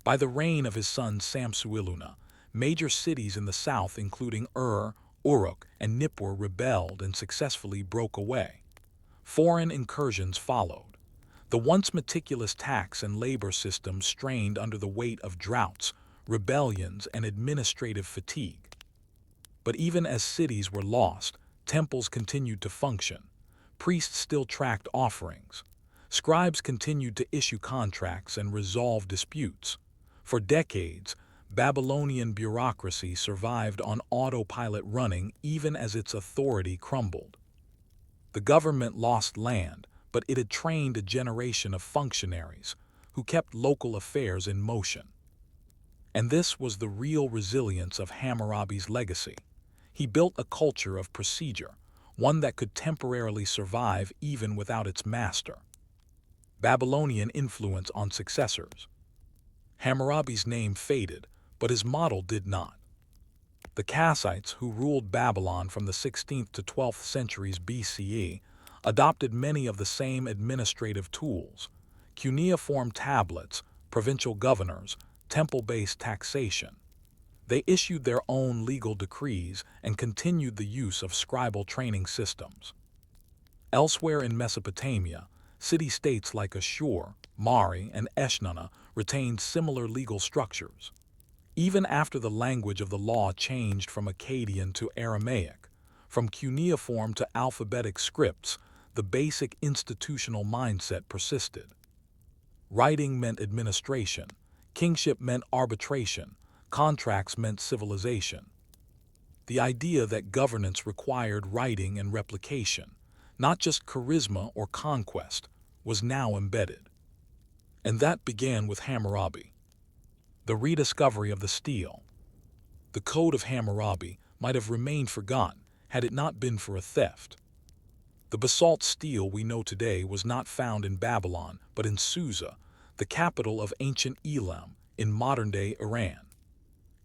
By the reign of his son Samsuiluna, major cities in the south including Uruk, and Nippur rebelled and successfully broke away. Foreign incursions followed. The once meticulous tax and labor system strained under the weight of droughts, rebellions, and administrative fatigue. But even as cities were lost, temples continued to function. Priests still tracked offerings. Scribes continued to issue contracts and resolve disputes. For decades, Babylonian bureaucracy survived on autopilot running even as its authority crumbled. The government lost land, but it had trained a generation of functionaries who kept local affairs in motion. And this was the real resilience of Hammurabi's legacy. He built a culture of procedure, one that could temporarily survive even without its master. Babylonian influence on successors. Hammurabi's name faded, but his model did not. The Kassites, who ruled Babylon from the 16th to 12th centuries BCE, adopted many of the same administrative tools: cuneiform tablets, provincial governors, temple-based taxation. They issued their own legal decrees and continued the use of scribal training systems. Elsewhere in Mesopotamia, city-states like Ashur, Mari, and Eshnunna retained similar legal structures. Even after the language of the law changed from Akkadian to Aramaic, from cuneiform to alphabetic scripts, the basic institutional mindset persisted. Writing meant administration, kingship meant arbitration, contracts meant civilization. The idea that governance required writing and replication, not just charisma or conquest, was now embedded. And that began with Hammurabi. The rediscovery of the stele. The Code of Hammurabi might have remained forgotten had it not been for a theft. The basalt stele we know today was not found in Babylon, but in Susa, the capital of ancient Elam, in modern-day Iran.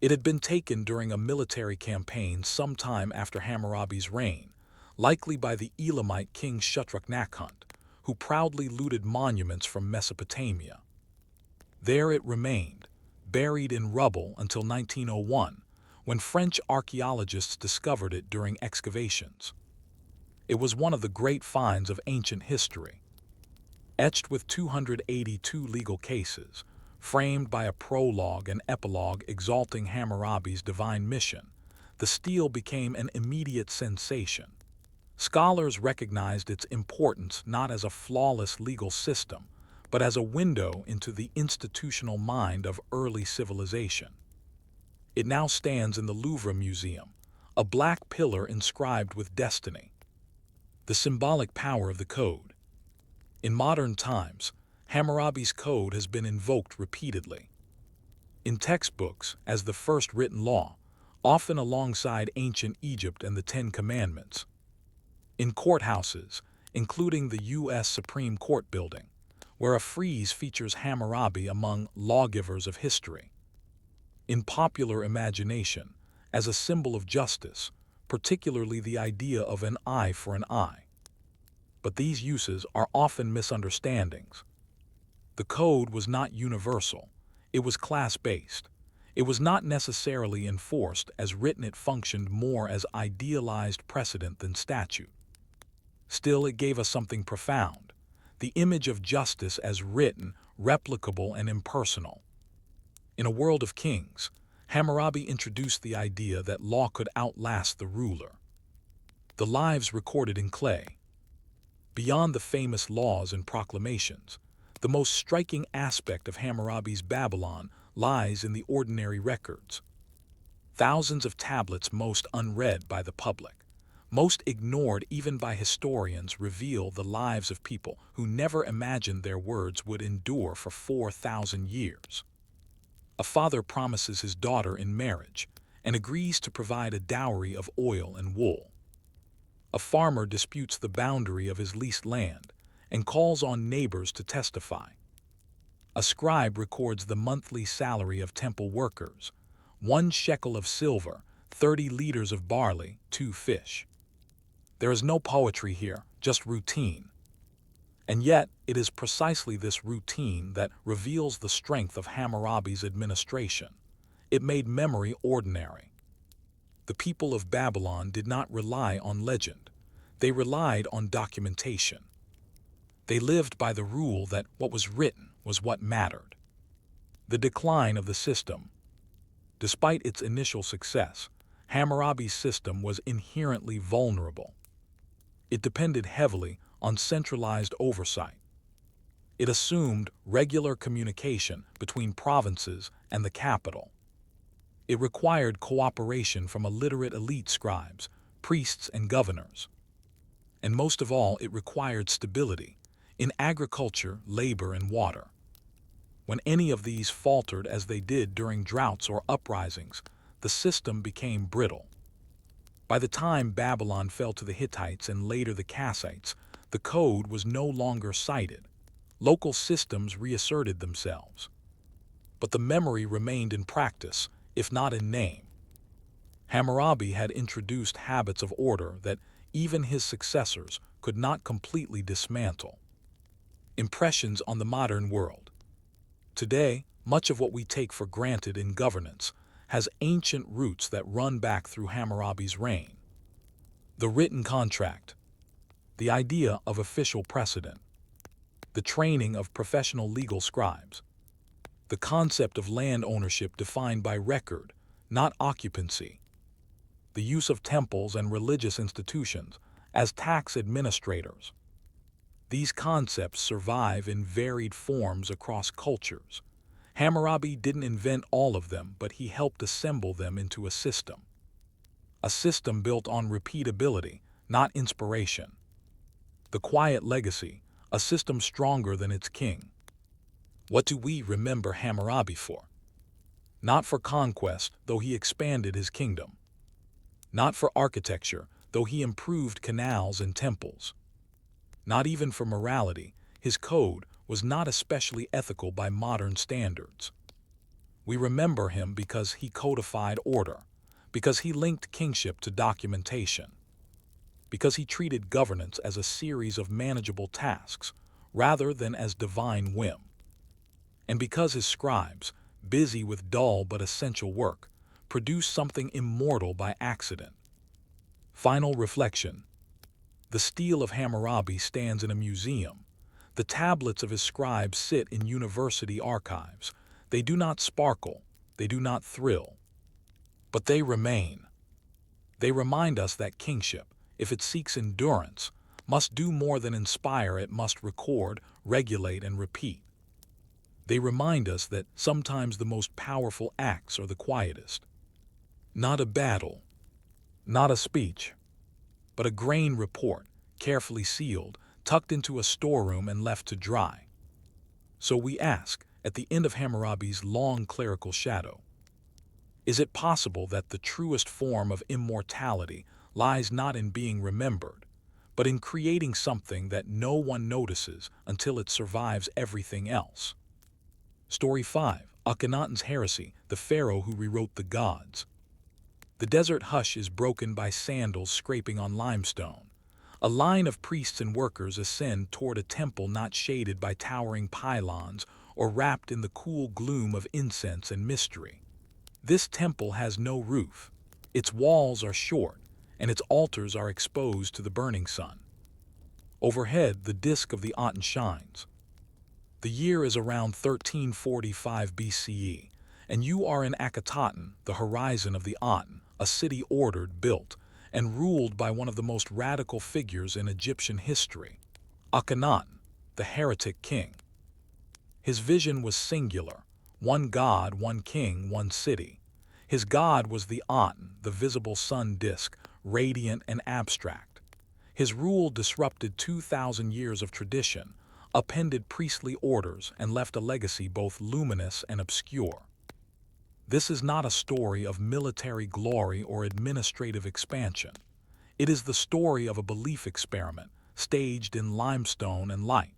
It had been taken during a military campaign sometime after Hammurabi's reign, likely by the Elamite king Shutruk-Nakhund, who proudly looted monuments from Mesopotamia. There it remained, buried in rubble until 1901, when French archaeologists discovered it during excavations. It was one of the great finds of ancient history. Etched with 282 legal cases, framed by a prologue and epilogue exalting Hammurabi's divine mission, the stele became an immediate sensation. Scholars recognized its importance not as a flawless legal system, but as a window into the institutional mind of early civilization. It now stands in the Louvre Museum, a black pillar inscribed with destiny. The symbolic power of the code. In modern times, Hammurabi's code has been invoked repeatedly. In textbooks, as the first written law, often alongside ancient Egypt and the Ten Commandments. In courthouses, including the U.S. Supreme Court building, where a frieze features Hammurabi among lawgivers of history. In popular imagination, as a symbol of justice, particularly the idea of an eye for an eye. But these uses are often misunderstandings. The code was not universal, it was class-based. It was not necessarily enforced as written, it functioned more as idealized precedent than statute. Still, it gave us something profound, the image of justice as written, replicable, and impersonal. In a world of kings, Hammurabi introduced the idea that law could outlast the ruler. The lives recorded in clay. Beyond the famous laws and proclamations, the most striking aspect of Hammurabi's Babylon lies in the ordinary records. Thousands of tablets, most unread by the public, most ignored even by historians, reveal the lives of people who never imagined their words would endure for 4,000 years. A father promises his daughter in marriage and agrees to provide a dowry of oil and wool. A farmer disputes the boundary of his leased land and calls on neighbors to testify. A scribe records the monthly salary of temple workers, 1 shekel of silver, 30 liters of barley, 2 fish. There is no poetry here, just routine. And yet, it is precisely this routine that reveals the strength of Hammurabi's administration. It made memory ordinary. The people of Babylon did not rely on legend. They relied on documentation. They lived by the rule that what was written was what mattered. The decline of the system. Despite its initial success, Hammurabi's system was inherently vulnerable. It depended heavily on centralized oversight. It assumed regular communication between provinces and the capital. It required cooperation from a literate elite, scribes, priests, and governors. And most of all, it required stability in agriculture, labor, and water. When any of these faltered, as they did during droughts or uprisings, the system became brittle. By the time Babylon fell to the Hittites and later the Kassites, the code was no longer cited. Local systems reasserted themselves. But the memory remained in practice, if not in name. Hammurabi had introduced habits of order that even his successors could not completely dismantle. Impressions on the modern world. Today, much of what we take for granted in governance has ancient roots that run back through Hammurabi's reign. The written contract. The idea of official precedent. The training of professional legal scribes. The concept of land ownership defined by record, not occupancy. The use of temples and religious institutions as tax administrators. These concepts survive in varied forms across cultures. Hammurabi didn't invent all of them, but he helped assemble them into a system. A system built on repeatability, not inspiration. The quiet legacy, a system stronger than its king. What do we remember Hammurabi for? Not for conquest, though he expanded his kingdom. Not for architecture, though he improved canals and temples. Not even for morality, his code was not especially ethical by modern standards. We remember him because he codified order, because he linked kingship to documentation, because he treated governance as a series of manageable tasks rather than as divine whim, and because his scribes, busy with dull but essential work, produced something immortal by accident. Final reflection. The stele of Hammurabi stands in a museum. The tablets of his scribes sit in university archives. They do not sparkle, they do not thrill, but they remain. They remind us that kingship, if it seeks endurance, must do more than inspire, it must record, regulate, and repeat. They remind us that sometimes the most powerful acts are the quietest. Not a battle, not a speech, but a grain report, carefully sealed, tucked into a storeroom and left to dry. So we ask, at the end of Hammurabi's long clerical shadow, is it possible that the truest form of immortality lies not in being remembered, but in creating something that no one notices until it survives everything else? Story 5. Akhenaten's Heresy, the Pharaoh who rewrote the gods. The desert hush is broken by sandals scraping on limestone. A line of priests and workers ascend toward a temple not shaded by towering pylons or wrapped in the cool gloom of incense and mystery. This temple has no roof. Its walls are short, and its altars are exposed to the burning sun. Overhead, the disk of the Aten shines. The year is around 1345 BCE, and you are in Akhetaten, the horizon of the Aten, a city ordered, built, and ruled by one of the most radical figures in Egyptian history, Akhenaten, the heretic king. His vision was singular: one god, one king, one city. His god was the Aten, the visible sun disk, radiant and abstract. His rule disrupted 2,000 years of tradition, upended priestly orders, and left a legacy both luminous and obscure. This is not a story of military glory or administrative expansion. It is the story of a belief experiment, staged in limestone and light.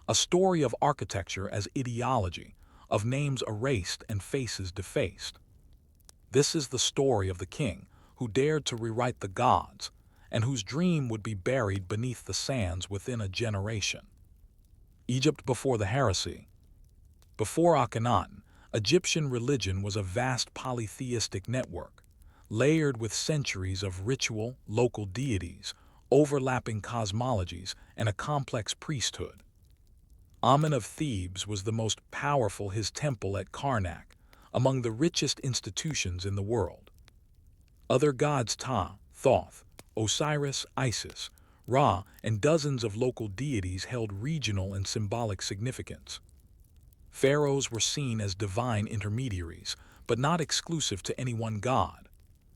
A story of architecture as ideology, of names erased and faces defaced. This is the story of the king who dared to rewrite the gods, and whose dream would be buried beneath the sands within a generation. Egypt before the heresy. Before Akhenaten, Egyptian religion was a vast polytheistic network, layered with centuries of ritual, local deities, overlapping cosmologies, and a complex priesthood. Amen of Thebes was the most powerful, his temple at Karnak, among the richest institutions in the world. Other gods, Ptah, Thoth, Osiris, Isis, Ra, and dozens of local deities held regional and symbolic significance. Pharaohs were seen as divine intermediaries, but not exclusive to any one god.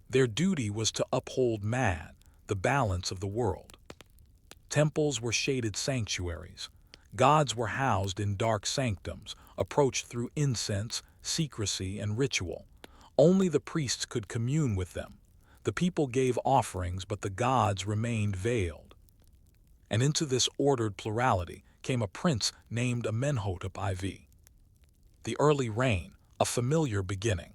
Their duty was to uphold Mad, the balance of the world. Temples were shaded sanctuaries. Gods were housed in dark sanctums, approached through incense, secrecy, and ritual. Only the priests could commune with them. The people gave offerings, but the gods remained veiled. And into this ordered plurality came a prince named Amenhotep IV. The early reign, a familiar beginning.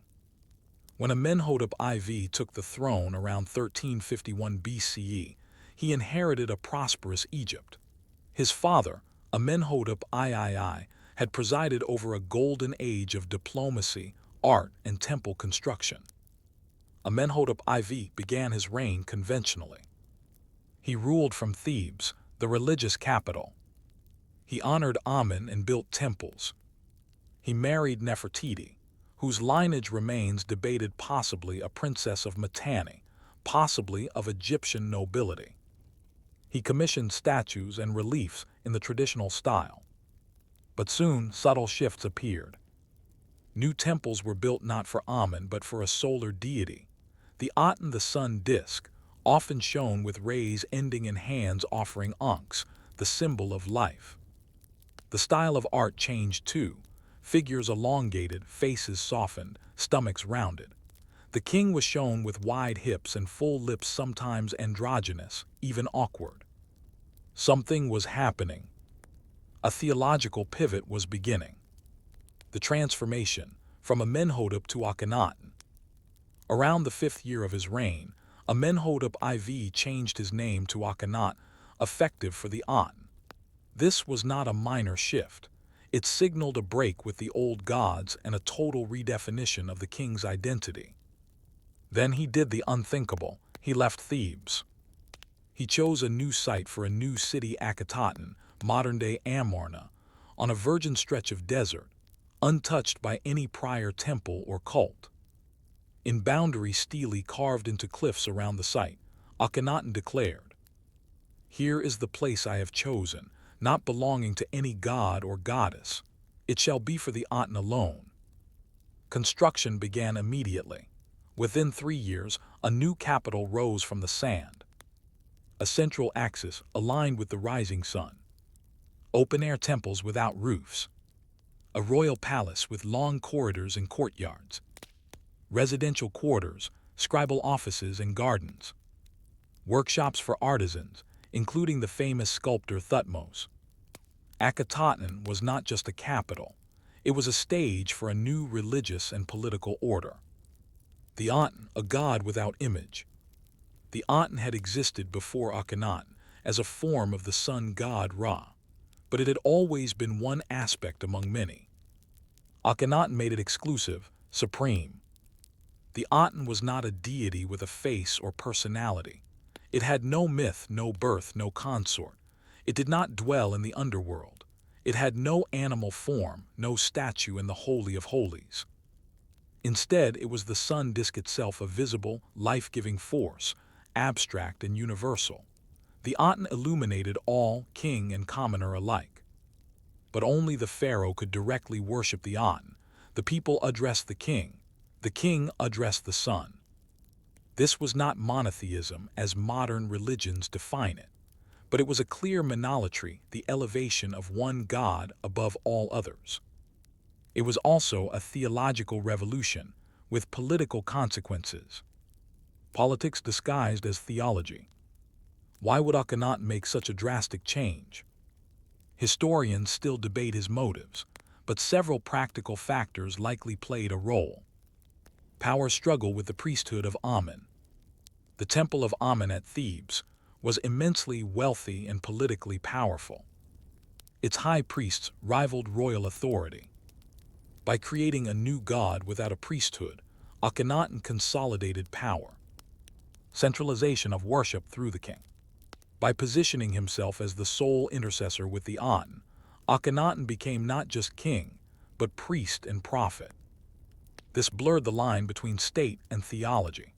When Amenhotep IV took the throne around 1351 BCE, he inherited a prosperous Egypt. His father, Amenhotep III, had presided over a golden age of diplomacy, art, and temple construction. Amenhotep IV began his reign conventionally. He ruled from Thebes, the religious capital. He honored Amen and built temples. He married Nefertiti, whose lineage remains debated, possibly a princess of Mitanni, possibly of Egyptian nobility. He commissioned statues and reliefs in the traditional style. But soon, subtle shifts appeared. New temples were built not for Amen but for a solar deity, the Aten, the sun disk, often shown with rays ending in hands offering ankhs, the symbol of life. The style of art changed too. Figures elongated, faces softened, stomachs rounded. The king was shown with wide hips and full lips, sometimes androgynous, even awkward. Something was happening. A theological pivot was beginning. The transformation, from Amenhotep to Akhenaten. Around the 5th year of his reign, Amenhotep IV changed his name to Akhenaten, effective for the Aten. This was not a minor shift. It signaled a break with the old gods and a total redefinition of the king's identity. Then he did the unthinkable. He left Thebes. He chose a new site for a new city, Akhetaten, modern-day Amarna, on a virgin stretch of desert, untouched by any prior temple or cult. In boundary stele carved into cliffs around the site, Akhenaten declared, "Here is the place I have chosen, not belonging to any god or goddess. It shall be for the Aten alone." Construction began immediately. Within 3 years, a new capital rose from the sand. A central axis aligned with the rising sun. Open-air temples without roofs. A royal palace with long corridors and courtyards. Residential quarters, scribal offices and gardens. Workshops for artisans, including the famous sculptor Thutmose. Akhetaten was not just a capital. It was a stage for a new religious and political order. The Aten, a god without image. The Aten had existed before Akhenaten as a form of the sun god Ra, but it had always been one aspect among many. Akhenaten made it exclusive, supreme. The Aten was not a deity with a face or personality. It had no myth, no birth, no consort. It did not dwell in the underworld. It had no animal form, no statue in the Holy of Holies. Instead, it was the sun disk itself, a visible, life-giving force, abstract and universal. The Aten illuminated all, king and commoner alike. But only the pharaoh could directly worship the Aten. The people addressed the king addressed the sun. This was not monotheism as modern religions define it, but it was a clear monolatry, the elevation of one god above all others. It was also a theological revolution with political consequences. Politics disguised as theology. Why would Akhenaten make such a drastic change? Historians still debate his motives, but several practical factors likely played a role. Power struggle with the priesthood of Amen. The Temple of Amen at Thebes was immensely wealthy and politically powerful. Its high priests rivaled royal authority. By creating a new god without a priesthood, Akhenaten consolidated power. Centralization of worship through the king. By positioning himself as the sole intercessor with the Aten, Akhenaten became not just king, but priest and prophet. This blurred the line between state and theology.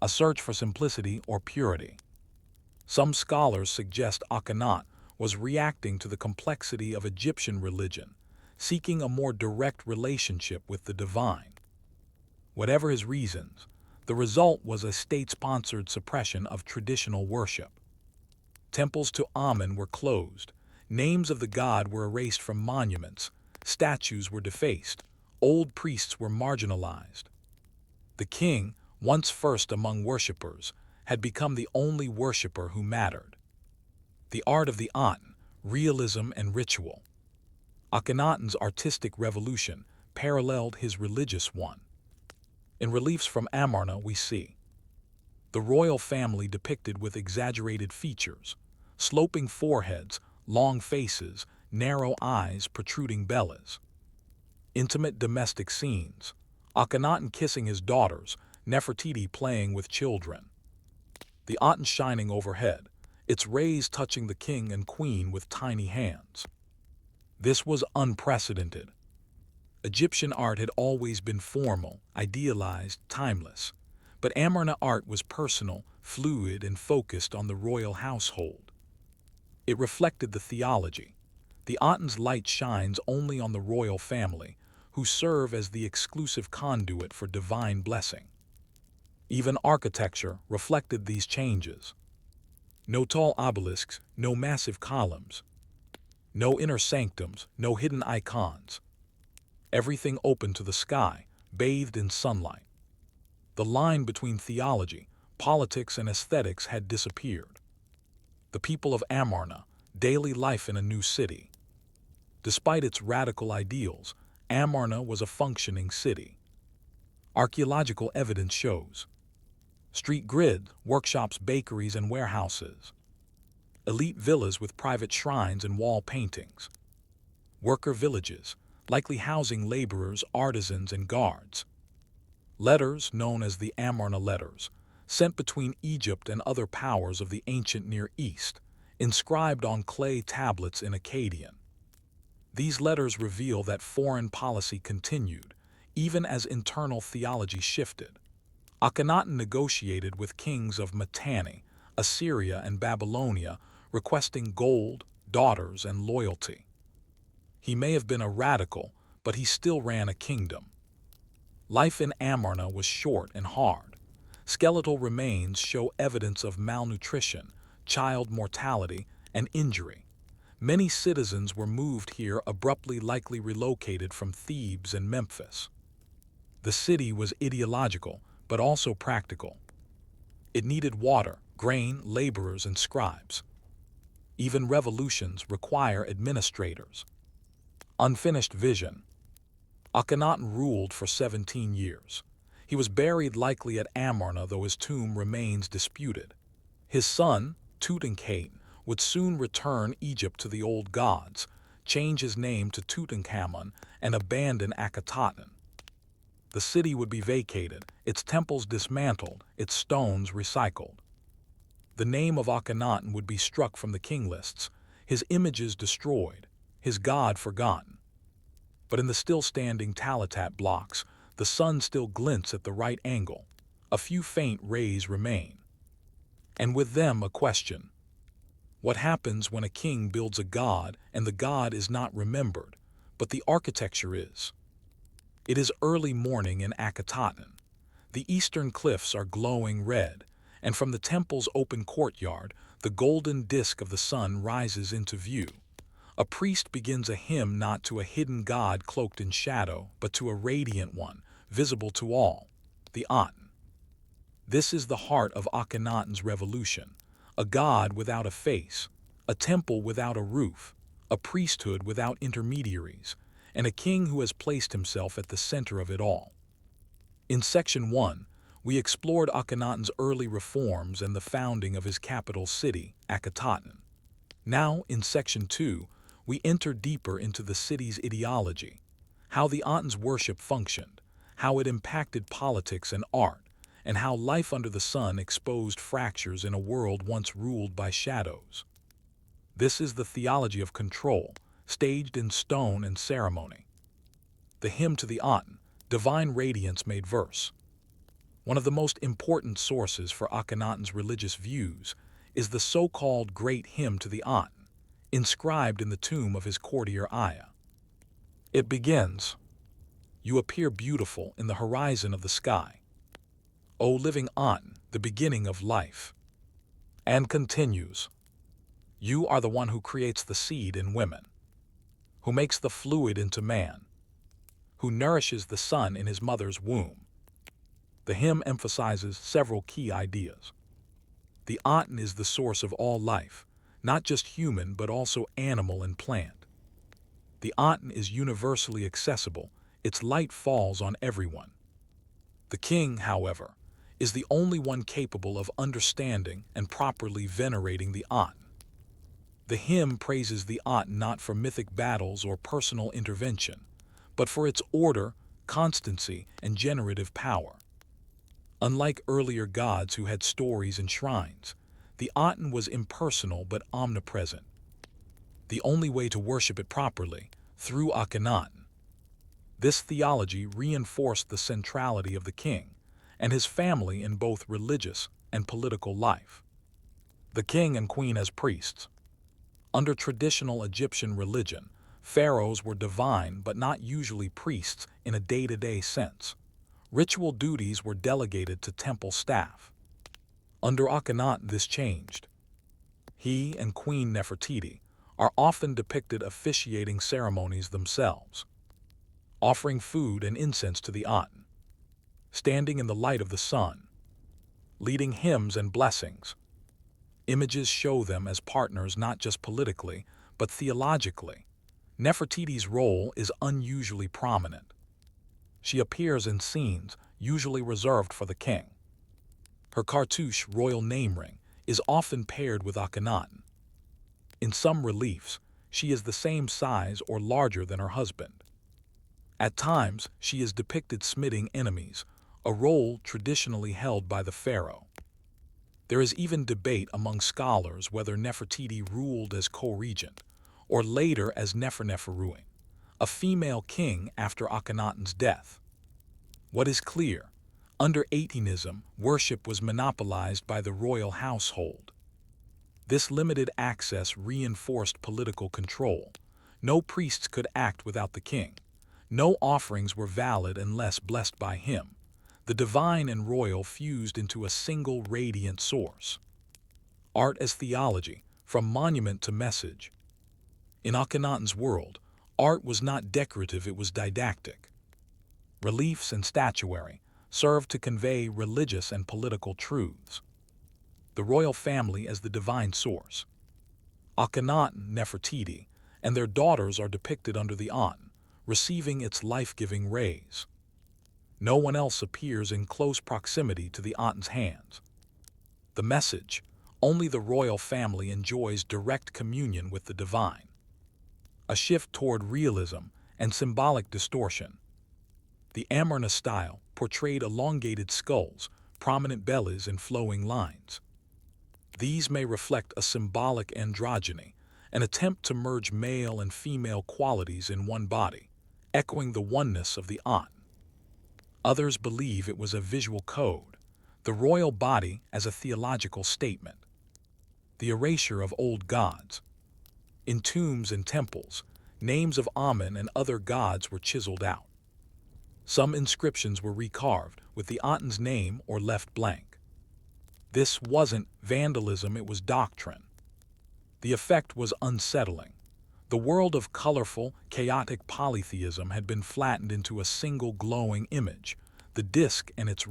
A search for simplicity or purity. Some scholars suggest Akhenaten was reacting to the complexity of Egyptian religion, seeking a more direct relationship with the divine. Whatever his reasons, the result was a state-sponsored suppression of traditional worship. Temples to Amen were closed, names of the god were erased from monuments, statues were defaced, old priests were marginalized. The king, once first among worshippers, had become the only worshipper who mattered. The art of the Aten, realism and ritual. Akhenaten's artistic revolution paralleled his religious one. In reliefs from Amarna we see the royal family depicted with exaggerated features, sloping foreheads, long faces, narrow eyes, protruding bellies. Intimate domestic scenes, Akhenaten kissing his daughters, Nefertiti playing with children. The Aten shining overhead, its rays touching the king and queen with tiny hands. This was unprecedented. Egyptian art had always been formal, idealized, timeless, but Amarna art was personal, fluid, and focused on the royal household. It reflected the theology. The Aten's light shines only on the royal family, who serve as the exclusive conduit for divine blessing. Even architecture reflected these changes. No tall obelisks, no massive columns. No inner sanctums, no hidden icons. Everything open to the sky, bathed in sunlight. The line between theology, politics, and aesthetics had disappeared. The people of Amarna, daily life in a new city. Despite its radical ideals, Amarna was a functioning city. Archaeological evidence shows street grid, workshops, bakeries, and warehouses. Elite villas with private shrines and wall paintings. Worker villages, likely housing laborers, artisans, and guards. Letters, known as the Amarna letters, sent between Egypt and other powers of the ancient Near East, inscribed on clay tablets in Akkadian. These letters reveal that foreign policy continued, even as internal theology shifted. Akhenaten negotiated with kings of Mitanni, Assyria, and Babylonia, requesting gold, daughters, and loyalty. He may have been a radical, but he still ran a kingdom. Life in Amarna was short and hard. Skeletal remains show evidence of malnutrition, child mortality, and injury. Many citizens were moved here abruptly, likely relocated from Thebes and Memphis. The city was ideological, but also practical. It needed water, grain, laborers, and scribes. Even revolutions require administrators. Unfinished vision. Akhenaten ruled for 17 years. He was buried likely at Amarna, though his tomb remains disputed. His son, Tutankhamun, would soon return Egypt to the old gods, change his name to Tutankhamun, and abandon Akhetaten. The city would be vacated, its temples dismantled, its stones recycled. The name of Akhenaten would be struck from the king lists, his images destroyed, his god forgotten. But in the still-standing Talatat blocks, the sun still glints at the right angle. A few faint rays remain. And with them a question. What happens when a king builds a god and the god is not remembered, but the architecture is? It is early morning in Akhetaten. The eastern cliffs are glowing red, and from the temple's open courtyard, the golden disk of the sun rises into view. A priest begins a hymn not to a hidden god cloaked in shadow, but to a radiant one, visible to all, the Aten. This is the heart of Akhenaten's revolution, a god without a face, a temple without a roof, a priesthood without intermediaries, and a king who has placed himself at the center of it all. In Section 1, we explored Akhenaten's early reforms and the founding of his capital city, Akhetaten. Now, in Section 2, we enter deeper into the city's ideology, how the Aten's worship functioned, how it impacted politics and art, and how life under the sun exposed fractures in a world once ruled by shadows. This is the theology of control, staged in stone and ceremony. The hymn to the Aten, divine radiance made verse. One of the most important sources for Akhenaten's religious views is the so-called Great Hymn to the Aten, inscribed in the tomb of his courtier Aya. It begins, "You appear beautiful in the horizon of the sky, O living Aten, the beginning of life," and continues, "You are the one who creates the seed in women, who makes the fluid into man, who nourishes the son in his mother's womb." The hymn emphasizes several key ideas. The Aten is the source of all life, not just human but also animal and plant. The Aten is universally accessible, its light falls on everyone. The king, however, is the only one capable of understanding and properly venerating the Aten. The hymn praises the Aten not for mythic battles or personal intervention, but for its order, constancy, and generative power. Unlike earlier gods who had stories and shrines, the Aten was impersonal but omnipresent. The only way to worship it properly, through Akhenaten. This theology reinforced the centrality of the king and his family in both religious and political life. The king and queen as priests. Under traditional Egyptian religion, pharaohs were divine but not usually priests in a day-to-day sense. Ritual duties were delegated to temple staff. Under Akhenaten, this changed. He and Queen Nefertiti are often depicted officiating ceremonies themselves, offering food and incense to the Aten, standing in the light of the sun, leading hymns and blessings. Images show them as partners not just politically, but theologically. Nefertiti's role is unusually prominent. She appears in scenes usually reserved for the king. Her cartouche royal name ring is often paired with Akhenaten. In some reliefs, she is the same size or larger than her husband. At times, she is depicted smiting enemies, a role traditionally held by the pharaoh. There is even debate among scholars whether Nefertiti ruled as co-regent or later as Neferneferuin, a female king after Akhenaten's death. What is clear, under Atenism, worship was monopolized by the royal household. This limited access reinforced political control. No priests could act without the king. No offerings were valid unless blessed by him. The divine and royal fused into a single radiant source. Art as theology, from monument to message. In Akhenaten's world, art was not decorative, it was didactic. Reliefs and statuary served to convey religious and political truths. The royal family as the divine source. Akhenaten, Nefertiti, and their daughters are depicted under the Aten, receiving its life-giving rays. No one else appears in close proximity to the Aten's hands. The message: only the royal family enjoys direct communion with the divine. A shift toward realism and symbolic distortion. The Amarna style portrayed elongated skulls, prominent bellies, and flowing lines. These may reflect a symbolic androgyny, an attempt to merge male and female qualities in one body, echoing the oneness of the Aten. Others believe it was a visual code, the royal body as a theological statement. The erasure of old gods. In tombs and temples, names of Amen and other gods were chiseled out. Some inscriptions were recarved with the Aten's name or left blank. This wasn't vandalism, it was doctrine. The effect was unsettling. The world of colorful, chaotic polytheism had been flattened into a single glowing image, the disk and its